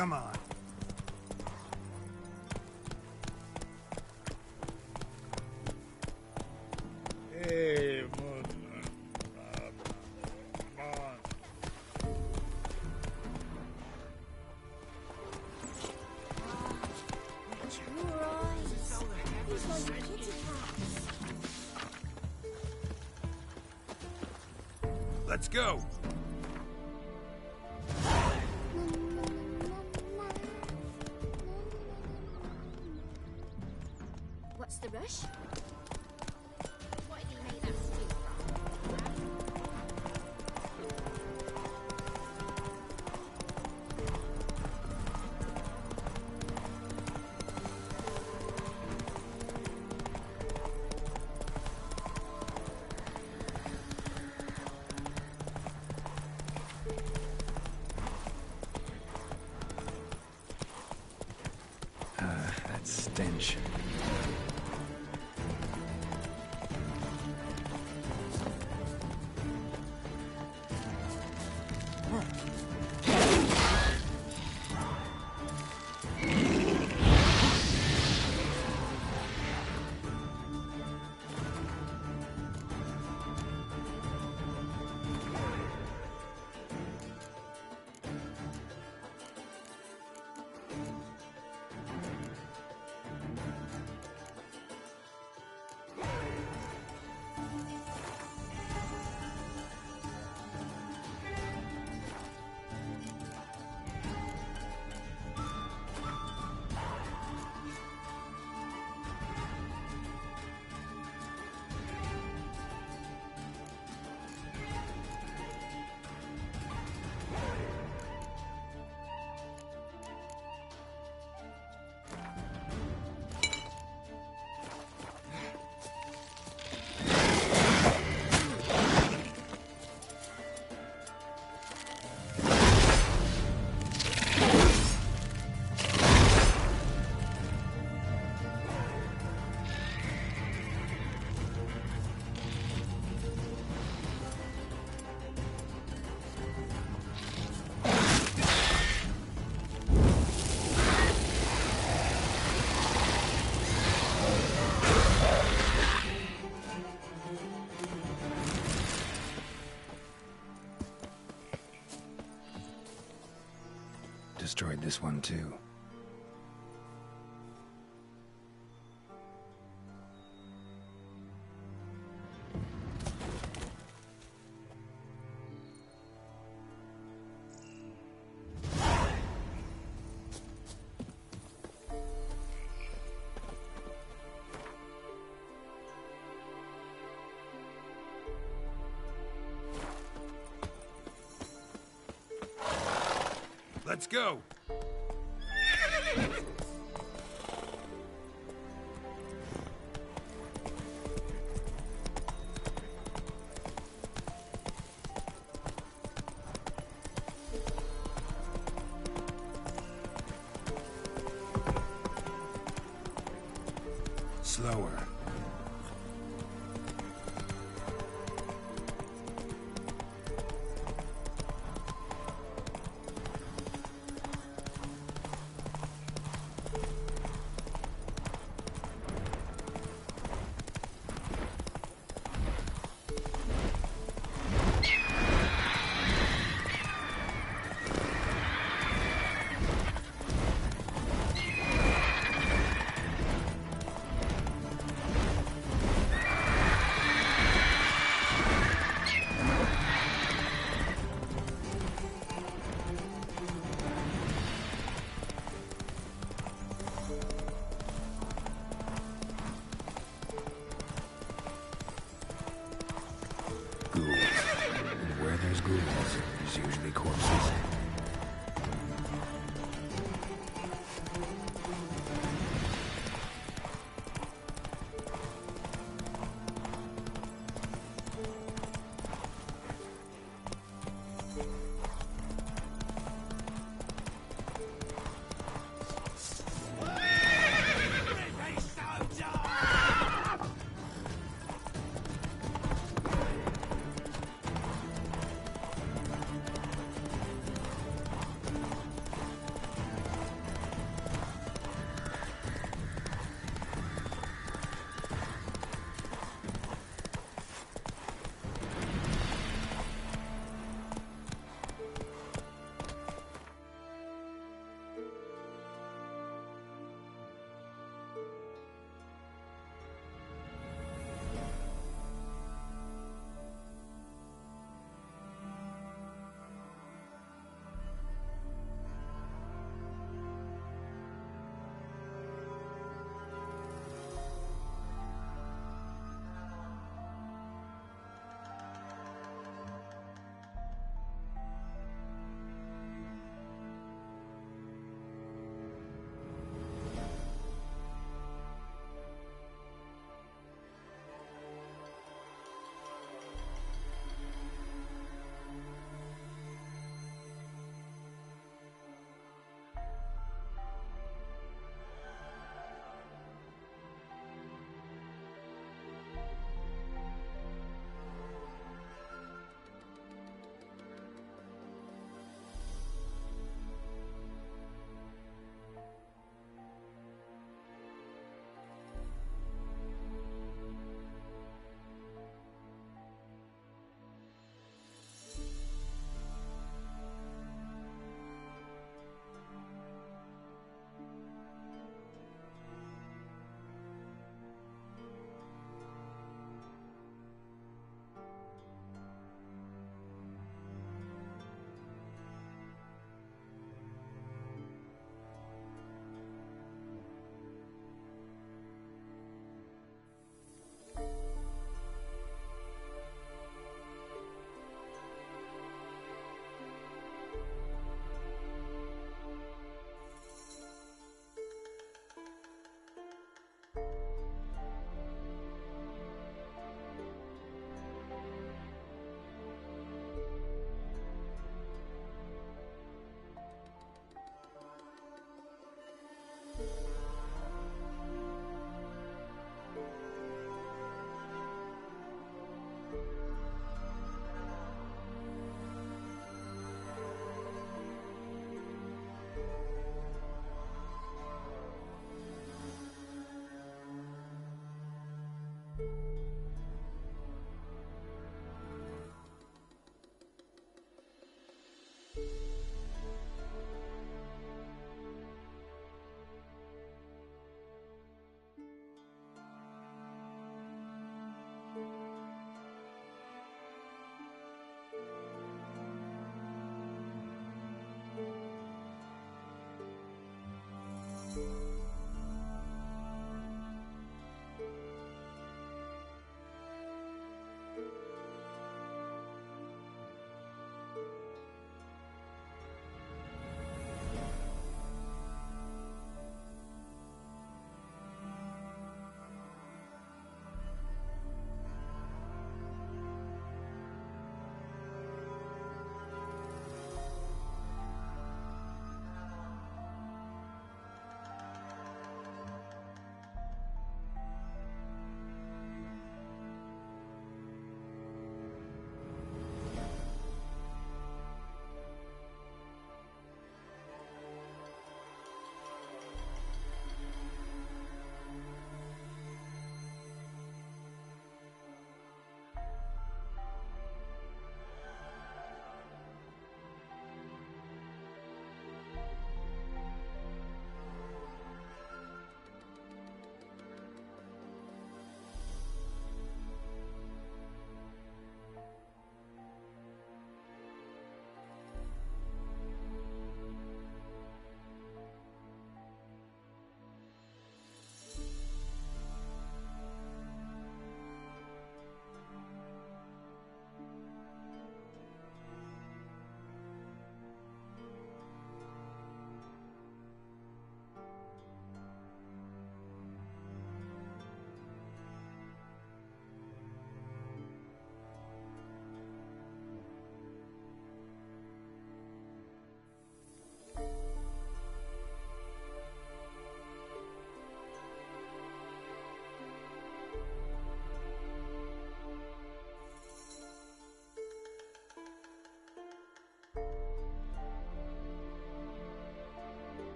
Come on. Hey, Let's go. What's the rush? What have you made that stew from? That stench. Destroyed this one too. Let's go. Slower. There's usually corpses.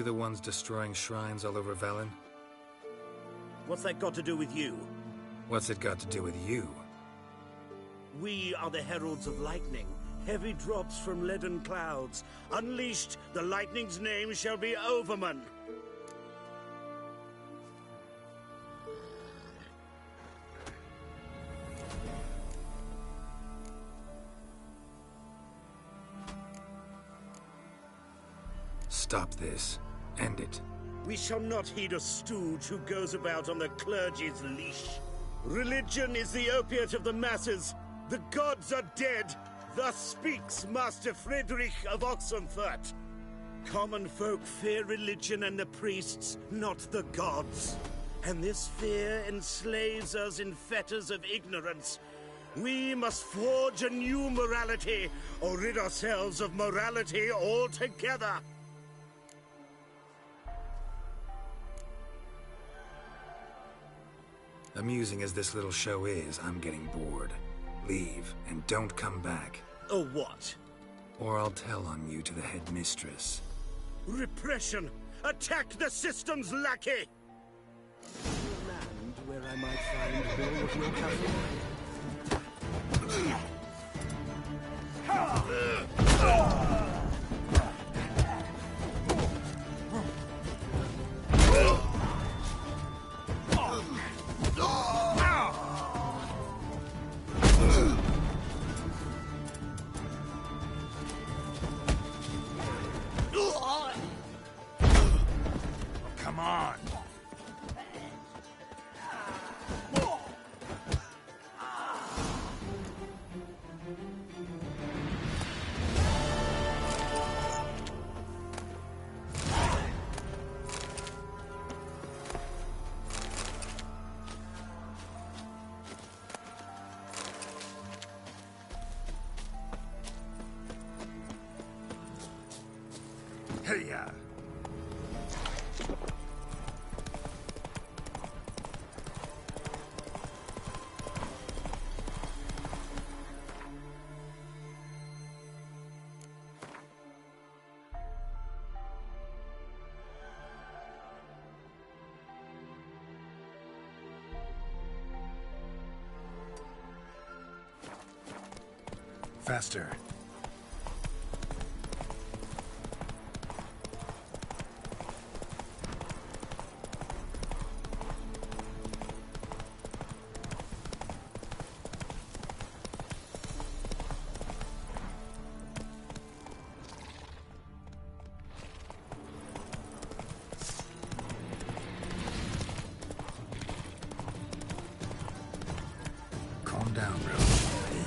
you the ones destroying shrines all over Velen? What's that got to do with you? What's it got to do with you? We are the heralds of lightning. Heavy drops from leaden clouds. Unleashed, the lightning's name shall be Overman. Stop this. End it. We shall not heed a stooge who goes about on the clergy's leash. Religion is the opiate of the masses. The gods are dead. Thus speaks Master Friedrich of Oxenfurt. Common folk fear religion and the priests, not the gods. And this fear enslaves us in fetters of ignorance. We must forge a new morality, or rid ourselves of morality altogether. Amusing as this little show is, I'm getting bored. Leave, and don't come back. Oh, what? Or I'll tell on you to the headmistress. Repression! Attack the system's lackey! Land where I might find more of your castle. Come on! Hey-ya! Faster. Calm down, bro.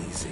Easy.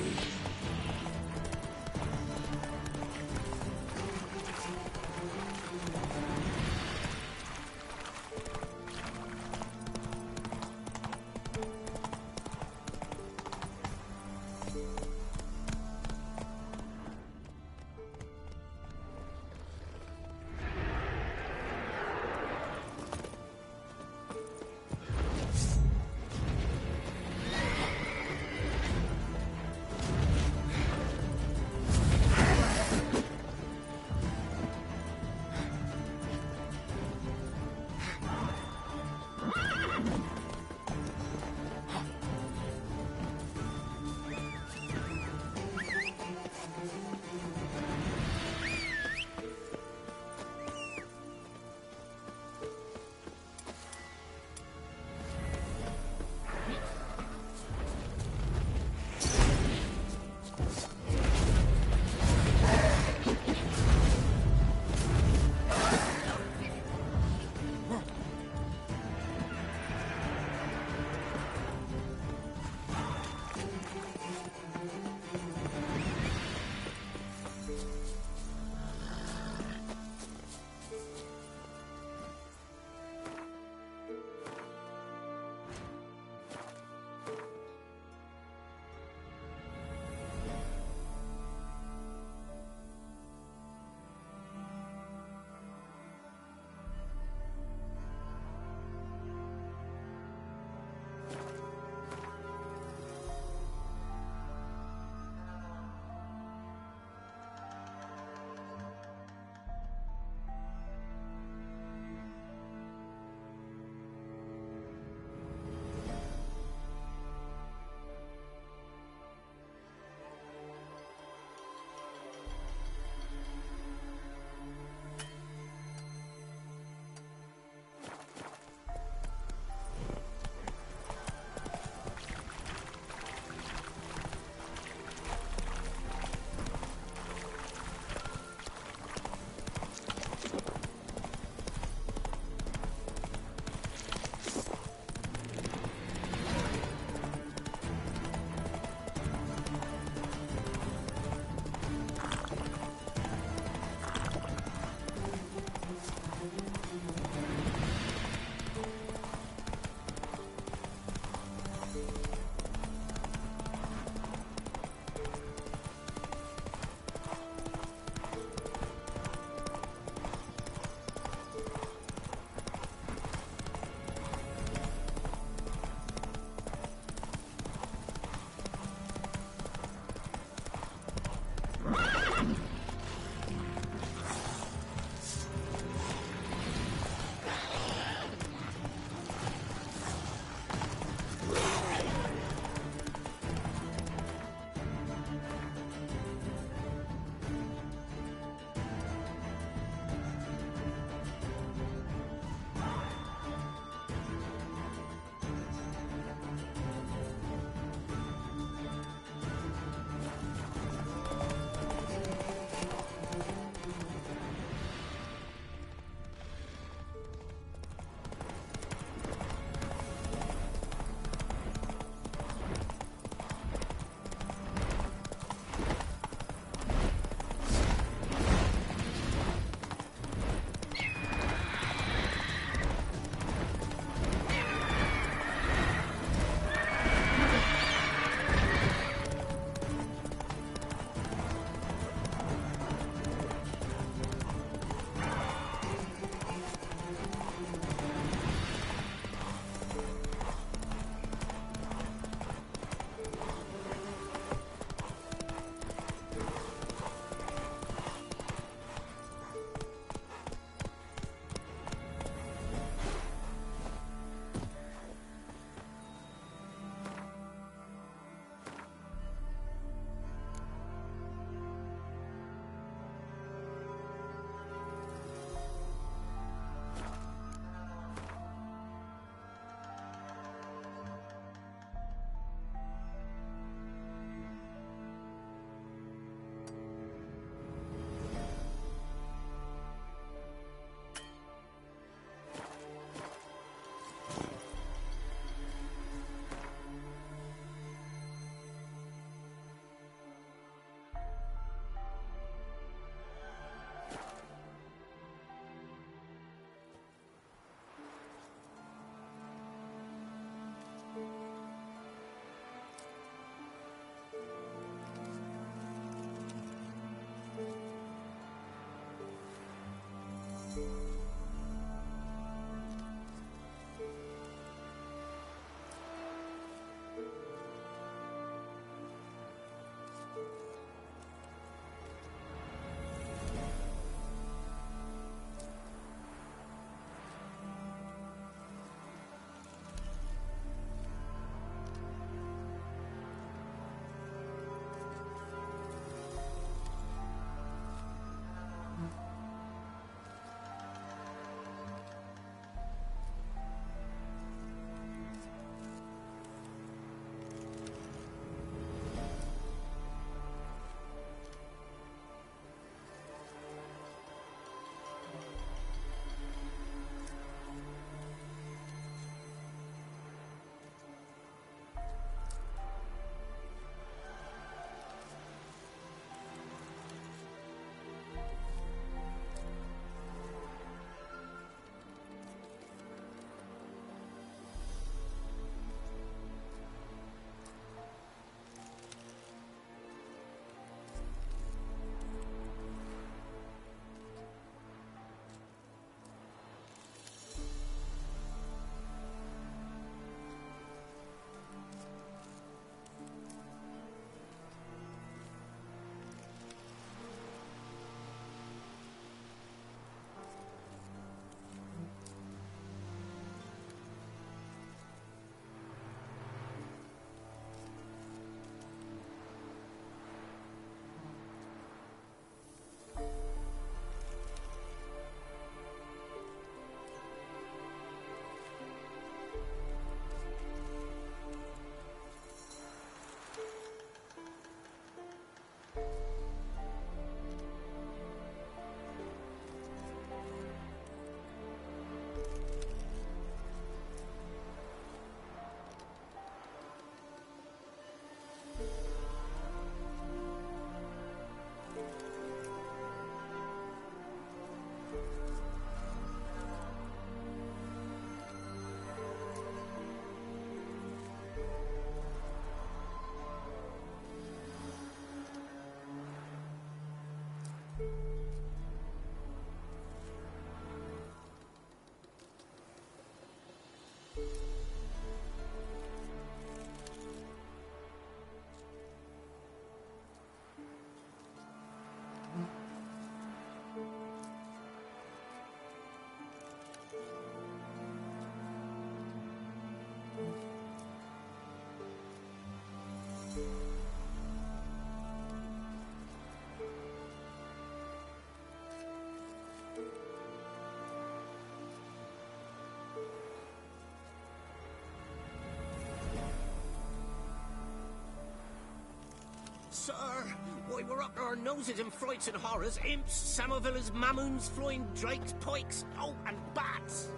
sir. Why, we're up to our noses in frights and horrors. Imps, Samovillas, Mamoons, flying drakes, pikes, oh, and bats.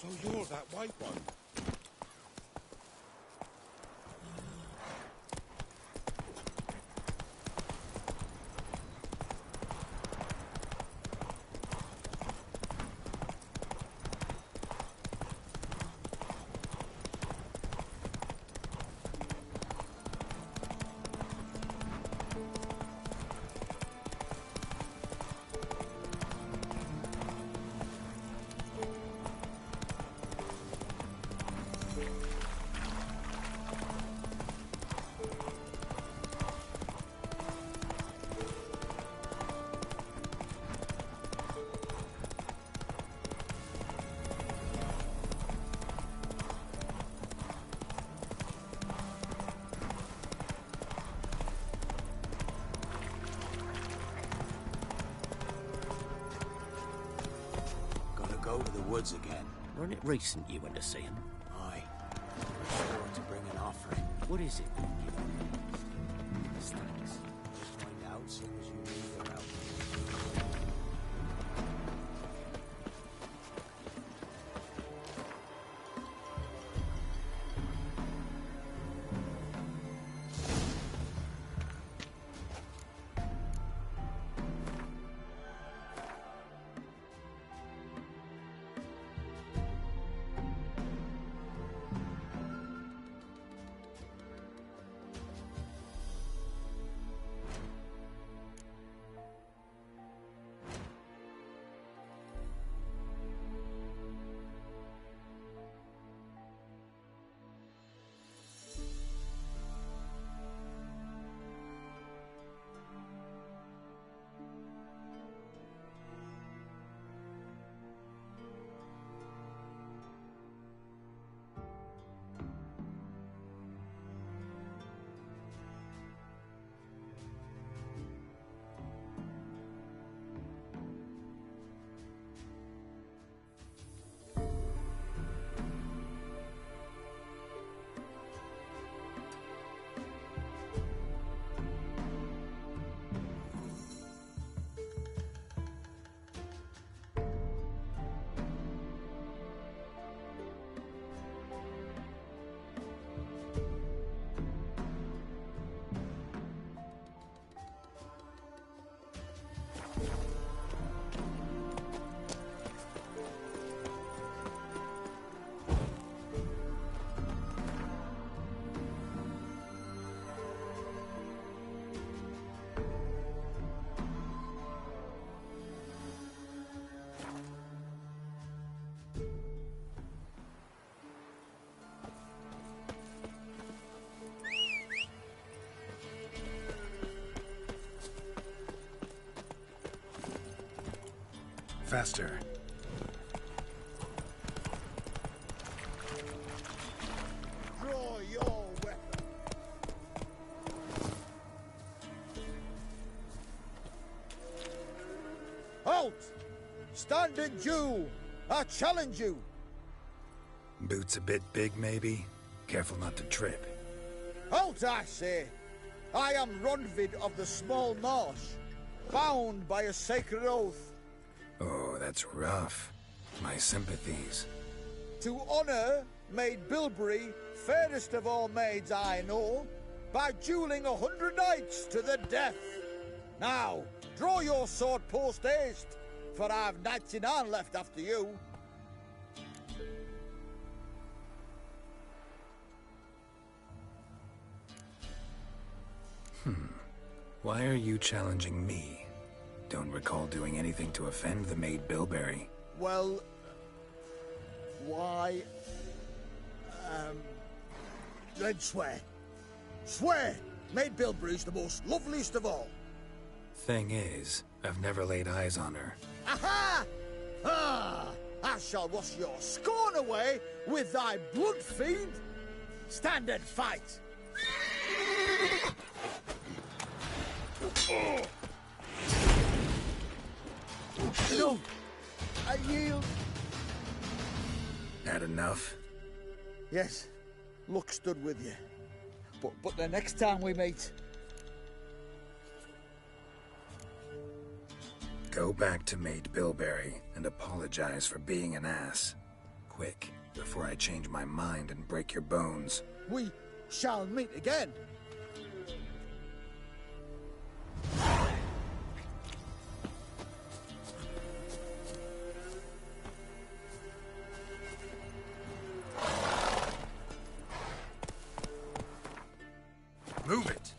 So you're that white one. Go to the woods again. Weren't it recent you went to see him? Aye. Sure to bring an offering. What is it you give him? Thanks. Just find out soon as you leave her out. Faster. Draw your weapon. Halt! Stand and do! I challenge you! Boots a bit big, maybe? Careful not to trip. Halt, I say! I am Ronvid of the Small Marsh, bound by a sacred oath. Oh, that's rough. My sympathies. To honor Maid Bilberry, fairest of all maids I know, by dueling 100 knights to the death. Now, draw your sword post haste, for I've 99 left after you. Why are you challenging me? Don't recall doing anything to offend the Maid Bilberry. Well, why? Then swear. Swear! Maid Bilberry's the most loveliest of all. Thing is, I've never laid eyes on her. Aha! Ah! I shall wash your scorn away with thy blood fiend. Stand and fight! No! I yield. Had enough? Yes, luck stood with you. But the next time we meet... Go back to Maid Bilberry and apologize for being an ass. Quick, before I change my mind and break your bones. We shall meet again. Move it!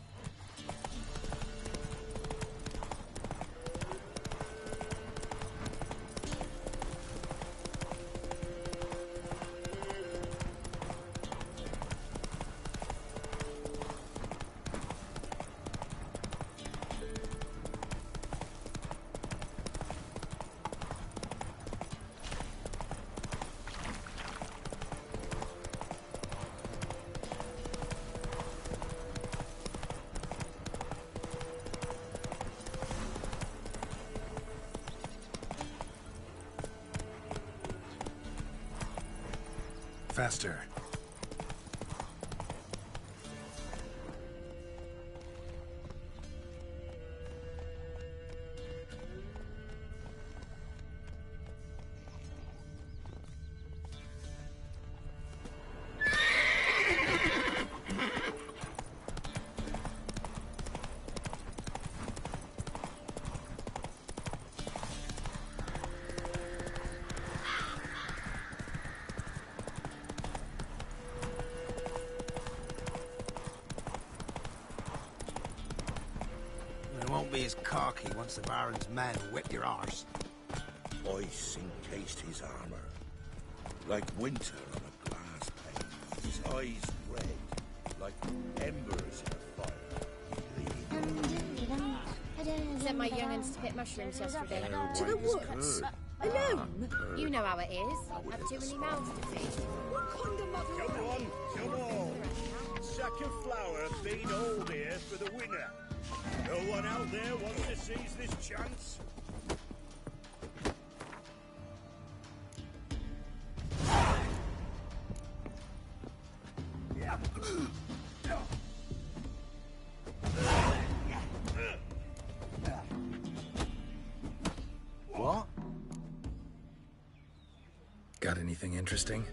Faster. Be as cocky once the Baron's men whip your arse. Ice encased his armor, like winter on a glass pane. His eyes red, like embers in a fire. Sent my young'uns to pick mushrooms yesterday. To the woods? Alone? You know how it is. Have too many mouths to feed. What kind of mother? Come on. Sack of flour being old here for the winner. No one out there wants to seize this chance? What? Got anything interesting?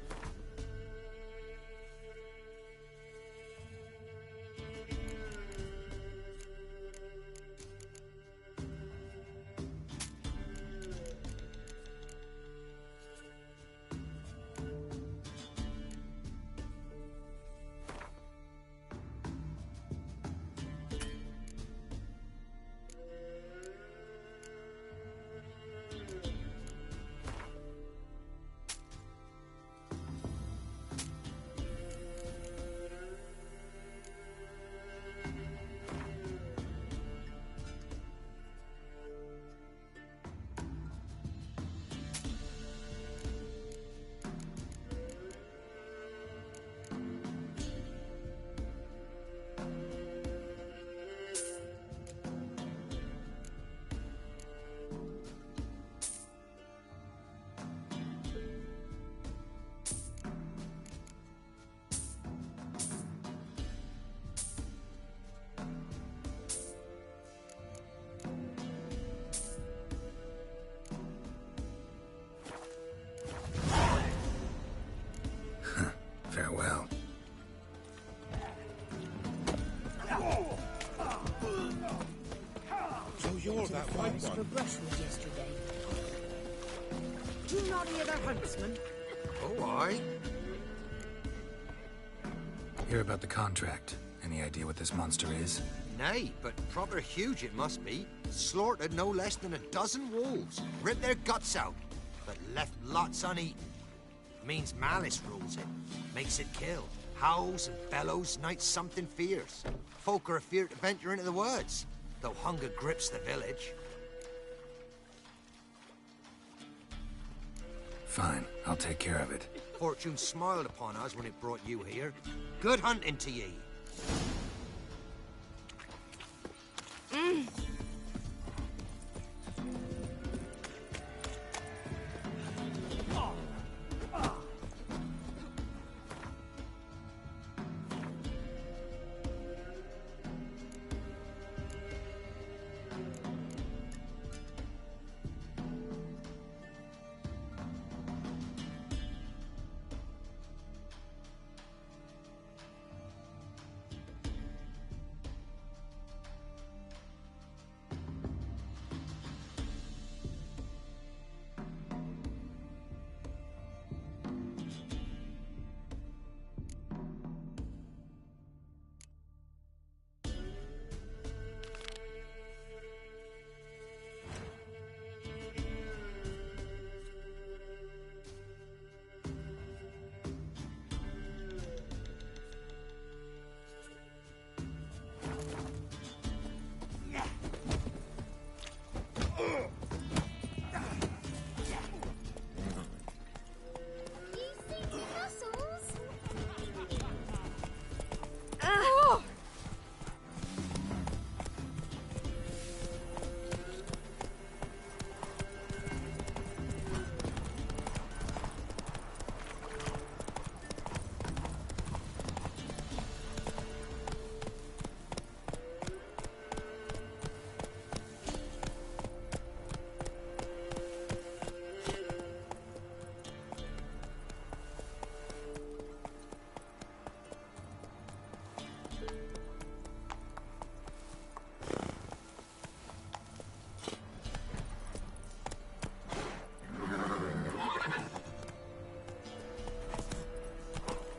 to the forest for brushwood yesterday. Do you not hear the huntsman? Oh, aye. Hear about the contract. Any idea what this monster is? Nay, but proper huge it must be. Slaughtered no less than a dozen wolves. Ripped their guts out, but left lots uneaten. Means malice rules it. Makes it kill. Howls and bellows, nights something fierce. Folk are afeard to venture into the woods, though hunger grips the village. Fine, I'll take care of it. Fortune smiled upon us when it brought you here. Good hunting to ye.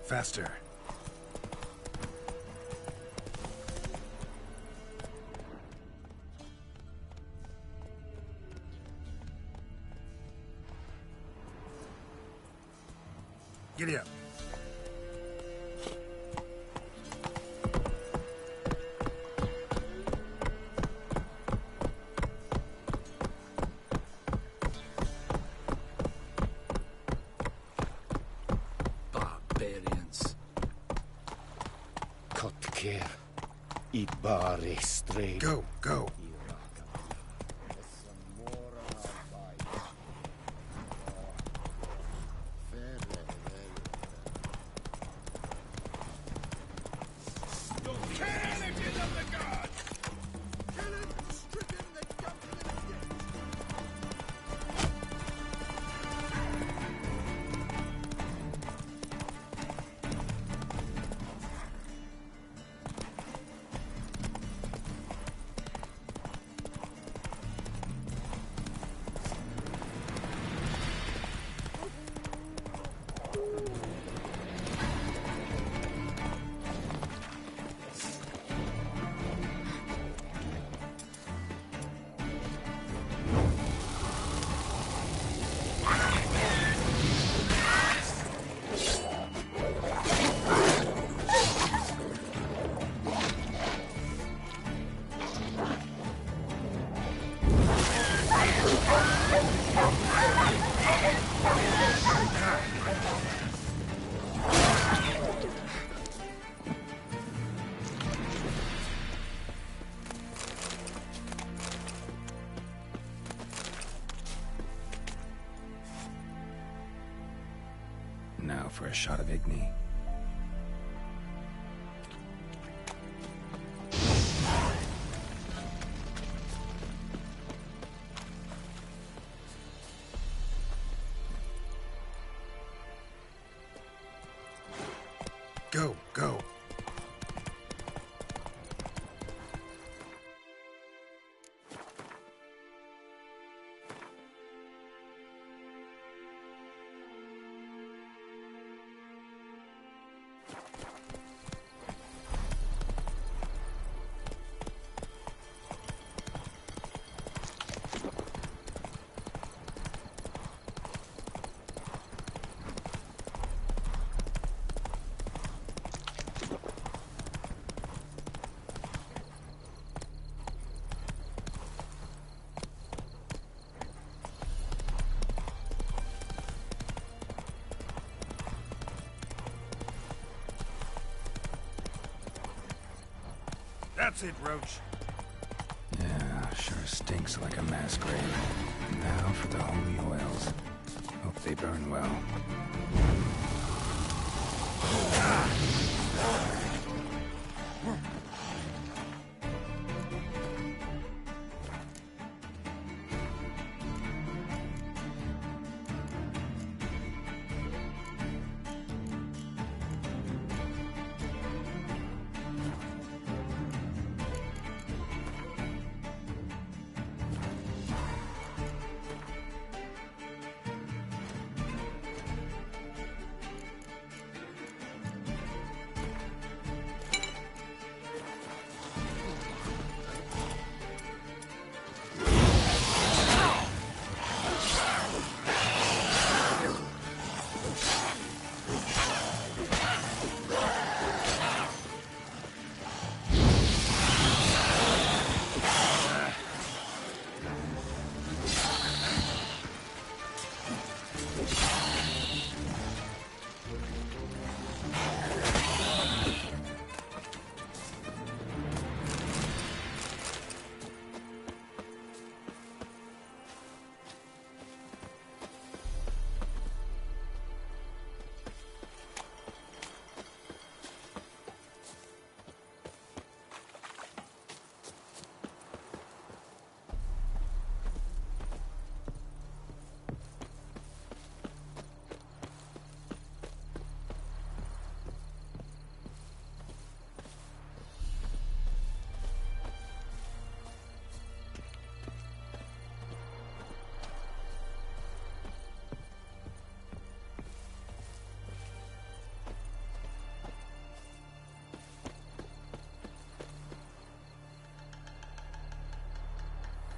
Faster. Giddy up. Barbarians. Kotker. Ibari straight. Go, go. Now for a shot of Igni. Go, go. That's it, Roach. Yeah, sure stinks like a mass grave. Now for the holy oils. Hope they burn well.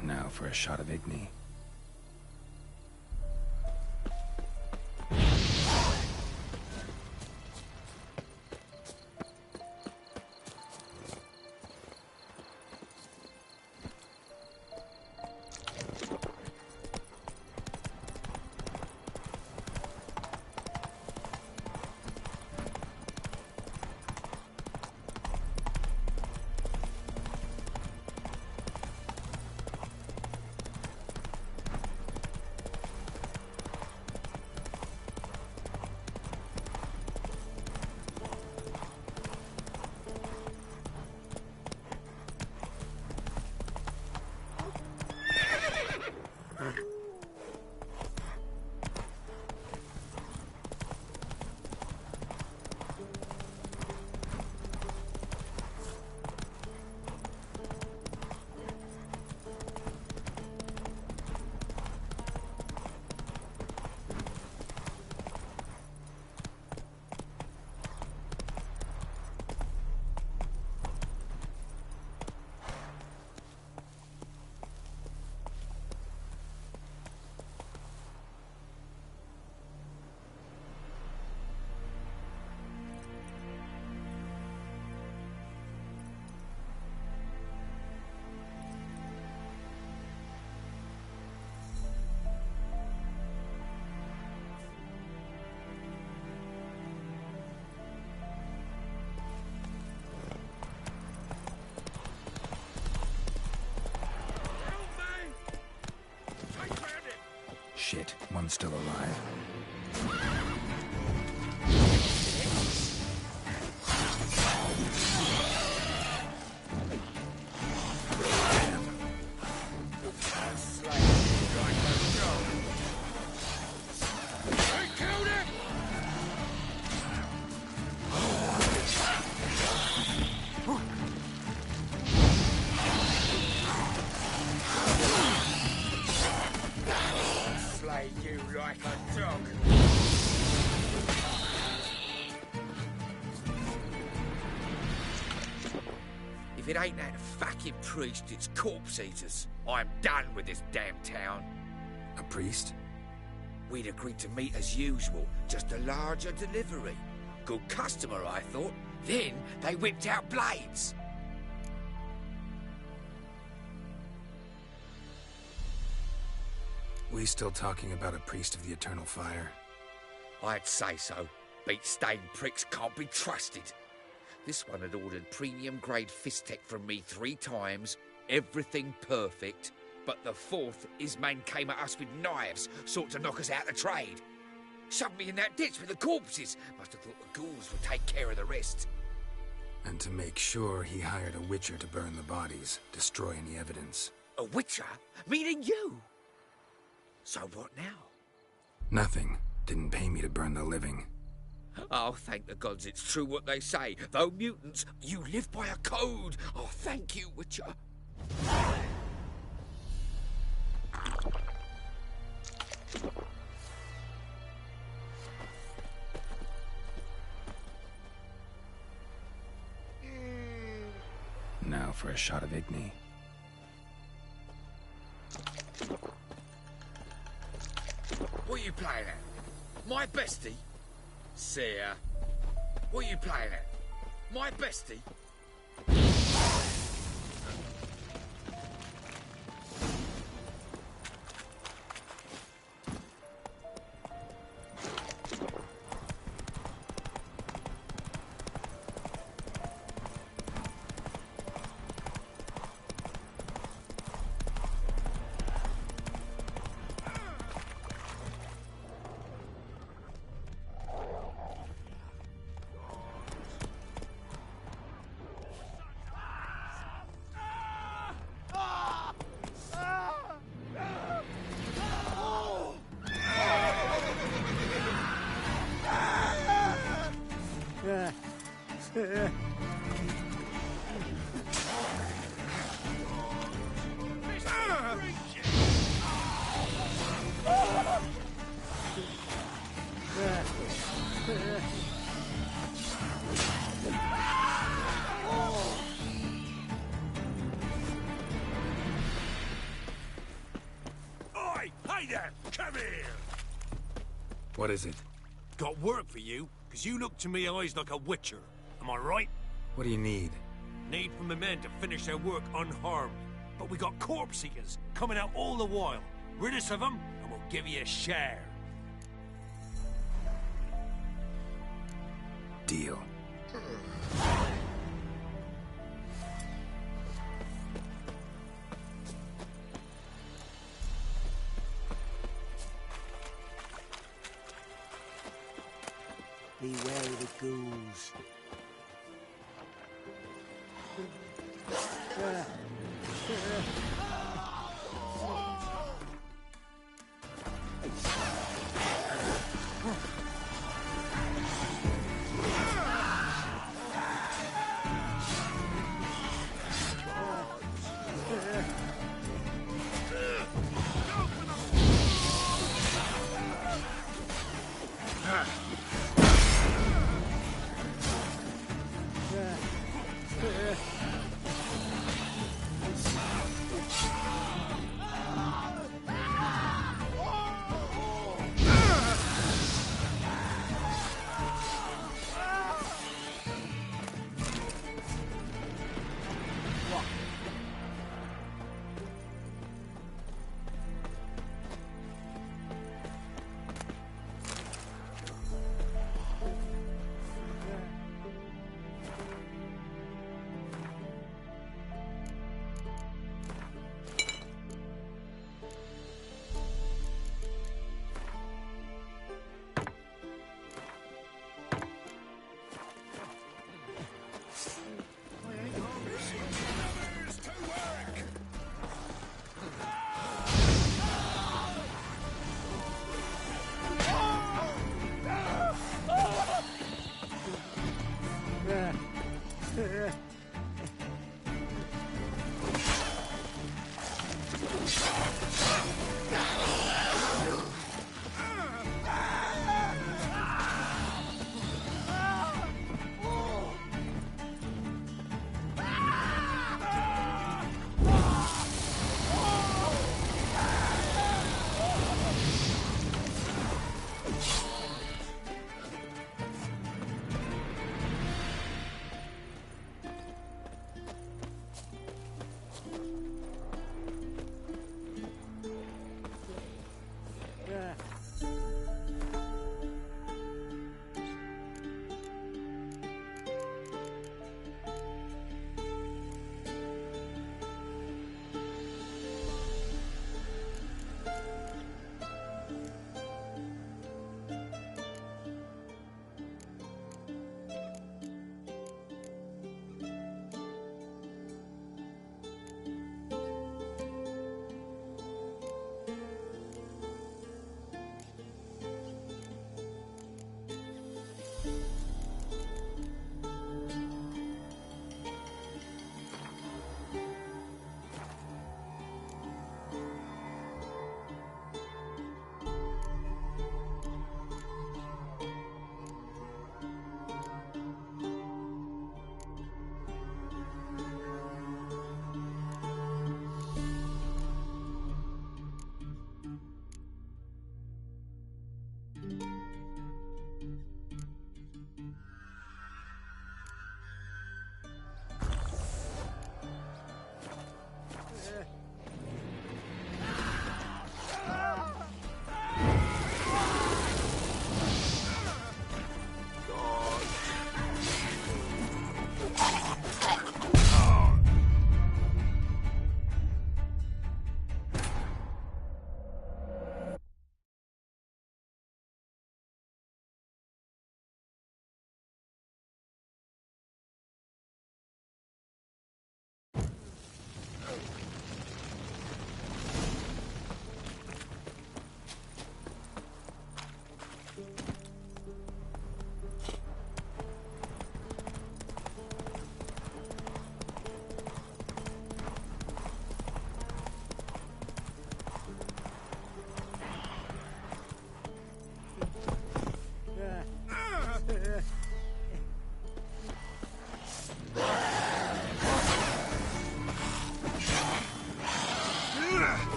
Now for a shot of Igni. Shit, one's still alive. If it ain't that fucking priest, it's corpse eaters. I'm done with this damn town. A priest? We'd agreed to meet as usual, just a larger delivery. Good customer, I thought. Then they whipped out blades. We still talking about a priest of the Eternal Fire? I'd say so. Beat-stained pricks can't be trusted. This one had ordered premium-grade fist tech from me 3 times, everything perfect, but the 4th, his man came at us with knives, sought to knock us out of trade. Shoved me in that ditch with the corpses. Must have thought the ghouls would take care of the rest. And to make sure, he hired a witcher to burn the bodies, destroy any evidence. A witcher? Meaning you? So what now? Nothing. Didn't pay me to burn the living. Oh, thank the gods it's true what they say. Though mutants, you live by a code. Oh, thank you, Witcher. Now for a shot of Igni. What are you playing at? My bestie? Seer. What are you playing at? My bestie? Oi! Hey there! Come here! What is it? Got work for you, because you look to me eyes like a witcher. Am I right? What do you need? Need from the men to finish their work unharmed. But we got corpse eaters coming out all the while. Rid us of them, and we'll give you a share. Deal. Beware the ghouls.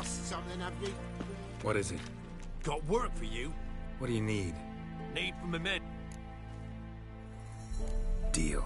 lost something, have you? What is it? Got work for you. What do you need? Need from the men. Deal.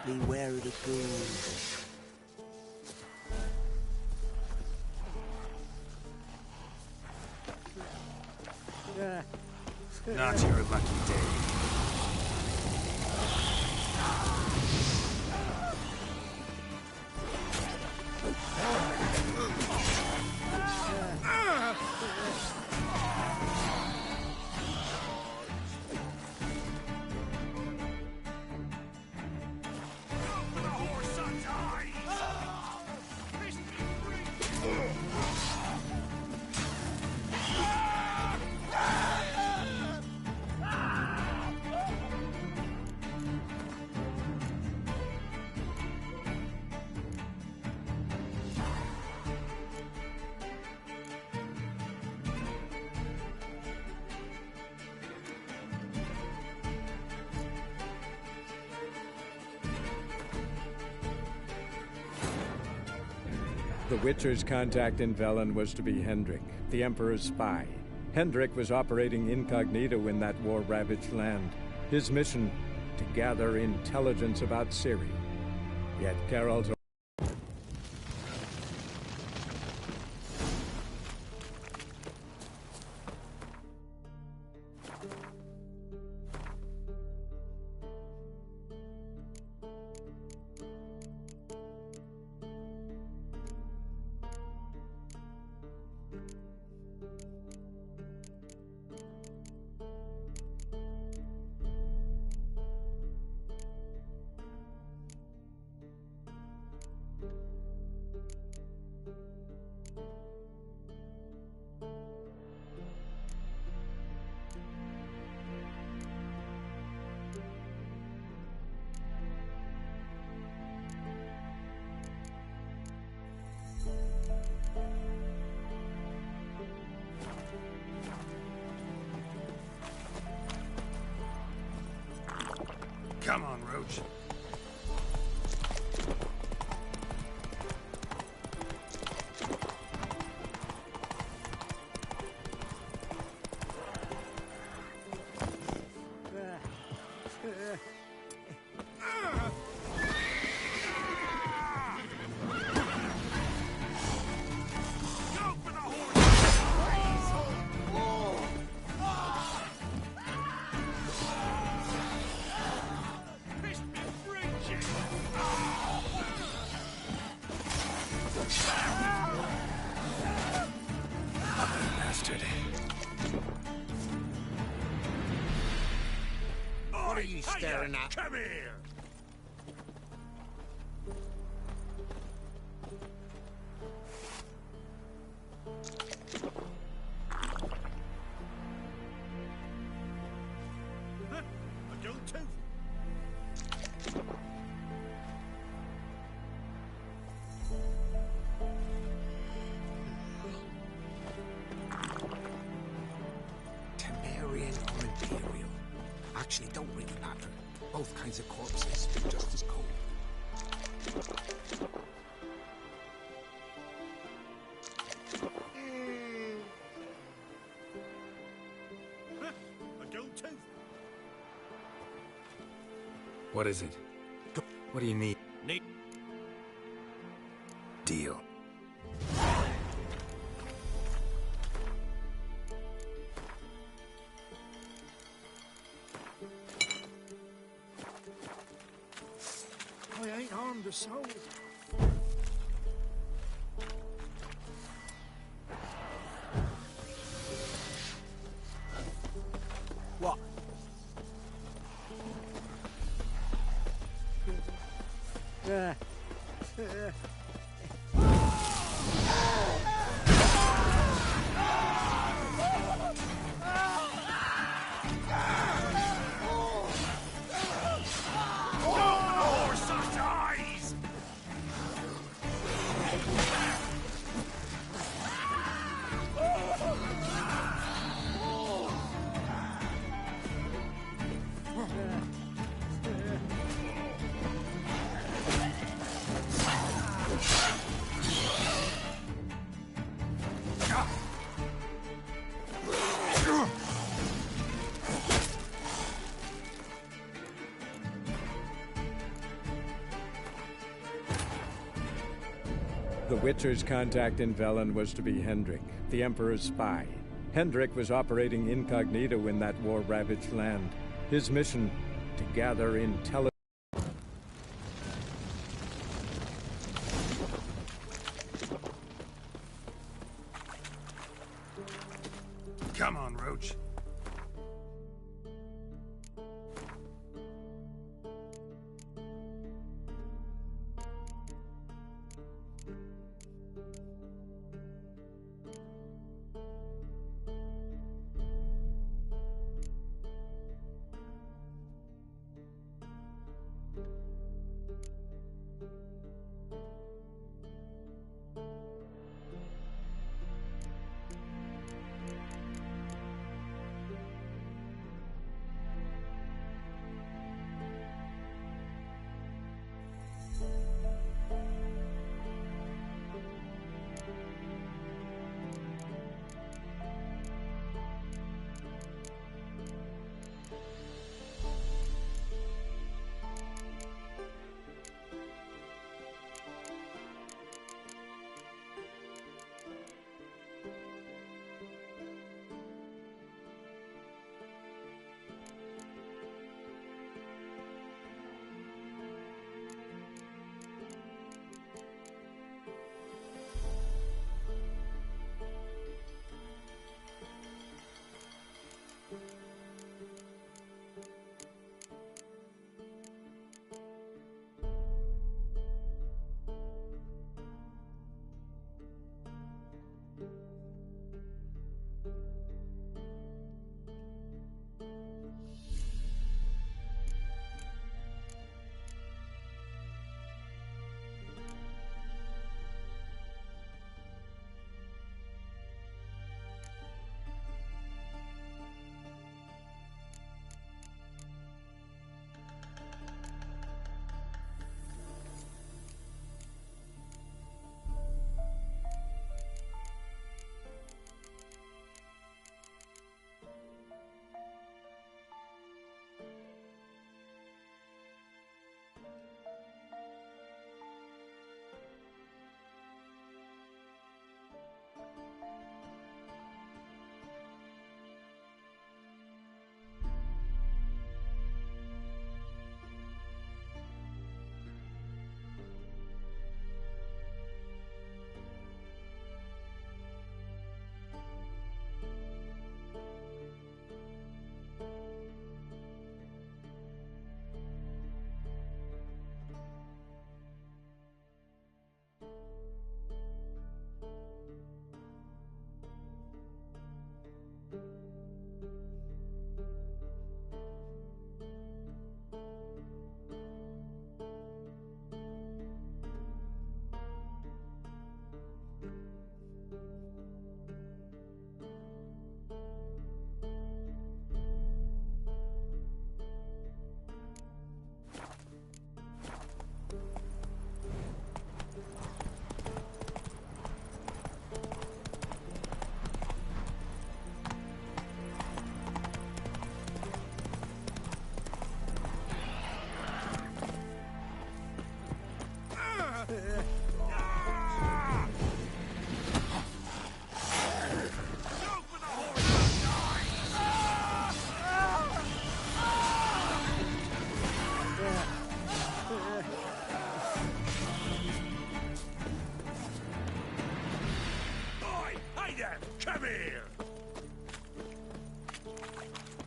Beware of the ghouls. Not your lucky day. The Witcher's contact in Velen was to be Hendrik, the Emperor's spy. Hendrik was operating incognito in that war-ravaged land. His mission, to gather intelligence about Ciri. Yet Geralt... Come on, Roach. What are you staring at? Come here! A gold tooth. Temerian or Imperial? Actually, don't really matter. Both kinds of corpses, just as cold. A gold tooth. What is it? What do you need? Need. Deal. I ain't harmed a soul. What? The Witcher's contact in Velen was to be Hendrik, the Emperor's spy. Hendrik was operating incognito in that war-ravaged land. His mission, to gather intelligence. Come on, Roach.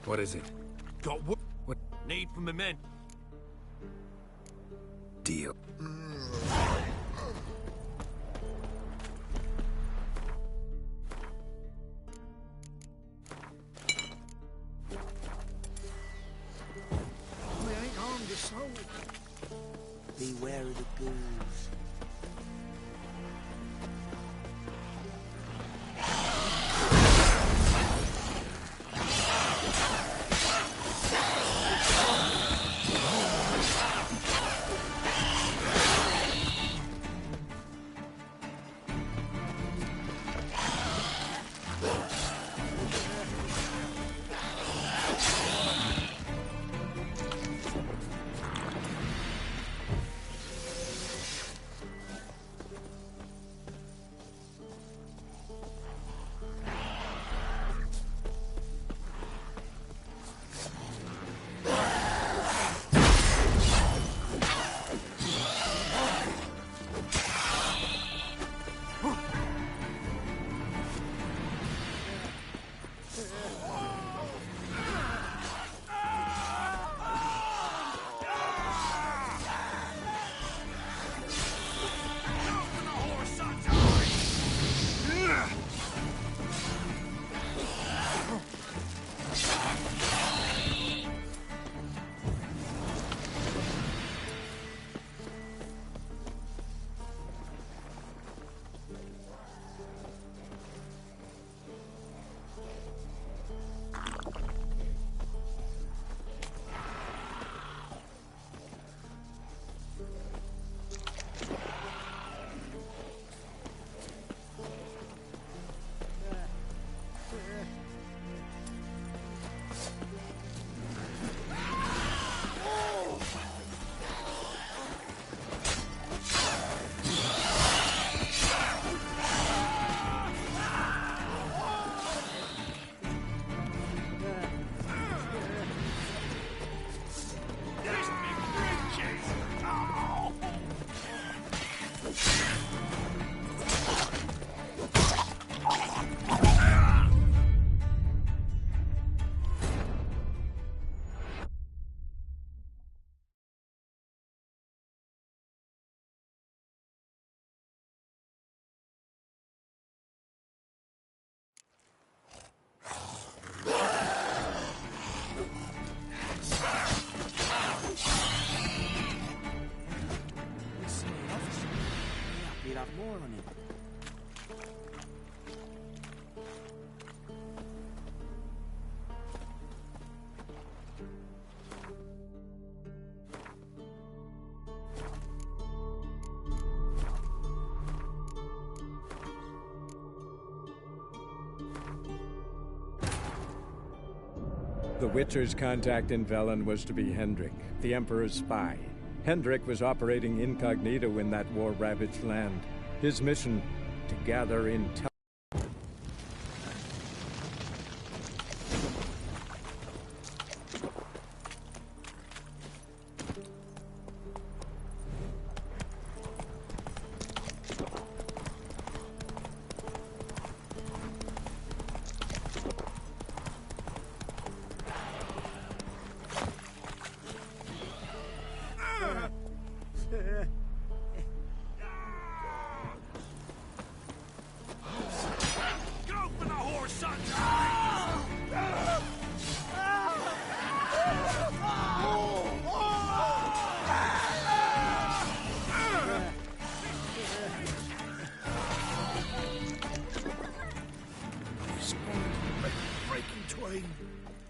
What is it? Got what? Need from the men. Deal. I ain't harmed a soul. Beware of the ghouls. You'll have more on it. The Witcher's contact in Velen was to be Hendrik, the Emperor's spy. Hendrik was operating incognito in that war-ravaged land. His mission, to gather intelligence.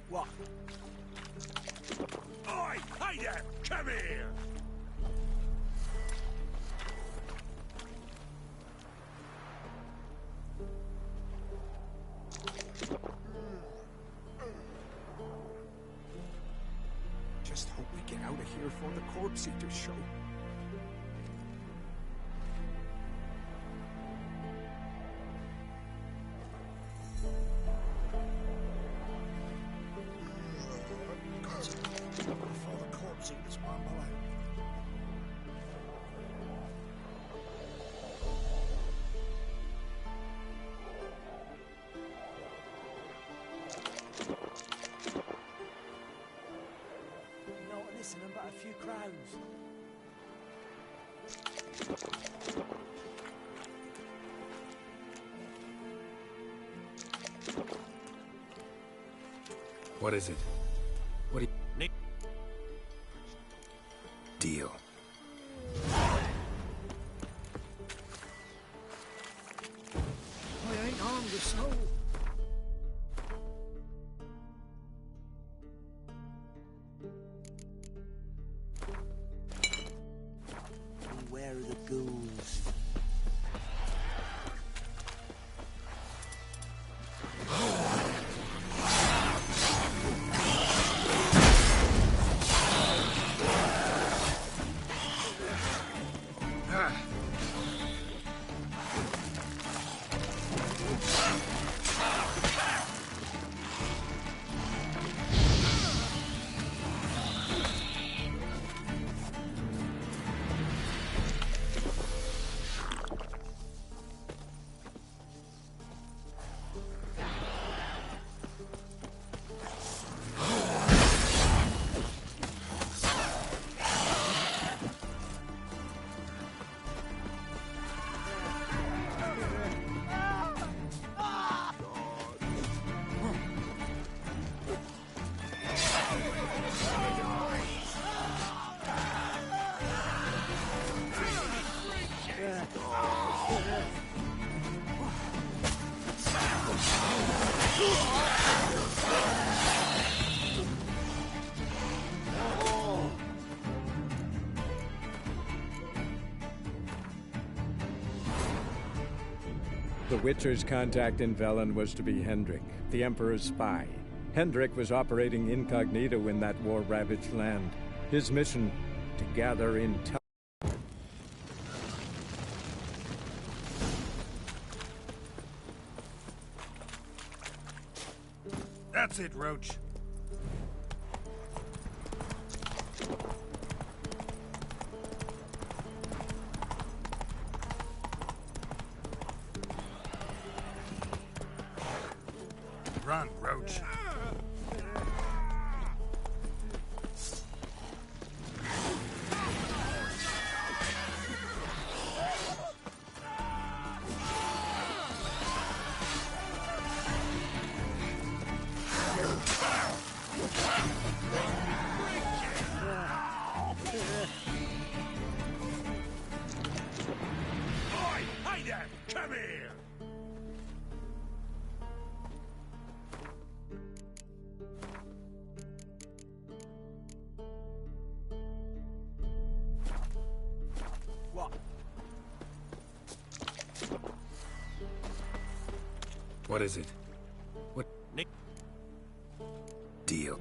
What? Oi! Hey there! Come here! Just hope we get out of here before the Corpse Eaters show. Before the Corpse Eaters mumble out. Not listening but a few crowds. What is it? What do you... Nick. Deal. I ain't harmed a soul. Beware of the ghouls. The Witcher's contact in Velen was to be Hendrik, the Emperor's spy. Hendrik was operating incognito in that war-ravaged land. His mission, to gather intel. That's it, Roach. Run, Roach. Hey there! Come here! What? What is it? What... Nick. Deal.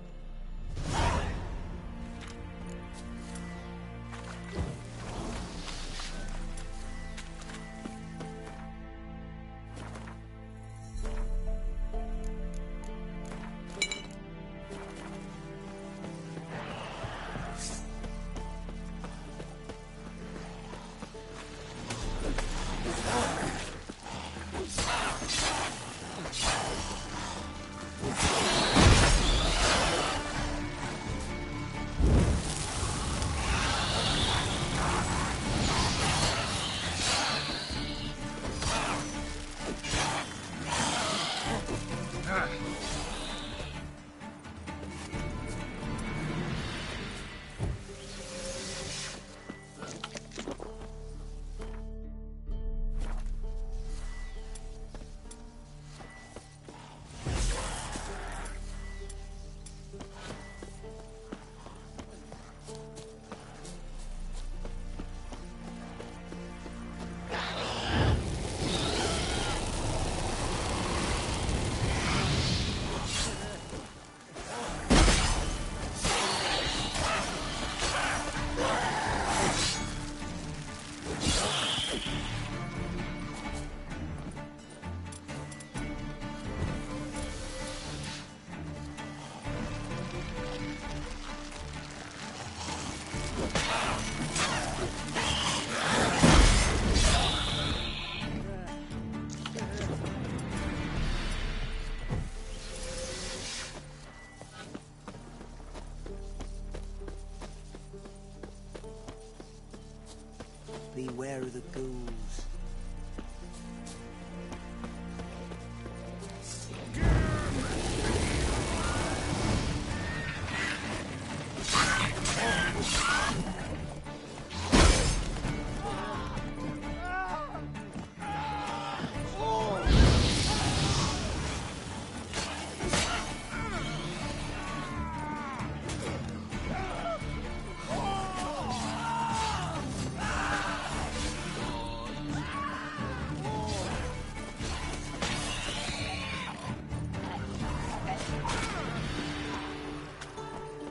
beware of the ghouls.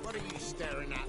What are you staring at?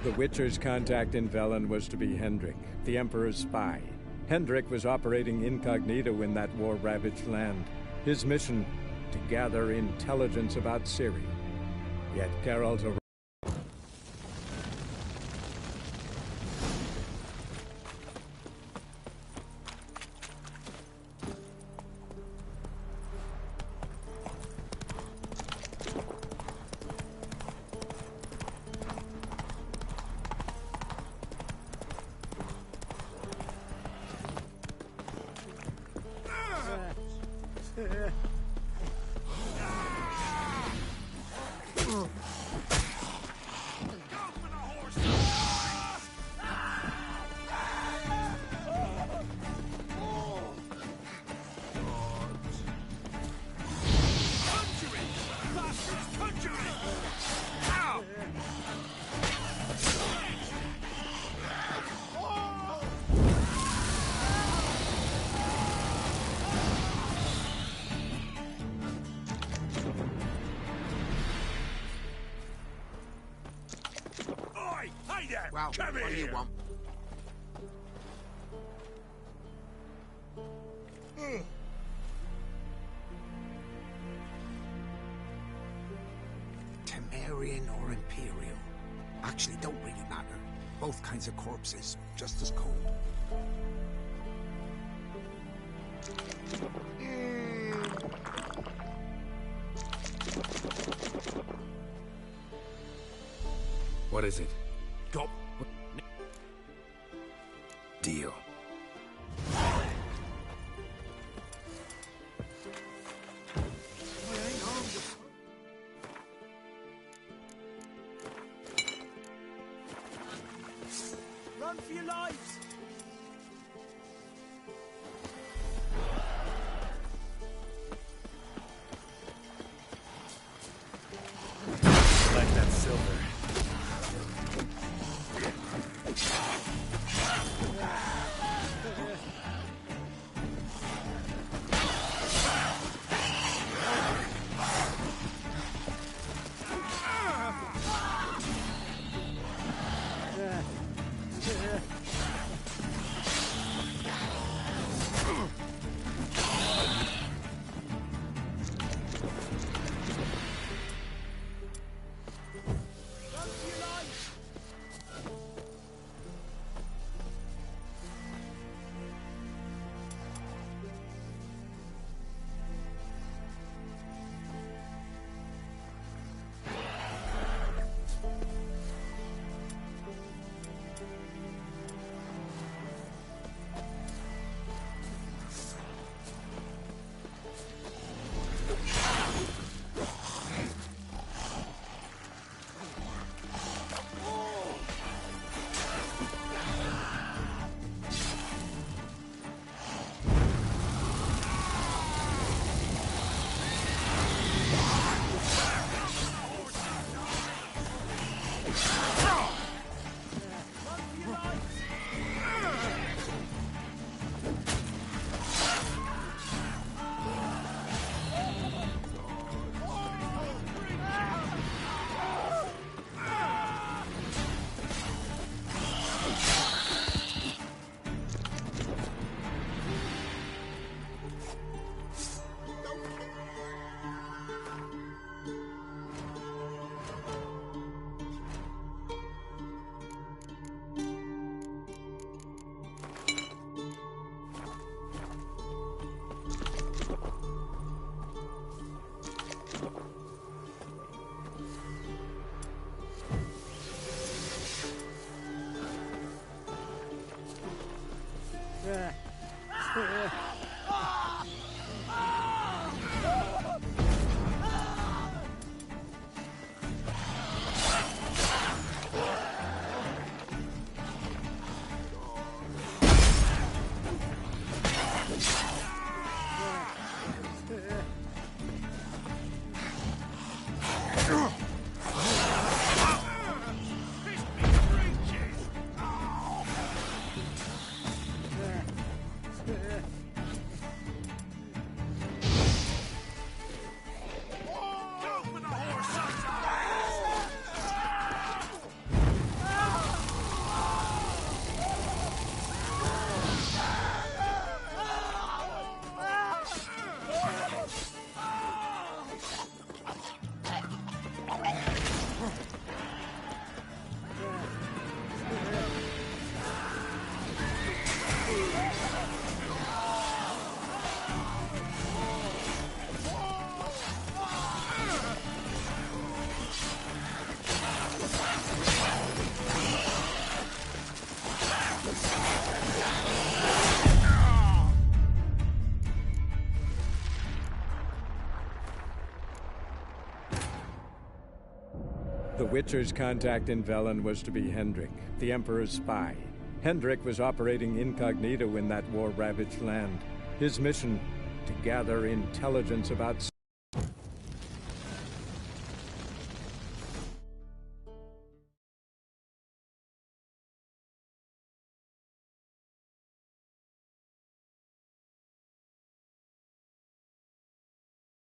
The Witcher's contact in Velen was to be Hendrik, the Emperor's spy. Hendrik was operating incognito in that war-ravaged land. His mission, to gather intelligence about Ciri. Yet Geralt arrived. Well, Come what do here. you want? Temerian or Imperial? Actually, don't really matter. Both kinds of corpses, just as cold. What is it? Got Deal. Run for your lives! Like that silver. The Witcher's contact in Velen was to be Hendrik, the Emperor's spy. Hendrik was operating incognito in that war-ravaged land. His mission, to gather intelligence about